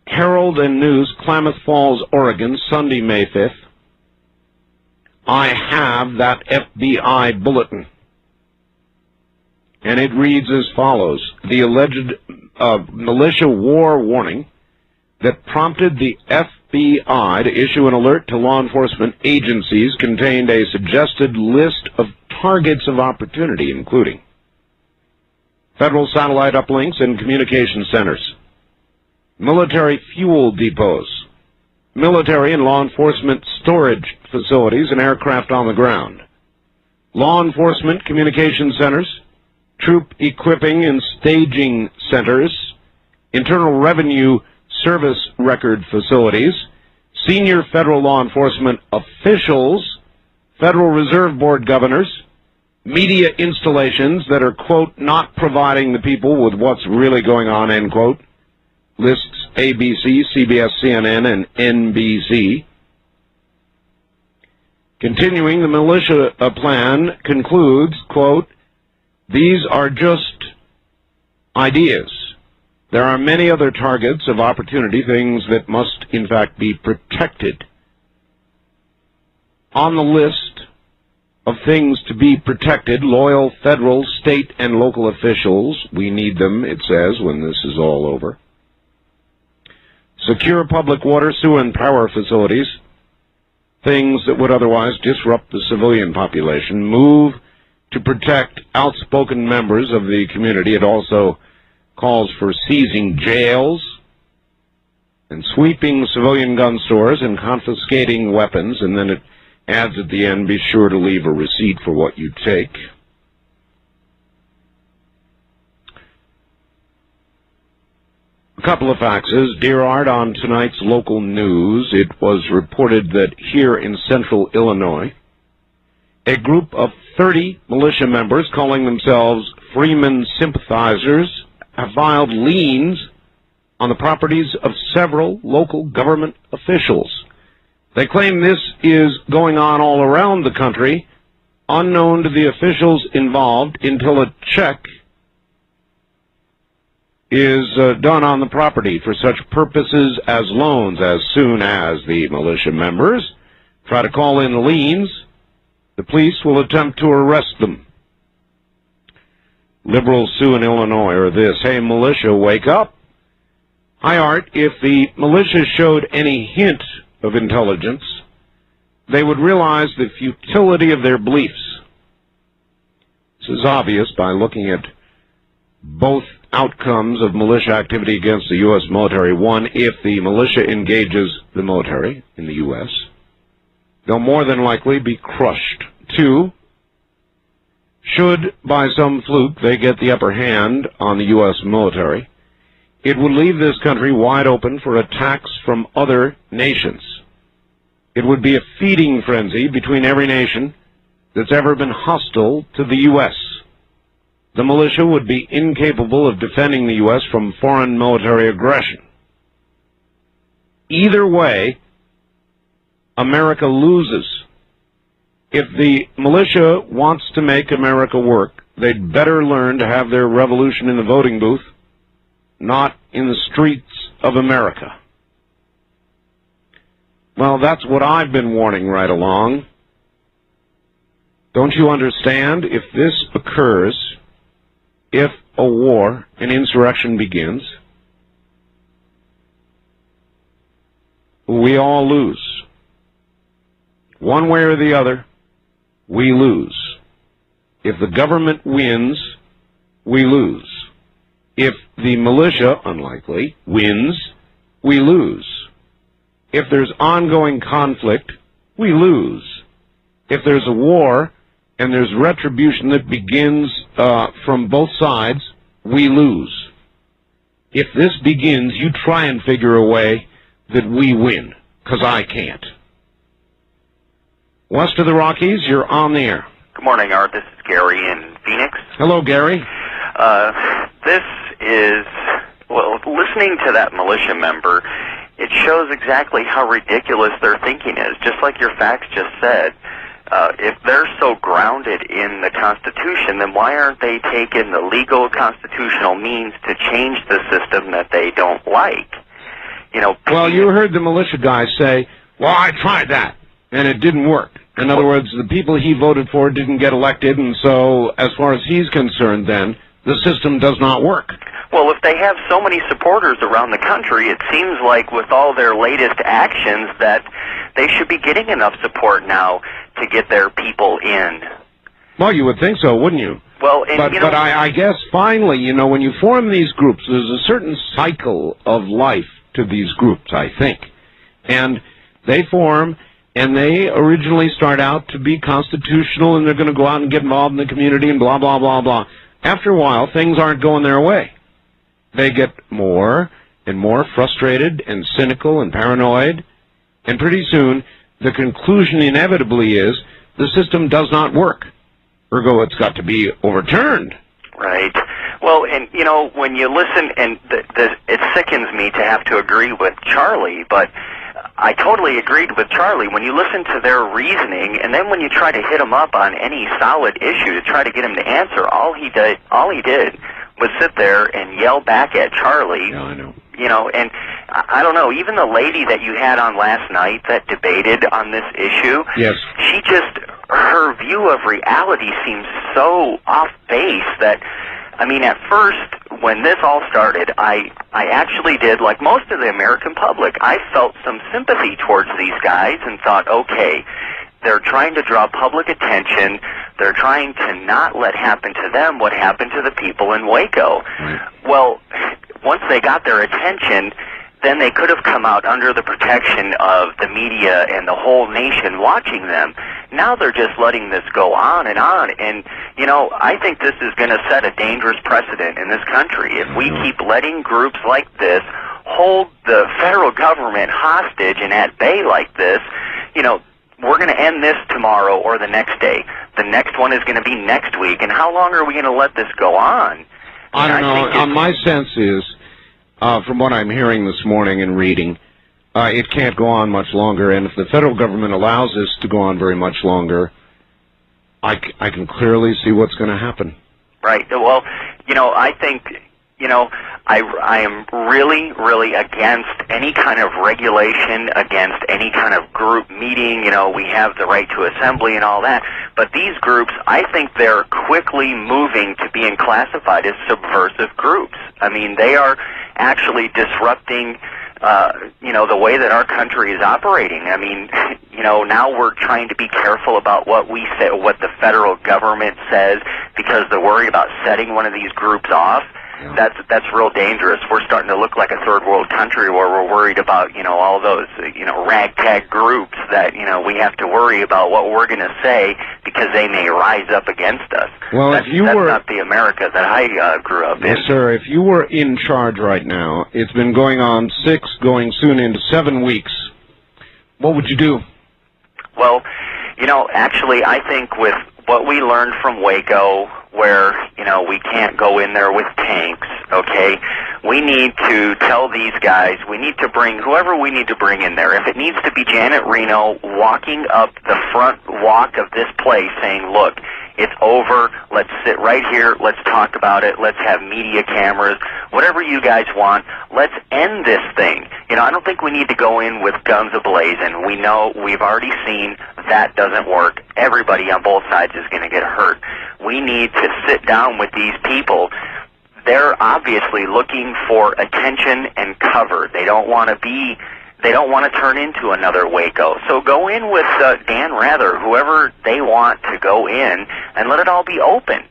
B: Herald and News, Klamath Falls, Oregon, Sunday, May 5th, I have that FBI bulletin. And it reads as follows. The alleged militia war warning that prompted the FBI to issue an alert to law enforcement agencies contained a suggested list of targets of opportunity, including federal satellite uplinks and communication centers, military fuel depots, military and law enforcement storage facilities and aircraft on the ground, law enforcement communication centers, troop equipping and staging centers, Internal Revenue Service record facilities, senior federal law enforcement officials, Federal Reserve Board governors, media installations that are, quote, not providing the people with what's really going on, end quote, lists ABC, CBS, CNN, and NBC. Continuing, the militia plan concludes, quote, these are just ideas. There are many other targets of opportunity, things that must, in fact, be protected. On the list of things to be protected, loyal federal, state, and local officials, we need them, it says, when this is all over. Secure public water, sewer, and power facilities, things that would otherwise disrupt the civilian population. Move to protect outspoken members of the community. It also calls for seizing jails and sweeping civilian gun stores and confiscating weapons, and then it adds at the end, be sure to leave a receipt for what you take. A couple of faxes. Dear Art, on tonight's local news, it was reported that here in central Illinois, a group of 30 militia members calling themselves Freeman sympathizers have filed liens on the properties of several local government officials. They claim this is going on all around the country, unknown to the officials involved, until a check is done on the property for such purposes as loans. As soon as the militia members try to call in liens, the police will attempt to arrest them. Liberals sue in Illinois or this. Hey, militia, wake up. Hi, Art. If the militia showed any hint of intelligence, they would realize the futility of their beliefs. This is obvious by looking at both outcomes of militia activity against the U.S. military. One, if the militia engages the military in the U.S., they'll more than likely be crushed. Two, should by some fluke they get the upper hand on the U.S. military, it would leave this country wide open for attacks from other nations. It would be a feeding frenzy between every nation that's ever been hostile to the U.S. The militia would be incapable of defending the U.S. from foreign military aggression. Either way, America loses. If the militia wants to make America work, they'd better learn to have their revolution in the voting booth, not in the streets of America. Well, that's what I've been warning right along. Don't you understand? If this occurs, if a war, an insurrection begins, we all lose. One way or the other, we lose. If the government wins, we lose. If the militia, unlikely, wins, we lose. If there's ongoing conflict, we lose. If there's a war and there's retribution that begins from both sides, we lose. If this begins, you try and figure a way that we win, because I can't. West of the Rockies, you're on the air.
F: Good morning, Art. This is Gary in Phoenix.
B: Hello, Gary.
F: This is, well, listening to that militia member, it shows exactly how ridiculous their thinking is. Just like your facts just said, if they're so grounded in the Constitution, then why aren't they taking the legal constitutional means to change the system that they don't like? You know.
B: Well, you heard the militia guy say, well, I tried that, and it didn't work. In other words, the people he voted for didn't get elected, and so as far as he's concerned then, the system does not work.
F: Well, if they have so many supporters around the country, it seems like with all their latest actions that they should be getting enough support now to get their people in.
B: Well, you would think so, wouldn't you?
F: Well, and,
B: but I guess finally, you know, when you form these groups, there's a certain cycle of life to these groups, I think. And they form, and they originally start out to be constitutional, and they're going to go out and get involved in the community and blah, blah, blah, blah. After a while, things aren't going their way. They get more and more frustrated and cynical and paranoid, and pretty soon the conclusion inevitably is the system does not work. Ergo, it's got to be overturned.
F: Right. Well, and, you know, when you listen, and it sickens me to have to agree with Charlie, but I totally agreed with Charlie. When you listen to their reasoning, and then when you try to hit him up on any solid issue to try to get him to answer, all he did was sit there and yell back at Charlie.
B: Yeah, I know.
F: You know, and I don't know, even the lady that you had on last night that debated on this issue,
B: yes,
F: she just, her view of reality seems so off base that, I mean, at first, when this all started, I actually did, like most of the American public, I felt some sympathy towards these guys and thought, okay, they're trying to draw public attention. They're trying to not let happen to them what happened to the people in Waco.
B: Right.
F: Well, once they got their attention, then they could have come out under the protection of the media and the whole nation watching them. Now they're just letting this go on. And, you know, I think this is going to set a dangerous precedent in this country. If we keep letting groups like this hold the federal government hostage and at bay like this, you know, we're going to end this tomorrow or the next day. The next one is going to be next week. And how long are we going to let this go on?
B: I don't know. My sense is, from what I'm hearing this morning and reading, it can't go on much longer. And if the federal government allows this to go on very much longer, I can clearly see what's going to happen.
F: Right. Well, you know, I think, you know, I am really, really against any kind of regulation, against any kind of group meeting. You know, we have the right to assembly and all that. But these groups, I think they're quickly moving to being classified as subversive groups. I mean, they are actually disrupting, you know, the way that our country is operating. I mean, you know, now we're trying to be careful about what we say, what the federal government says, because they're worried about setting one of these groups off. That's real dangerous. We're starting to look like a third world country where we're worried about, you know, all those, you know, ragtag groups that, you know, we have to worry about what we're going to say because they may rise up against us.
B: Well,
F: that's not the America that I grew up in.
B: Yes, sir. If you were in charge right now, it's been going on 6, going soon into 7 weeks. What would you do?
F: Well, you know, actually, I think with what we learned from Waco, where, you know, we can't go in there with tanks, okay? We need to tell these guys, we need to bring whoever we need to bring in there. If it needs to be Janet Reno walking up the front walk of this place saying, look, it's over, let's sit right here, let's talk about it, let's have media cameras, whatever you guys want, let's end this thing. You know, I don't think we need to go in with guns ablazing. We know, we've already seen that doesn't work. Everybody on both sides is going to get hurt. We need to sit down with these people. They're obviously looking for attention and cover. They don't want to turn into another Waco. So go in with Dan Rather, whoever they want to go in, and let it all be open.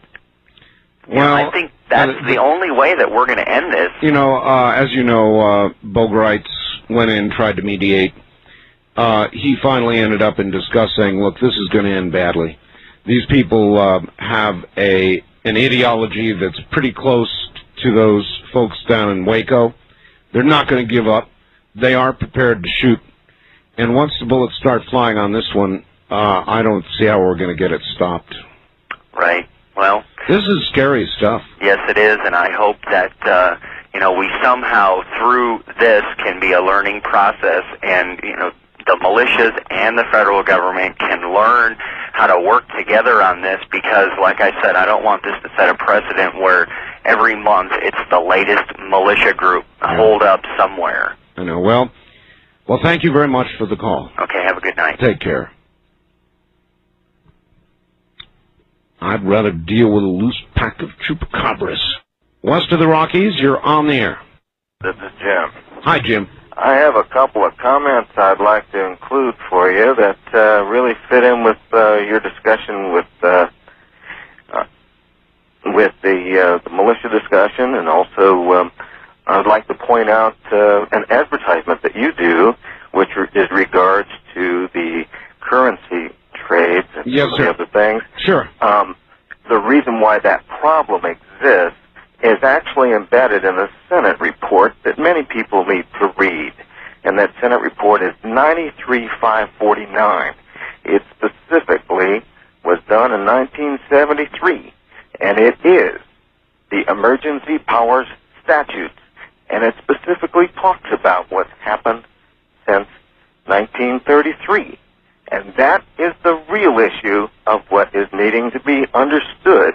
B: Well,
F: I think that's the only way that we're going to end this.
B: You know, as you know, Bogarts went in, tried to mediate. He finally ended up in discuss saying, look, this is going to end badly. These people have an ideology that's pretty close to those folks down in Waco. They're not going to give up. They are prepared to shoot. And once the bullets start flying on this one, I don't see how we're going to get it stopped.
F: Right. Well,
B: this is scary stuff.
F: Yes, it is, and I hope that, you know, we somehow, through this, can be a learning process, and, you know, the militias and the federal government can learn how to work together on this, because, like I said, I don't want this to set a precedent where every month it's the latest militia group holed up somewhere.
B: I know. Well, thank you very much for the call.
F: Okay, have a good night.
B: Take care. I'd rather deal with a loose pack of chupacabras. West of the Rockies, you're on the air.
G: This is Jim.
B: Hi, Jim.
G: I have a couple of comments I'd like to include for you that really fit in with your discussion with the militia discussion, and also I'd like to point out an advertisement that you do, which is regards to the currency trades and some of the other things.
B: Sure.
G: The reason why that problem exists is actually embedded in a Senate report that many people need to read. And that Senate report is 93-549. It specifically was done in 1973. And it is the Emergency Powers Statutes. And it specifically talks about what's happened since 1933. And that is the real issue of what is needing to be understood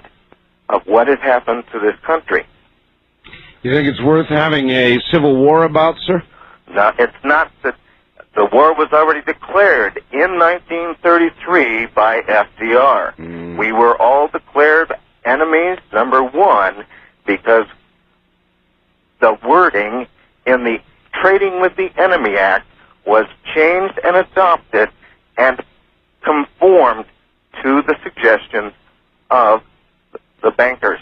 G: of what has happened to this country.
B: You think it's worth having a civil war about, sir?
G: No, it's not that the war was already declared in 1933 by FDR. We were all declared enemies, number one, because the wording in the Trading with the Enemy Act was changed and adopted and conformed to the suggestions of the bankers.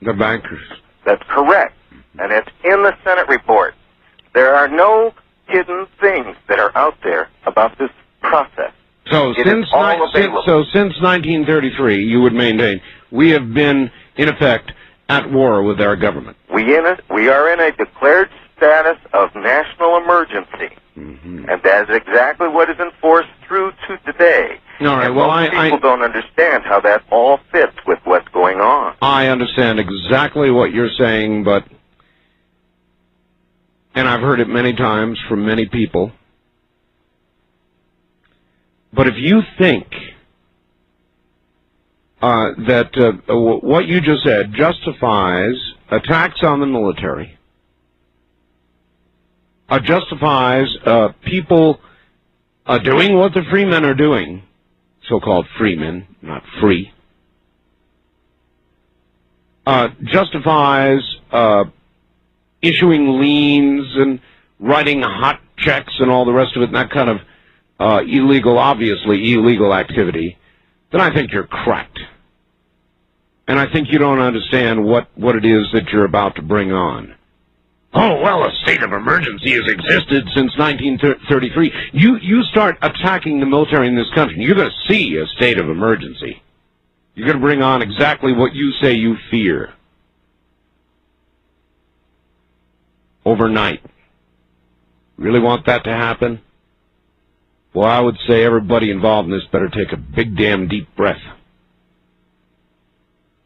B: The bankers.
G: That's correct. And it's in the Senate report. There are no hidden things that are out there about this process.
B: So since 1933, you would maintain, we have been, in effect, at war with our government.
G: We are in a declared status of national emergency. And that is exactly what is enforced through to today.
B: All right,
G: and
B: well,
G: most people don't understand how that all fits with what's going on.
B: I understand exactly what you're saying, but, and I've heard it many times from many people, but if you think that what you just said justifies attacks on the military, justifies people doing what the free men are doing, so-called free men, not free, justifies issuing liens and writing hot checks and all the rest of it, and that kind of obviously illegal activity, then I think you're cracked. And I think you don't understand what it is that you're about to bring on. Oh, well, a state of emergency has existed since 1933. You start attacking the military in this country, and you're going to see a state of emergency. You're going to bring on exactly what you say you fear. Overnight. Really want that to happen? Well, I would say everybody involved in this better take a big damn deep breath.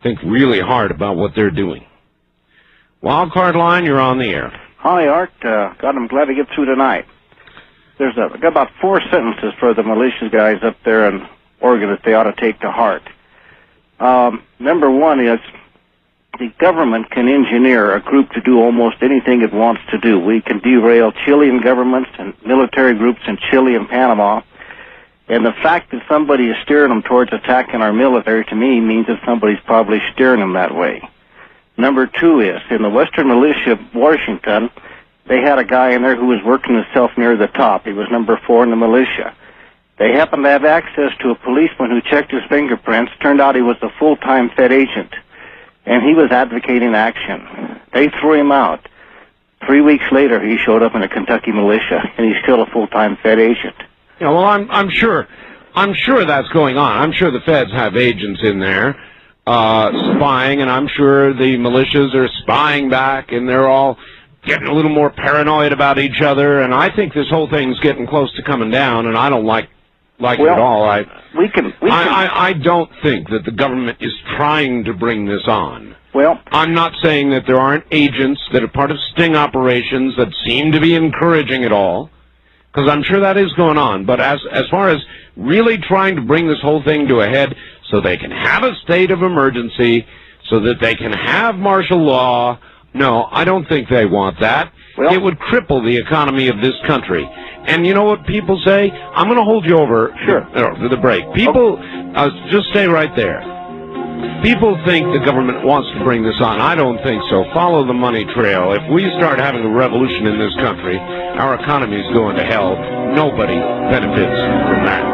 B: Think really hard about what they're doing. Wildcard line, you're on the air.
I: Hi, Art. God, I'm glad to get through tonight. I've got about 4 sentences for the militia guys up there in Oregon that they ought to take to heart. Number one is the government can engineer a group to do almost anything it wants to do. We can derail Chilean governments and military groups in Chile and Panama. And the fact that somebody is steering them towards attacking our military, to me, means that somebody's probably steering them that way. Number two is, in the Western Militia of Washington, they had a guy in there who was working himself near the top. He was number 4 in the militia. They happened to have access to a policeman who checked his fingerprints. Turned out he was a full-time Fed agent, and he was advocating action. They threw him out. 3 weeks later, he showed up in a Kentucky militia, and he's still a full-time Fed agent.
B: Yeah, well, I'm sure that's going on. I'm sure the feds have agents in there spying, and I'm sure the militias are spying back, and they're all getting a little more paranoid about each other. And I think this whole thing's getting close to coming down, and I don't like it at all. I don't think that the government is trying to bring this on.
I: Well,
B: I'm not saying that there aren't agents that are part of sting operations that seem to be encouraging it all, because I'm sure that is going on. But as far as really trying to bring this whole thing to a head so they can have a state of emergency, so that they can have martial law, no, I don't think they want that. It would cripple the economy of this country. And you know what people say? I'm going to hold you over to the break. People, just stay right there. People think the government wants to bring this on. I don't think so. Follow the money trail. If we start having a revolution in this country, our economy is going to hell. Nobody benefits from that.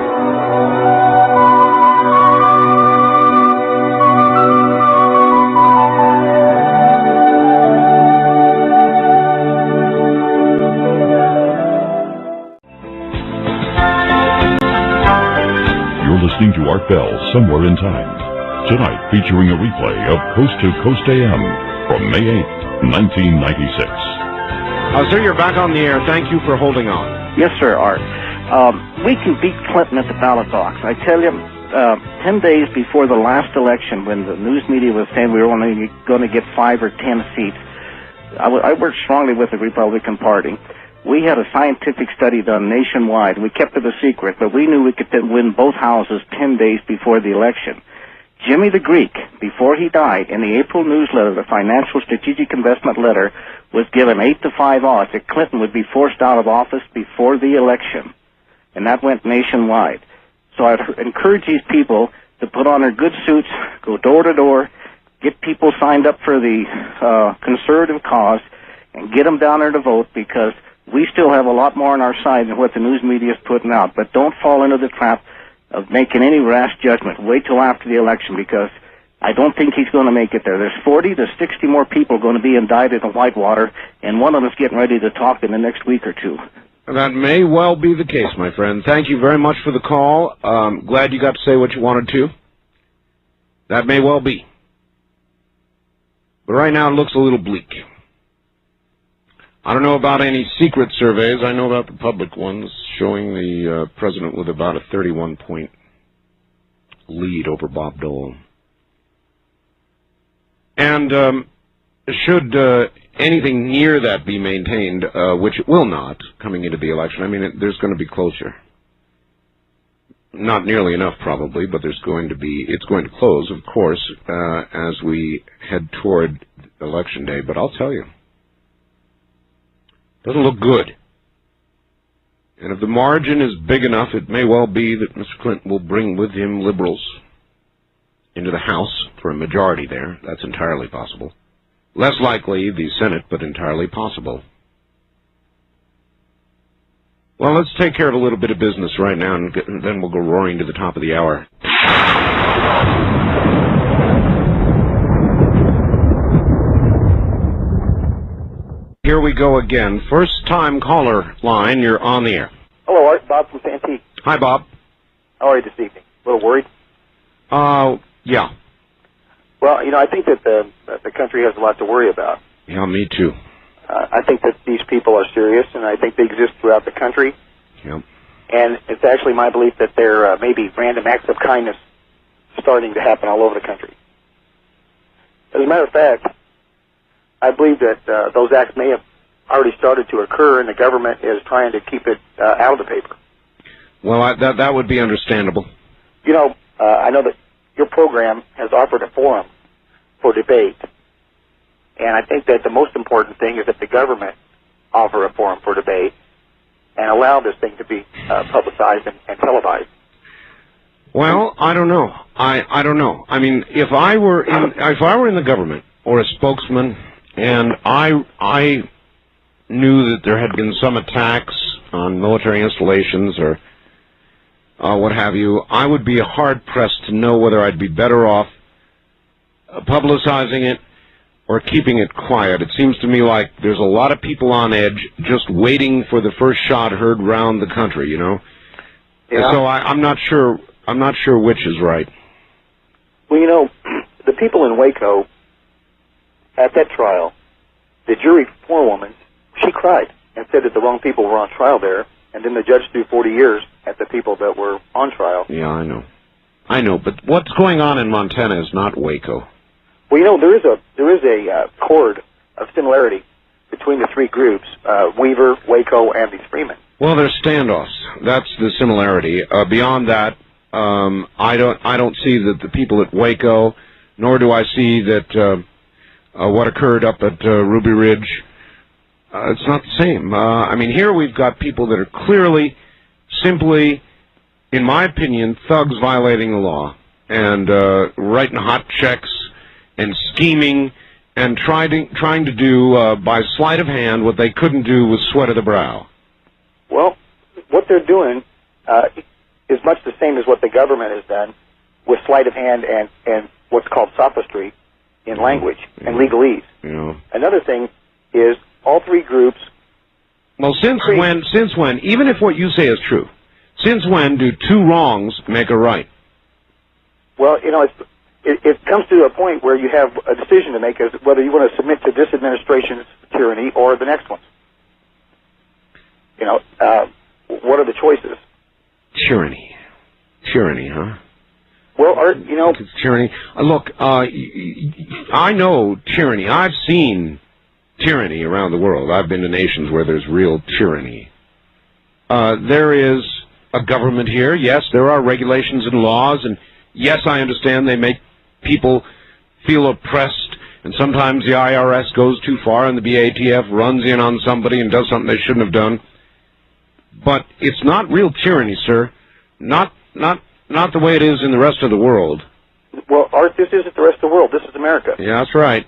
A: You're listening to Art Bell, Somewhere in Time. Tonight, featuring a replay of Coast to Coast AM from May 8th, 1996.
B: Sir, you're back on the air. Thank you for holding on.
I: Yes, sir, Art. We can beat Clinton at the ballot box. I tell you, 10 days before the last election, when the news media was saying we were only going to get 5 or 10 seats, I worked strongly with the Republican Party. We had a scientific study done nationwide. We kept it a secret, but we knew we could win both houses 10 days before the election. Jimmy the Greek, before he died, in the April newsletter, the Financial Strategic Investment letter, was given 8-5 odds that Clinton would be forced out of office before the election. And that went nationwide. So I'd encourage these people to put on their good suits, go door to door, get people signed up for the conservative cause, and get them down there to vote, because we still have a lot more on our side than what the news media is putting out. But don't fall into the trap of making any rash judgment. Wait till after the election, because I don't think he's going to make it there. There's 40 to 60 more people going to be indicted in Whitewater, and one of them is getting ready to talk in the next week or two.
B: That may well be the case, my friend. Thank you very much for the call. Glad you got to say what you wanted to. That may well be. But right now it looks a little bleak. I don't know about any secret surveys. I know about the public ones showing the president with about a 31-point lead over Bob Dole. And should anything near that be maintained, which it will not coming into the election, I mean, there's going to be closure. not nearly enough, probably, but it's going to close, of course, as we head toward Election Day. But I'll tell you, it doesn't look good. And if the margin is big enough, it may well be that Mr. Clinton will bring with him liberals into the House for a majority there. That's entirely possible. Less likely the Senate, but entirely possible. Well, let's take care of a little bit of business right now, and then we'll go roaring to the top of the hour. Here we go again. First-time caller line, you're on the air.
J: Hello, Art. Bob from Santee.
B: Hi, Bob.
J: How are you this evening? A little worried?
B: Yeah.
J: Well, I think that the country has a lot to worry about.
B: Yeah, me too.
J: I think that these people are serious, and I think they exist throughout the country.
B: Yep.
J: And it's actually my belief that there may be random acts of kindness starting to happen all over the country. As a matter of fact, I believe that those acts may have already started to occur, and the government is trying to keep it out of the paper.
B: Well, that would be understandable.
J: I know that your program has offered a forum for debate, and I think that the most important thing is that the government offer a forum for debate and allow this thing to be publicized and televised.
B: Well, I don't know. I don't know. I mean, if I were in the government or a spokesman, and I knew that there had been some attacks on military installations or what have you, I would be hard-pressed to know whether I'd be better off publicizing it or keeping it quiet. It seems to me like there's a lot of people on edge just waiting for the first shot heard round the country, Yeah. And so I'm not sure which is right.
J: Well, the people in Waco at that trial, the jury forewoman, she cried and said that the wrong people were on trial there, and then the judge threw 40 years at the people that were on trial.
B: Yeah, I know, but what's going on in Montana is not Waco.
J: Well, there is a chord of similarity between the three groups, Weaver, Waco, and these Freemen.
B: Well, they're standoffs. That's the similarity. Beyond that, I don't see that the people at Waco, nor do I see that what occurred up at Ruby Ridge. It's not the same. I mean, here we've got people that are clearly, simply, in my opinion, thugs violating the law and writing hot checks and scheming and trying to do by sleight of hand what they couldn't do with sweat of the brow.
J: Well, what they're doing is much the same as what the government has done with sleight of hand and what's called sophistry in language and legalese.
B: Yeah.
J: Another thing is all three groups.
B: Well, since when, even if what you say is true, since when do two wrongs make a right?
J: Well, it comes to a point where you have a decision to make as whether you want to submit to this administration's tyranny or the next one. What are the choices?
B: Tyranny, huh?
J: Well,
B: it's tyranny. Look, I know tyranny. I've seen tyranny around the world. I've been to nations where there's real tyranny. There is a government here. Yes, there are regulations and laws, and yes, I understand they make people feel oppressed, and sometimes the IRS goes too far and the BATF runs in on somebody and does something they shouldn't have done. But it's not real tyranny, sir. Not the way it is in the rest of the world.
J: Well, Art, this isn't the rest of the world. This is America.
B: Yeah, that's right.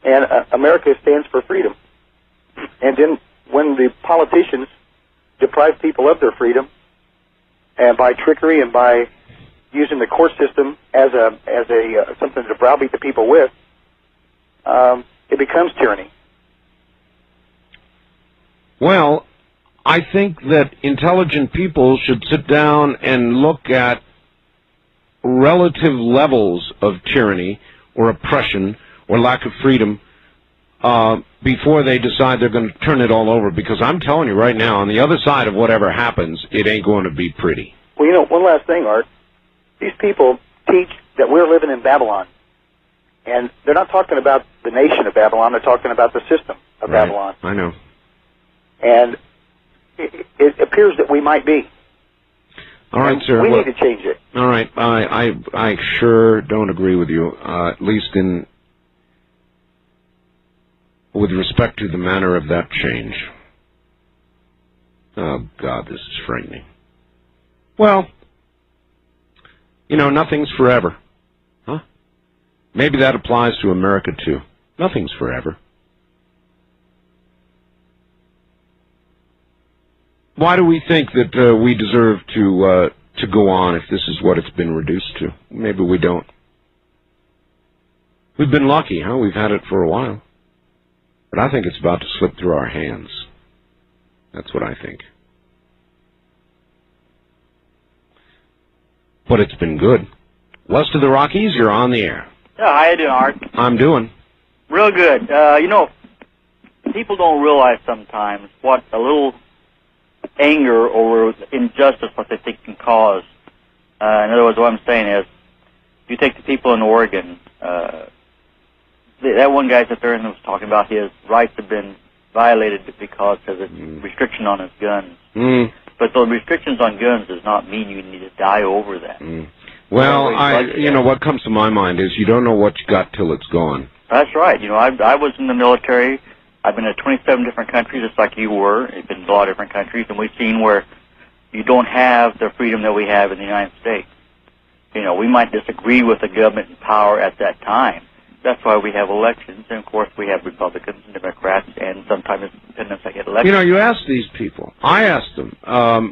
J: And America stands for freedom. And then when the politicians deprive people of their freedom, and by trickery and by using the court system as something to browbeat the people with, it becomes tyranny.
B: Well, I think that intelligent people should sit down and look at relative levels of tyranny or oppression or lack of freedom before they decide they're going to turn it all over, because I'm telling you right now, on the other side of whatever happens, it ain't going to be pretty.
J: Well, one last thing, Art. These people teach that we're living in Babylon. And they're not talking about the nation of Babylon, they're talking about the system of Babylon.
B: I know.
J: And it appears that we might be.
B: All right, sir.
J: We need to change it.
B: All right. I sure don't agree with you, at least with respect to the manner of that change. Oh, God, this is frightening. Well, nothing's forever. Huh? Maybe that applies to America, too. Nothing's forever. Why do we think that we deserve to go on if this is what it's been reduced to? Maybe we don't. We've been lucky, huh? We've had it for a while. But I think it's about to slip through our hands. That's what I think. But it's been good. West of the Rockies, you're on the air.
L: Yeah, how you doing, Art?
B: I'm doing.
L: Real good. People don't realize sometimes what a little anger over injustice, what they think can cause. In other words, what I'm saying is, if you take the people in Oregon, that one guy sat there and was talking about his rights have been violated because of the restriction on his guns. But the restrictions on guns does not mean you need to die over that.
B: Well, what comes to my mind is you don't know what you got till it's gone.
L: That's right. I was in the military. I've been to 27 different countries, just like you were. I've been in a lot of different countries, and we've seen where you don't have the freedom that we have in the United States. We might disagree with the government in power at that time. That's why we have elections, and of course we have Republicans and Democrats, and sometimes independents that get elected.
B: You ask these people. I asked them,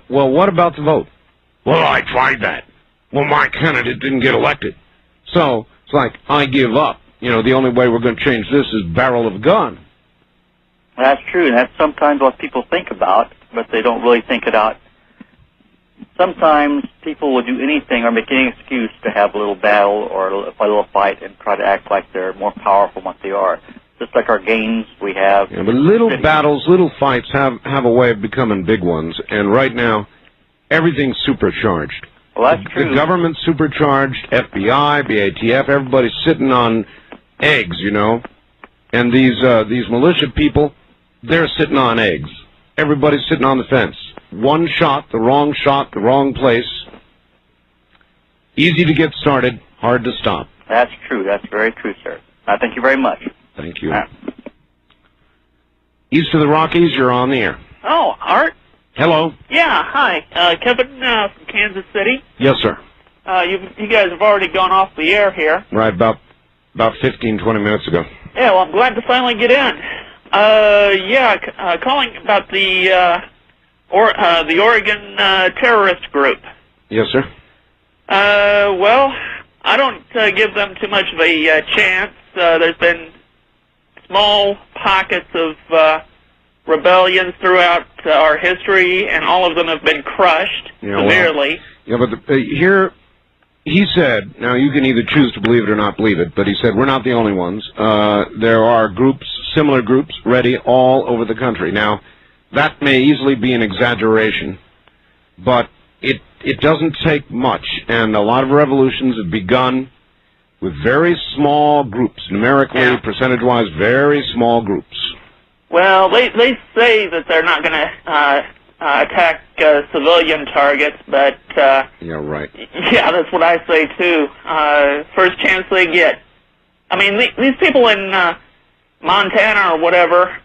B: well, what about the vote? Well, I tried that. Well, my candidate didn't get elected. So, it's like, I give up. The only way we're going to change this is barrel of a gun.
L: That's true, and that's sometimes what people think about, but they don't really think it out. Sometimes people will do anything or make any excuse to have a little battle or a little fight and try to act like they're more powerful than what they are. Just like our games we have.
B: Yeah, but little battles, little fights have a way of becoming big ones, and right now, everything's supercharged.
L: Well, that's true.
B: The government's supercharged, FBI, BATF, everybody's sitting on eggs, and these militia people, they're sitting on eggs. Everybody's sitting on the fence. One shot, the wrong place. Easy to get started, hard to stop.
L: That's true. That's very true, sir. Thank you very much.
B: Thank you. East of the Rockies, you're on the air.
M: Oh, Art?
B: Hello.
M: Yeah, hi. Kevin from Kansas City.
B: Yes, sir.
M: You guys have already gone off the air here.
B: Right, about 15, 20 minutes ago.
M: Yeah, well, I'm glad to finally get in. Calling about the Oregon terrorist group.
B: Yes, sir.
M: Well, I don't give them too much of a chance. There's been small pockets of rebellions throughout our history, and all of them have been crushed severely.
B: But here he said, now you can either choose to believe it or not believe it, but he said we're not the only ones. There are groups, similar groups, ready all over the country. Now, that may easily be an exaggeration, but it doesn't take much, and a lot of revolutions have begun with very small groups, numerically, percentage-wise, very small groups.
M: Well, they say that they're not going to attack civilian targets, but
B: yeah, right.
M: Yeah, that's what I say too. First chance they get. I mean, these people in Montana or whatever,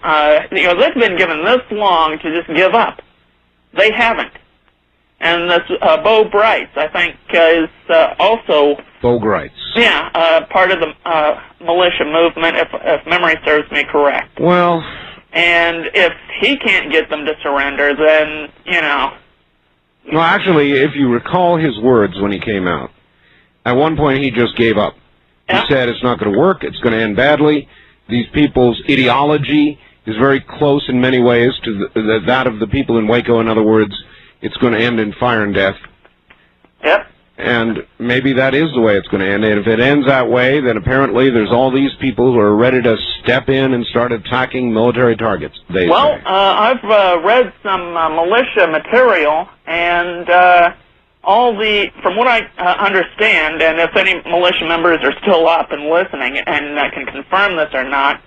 M: they've been given this long to just give up. They haven't. And this Bo Brights, I think, is also
B: Bo Brights.
M: Yeah, part of the militia movement, if memory serves me correct.
B: Well.
M: And if he can't get them to surrender, then,
B: Well, actually, if you recall his words when he came out, at one point he just gave up. He said it's not going to work, it's going to end badly. These people's ideology is very close in many ways to that of the people in Waco. In other words, it's going to end in fire and death.
M: Yep.
B: And maybe that is the way it's going to end. And if it ends that way, then apparently there's all these people who are ready to step in and start attacking military targets, they say.
M: I've read some militia material, and from what I understand, and if any militia members are still up and listening and can confirm this or not,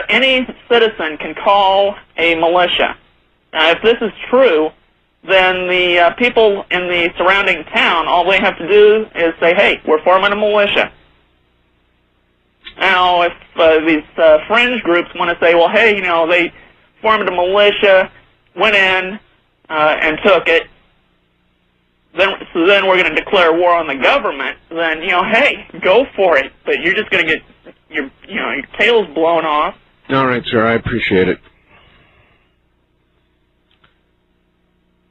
M: any citizen can call a militia. Now, if this is true, then the people in the surrounding town, all they have to do is say, hey, we're forming a militia. Now, if these fringe groups want to say, well, hey, you know, they formed a militia, went in and took it, then we're going to declare war on the government, then, you know, hey, go for it. But you're just going to get your tails blown off.
B: All right, sir, I appreciate it.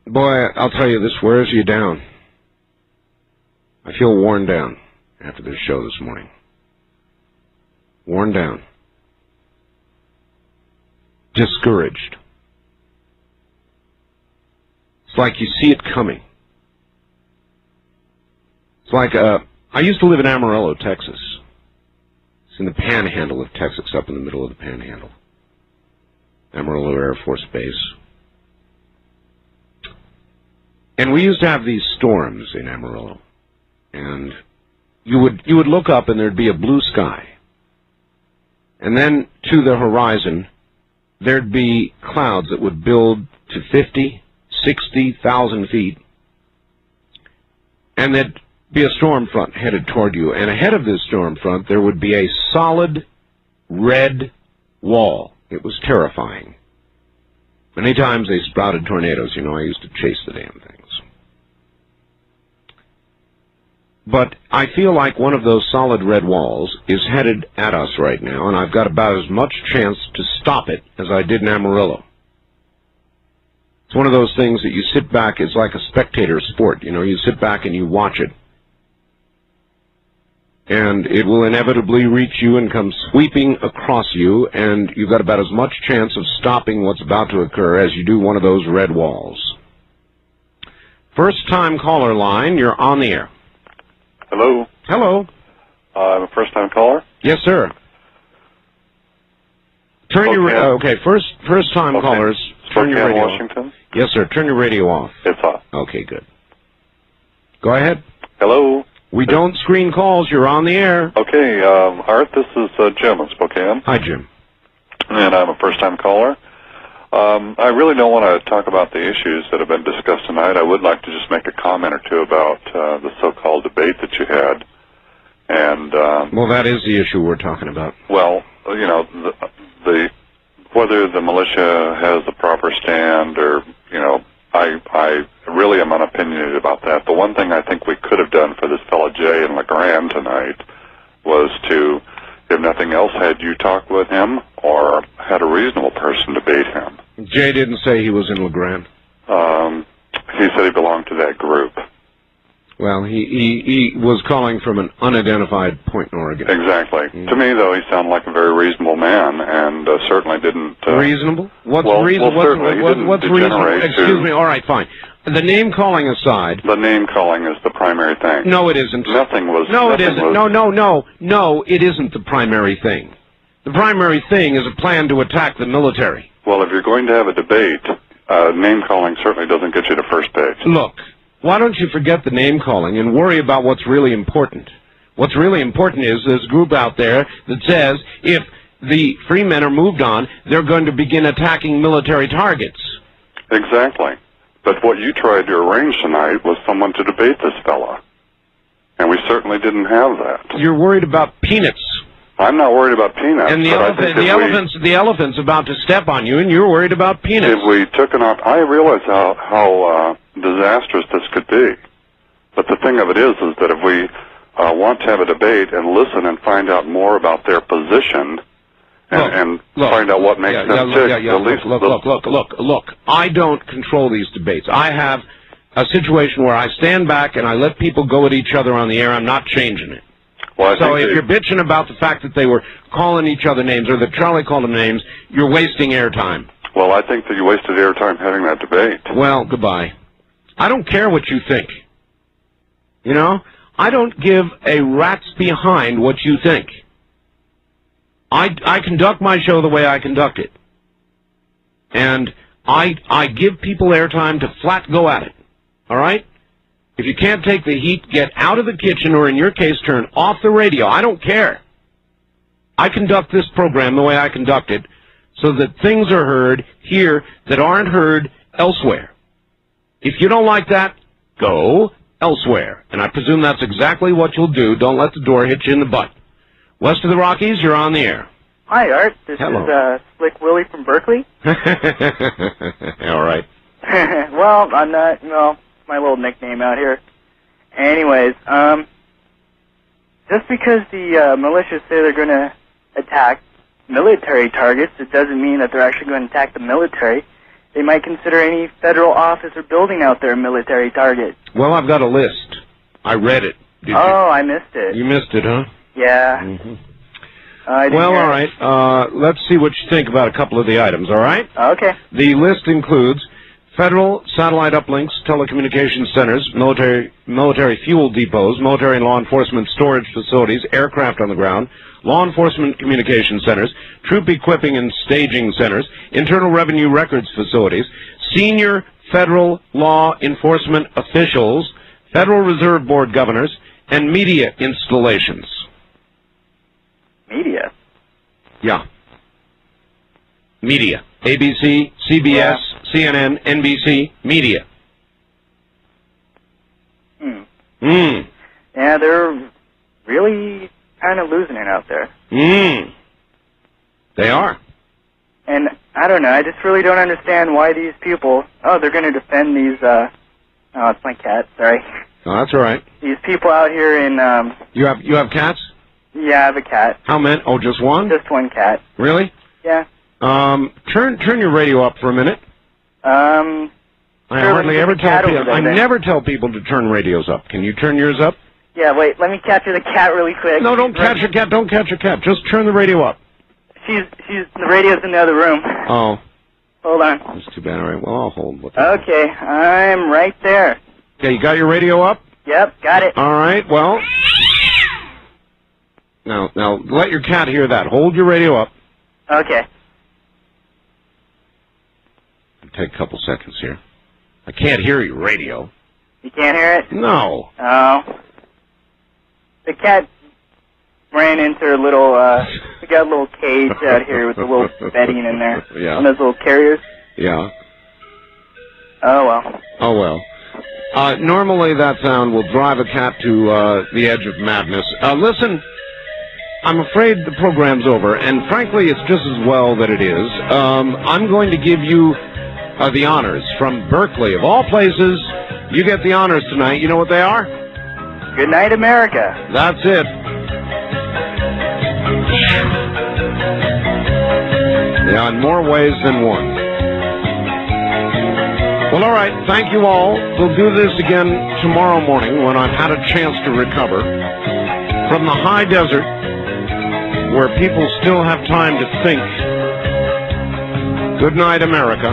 B: Boy, I'll tell you, this wears you down. I feel worn down after this show this morning. Worn down. Discouraged. It's like you see it coming. It's like, I used to live in Amarillo, Texas. It's in the panhandle of Texas, up in the middle of the panhandle. Amarillo Air Force Base. And we used to have these storms in Amarillo. And you would look up and there'd be a blue sky. And then to the horizon, there'd be clouds that would build to 50, 60,000 feet. And there'd be a storm front headed toward you. And ahead of this storm front, there would be a solid red wall. It was terrifying. Many times they sprouted tornadoes. You know, I used to chase the damn things. But I feel like one of those solid red walls is headed at us right now, and I've got about as much chance to stop it as I did in Amarillo. It's one of those things that you sit back, it's like a spectator sport, you know, you sit back and you watch it. And it will inevitably reach you and come sweeping across you, and you've got about as much chance of stopping what's about to occur as you do one of those red walls. First-time caller line, you're on the air.
C: Hello.
B: Hello.
C: I'm a first-time caller.
B: Yes, sir. Turn your first-time callers. Turn your radio.
C: Washington.
B: Yes, sir. Turn your radio off.
C: It's off.
B: Okay, good. Go ahead.
C: Hello.
B: We don't screen calls. You're on the air.
C: Okay, Art. This is Jim in Spokane.
B: Hi, Jim.
C: And I'm a first-time caller. I really don't want to talk about the issues that have been discussed tonight. I would like to just make a comment or two about the so-called debate that you had. And
B: well, that is the issue we're talking about.
C: Well, you know, the whether the militia has the proper stand, or you know, I really am unopinionated about that. The one thing I think we could have done for this fellow Jay in LeGrand tonight was to, if nothing else, had you talk with him or had a reasonable person debate him.
B: Jay didn't say he was in LeGrand.
C: He said he belonged to that group.
B: Well, he was calling from an unidentified point in Oregon.
C: Exactly. To me, though, he sounded like a very reasonable man, and certainly didn't...
B: reasonable? What's
C: reasonable?
B: What's reasonable? Excuse me. All right, fine. The name calling aside...
C: The name calling is the primary thing.
B: No, it isn't.
C: Nothing was...
B: No, it isn't. No, it isn't the primary thing. The primary thing is a plan to attack the military.
C: Well, if you're going to have a debate, name calling certainly doesn't get you to first page.
B: Look, why don't you forget the name calling and worry about what's really important? What's really important is there's a group out there that says if the free men are moved on, they're going to begin attacking military targets.
C: Exactly. But what you tried to arrange tonight was someone to debate this fella. And we certainly didn't have that.
B: You're worried about peanuts.
C: I'm not worried about peanuts.
B: And the elephant's about to step on you, and you're worried about peanuts.
C: If we took I realize how disastrous this could be. But the thing of it is that if we want to have a debate and listen and find out more about their position and find out what makes them tick,
B: Look, I don't control these debates. I have a situation where I stand back and I let people go at each other on the air. I'm not changing it.
C: Well,
B: so if you're bitching about the fact that they were calling each other names or that Charlie called them names, you're wasting airtime.
C: Well, I think that you wasted airtime having that debate.
B: Well, goodbye. I don't care what you think. You know? I don't give a rat's behind what you think. I conduct my show the way I conduct it. And I give people airtime to flat go at it. All right? If you can't take the heat, get out of the kitchen, or in your case, turn off the radio. I don't care. I conduct this program the way I conduct it so that things are heard here that aren't heard elsewhere. If you don't like that, go elsewhere. And I presume that's exactly what you'll do. Don't let the door hit you in the butt. West of the Rockies, you're on the air.
K: Hi, Art. This
B: Hello.
K: is Slick Willie from Berkeley.
B: All right.
K: Well, I'm not, my little nickname out here. Anyways, just because the militias say they're going to attack military targets, it doesn't mean that they're actually going to attack the military. They might consider any federal office or building out there a military target.
B: Well, I've got a list. I read it. Did you?
K: I missed it.
B: You missed it, huh?
K: Yeah.
B: Mm-hmm.
K: I didn't
B: Well,
K: hear
B: all
K: it.
B: right. Let's see what you think about a couple of the items, all right?
K: Okay.
B: The list includes federal satellite uplinks, telecommunications centers, military fuel depots, military and law enforcement storage facilities, aircraft on the ground, law enforcement communication centers, troop equipping and staging centers, internal revenue records facilities, senior federal law enforcement officials, Federal Reserve Board governors, and media installations.
K: Media?
B: Yeah. Media. ABC, CBS, CNN, NBC, media.
K: Yeah, they're really kind of losing it out there.
B: They are.
K: And I don't know, I just really don't understand why these people, they're going to defend these, it's my cat, sorry.
B: Oh, that's all right.
K: These people out here in,
B: You have cats?
K: yeah, I have a cat.
B: How many? Oh, just one?
K: Just one cat.
B: Really?
K: Yeah.
B: Turn your radio up for a minute. I hardly ever tell people. I never tell people to turn radios up. Can you turn yours up?
K: Yeah, wait, let me capture the cat really quick.
B: No, don't catch a cat. Don't catch a cat. Just turn the radio up.
K: The radio's in the other room.
B: Oh.
K: Hold on.
B: That's too bad. All right. Well, I'll hold.
K: Okay, I'm right there.
B: Okay, you got your radio up?
K: Yep, got it.
B: All right. Well, now let your cat hear that. Hold your radio up.
K: Okay.
B: Take a couple seconds here. I can't hear your radio.
K: You can't hear it?
B: No.
K: Oh. The cat ran into a little, we got a little cage out here with a little bedding in there.
B: Yeah.
K: One of those little carriers.
B: Yeah.
K: Oh, well.
B: Oh, well. Normally that sound will drive a cat to the edge of madness. Listen, I'm afraid the program's over, and frankly, it's just as well that it is. I'm going to give you the honors from Berkeley. Of all places, you get the honors tonight. You know what they are?
K: Good night, America.
B: That's it. Yeah, in more ways than one. Well, all right, thank you all. We'll do this again tomorrow morning when I've had a chance to recover from the high desert where people still have time to think. Good night, America.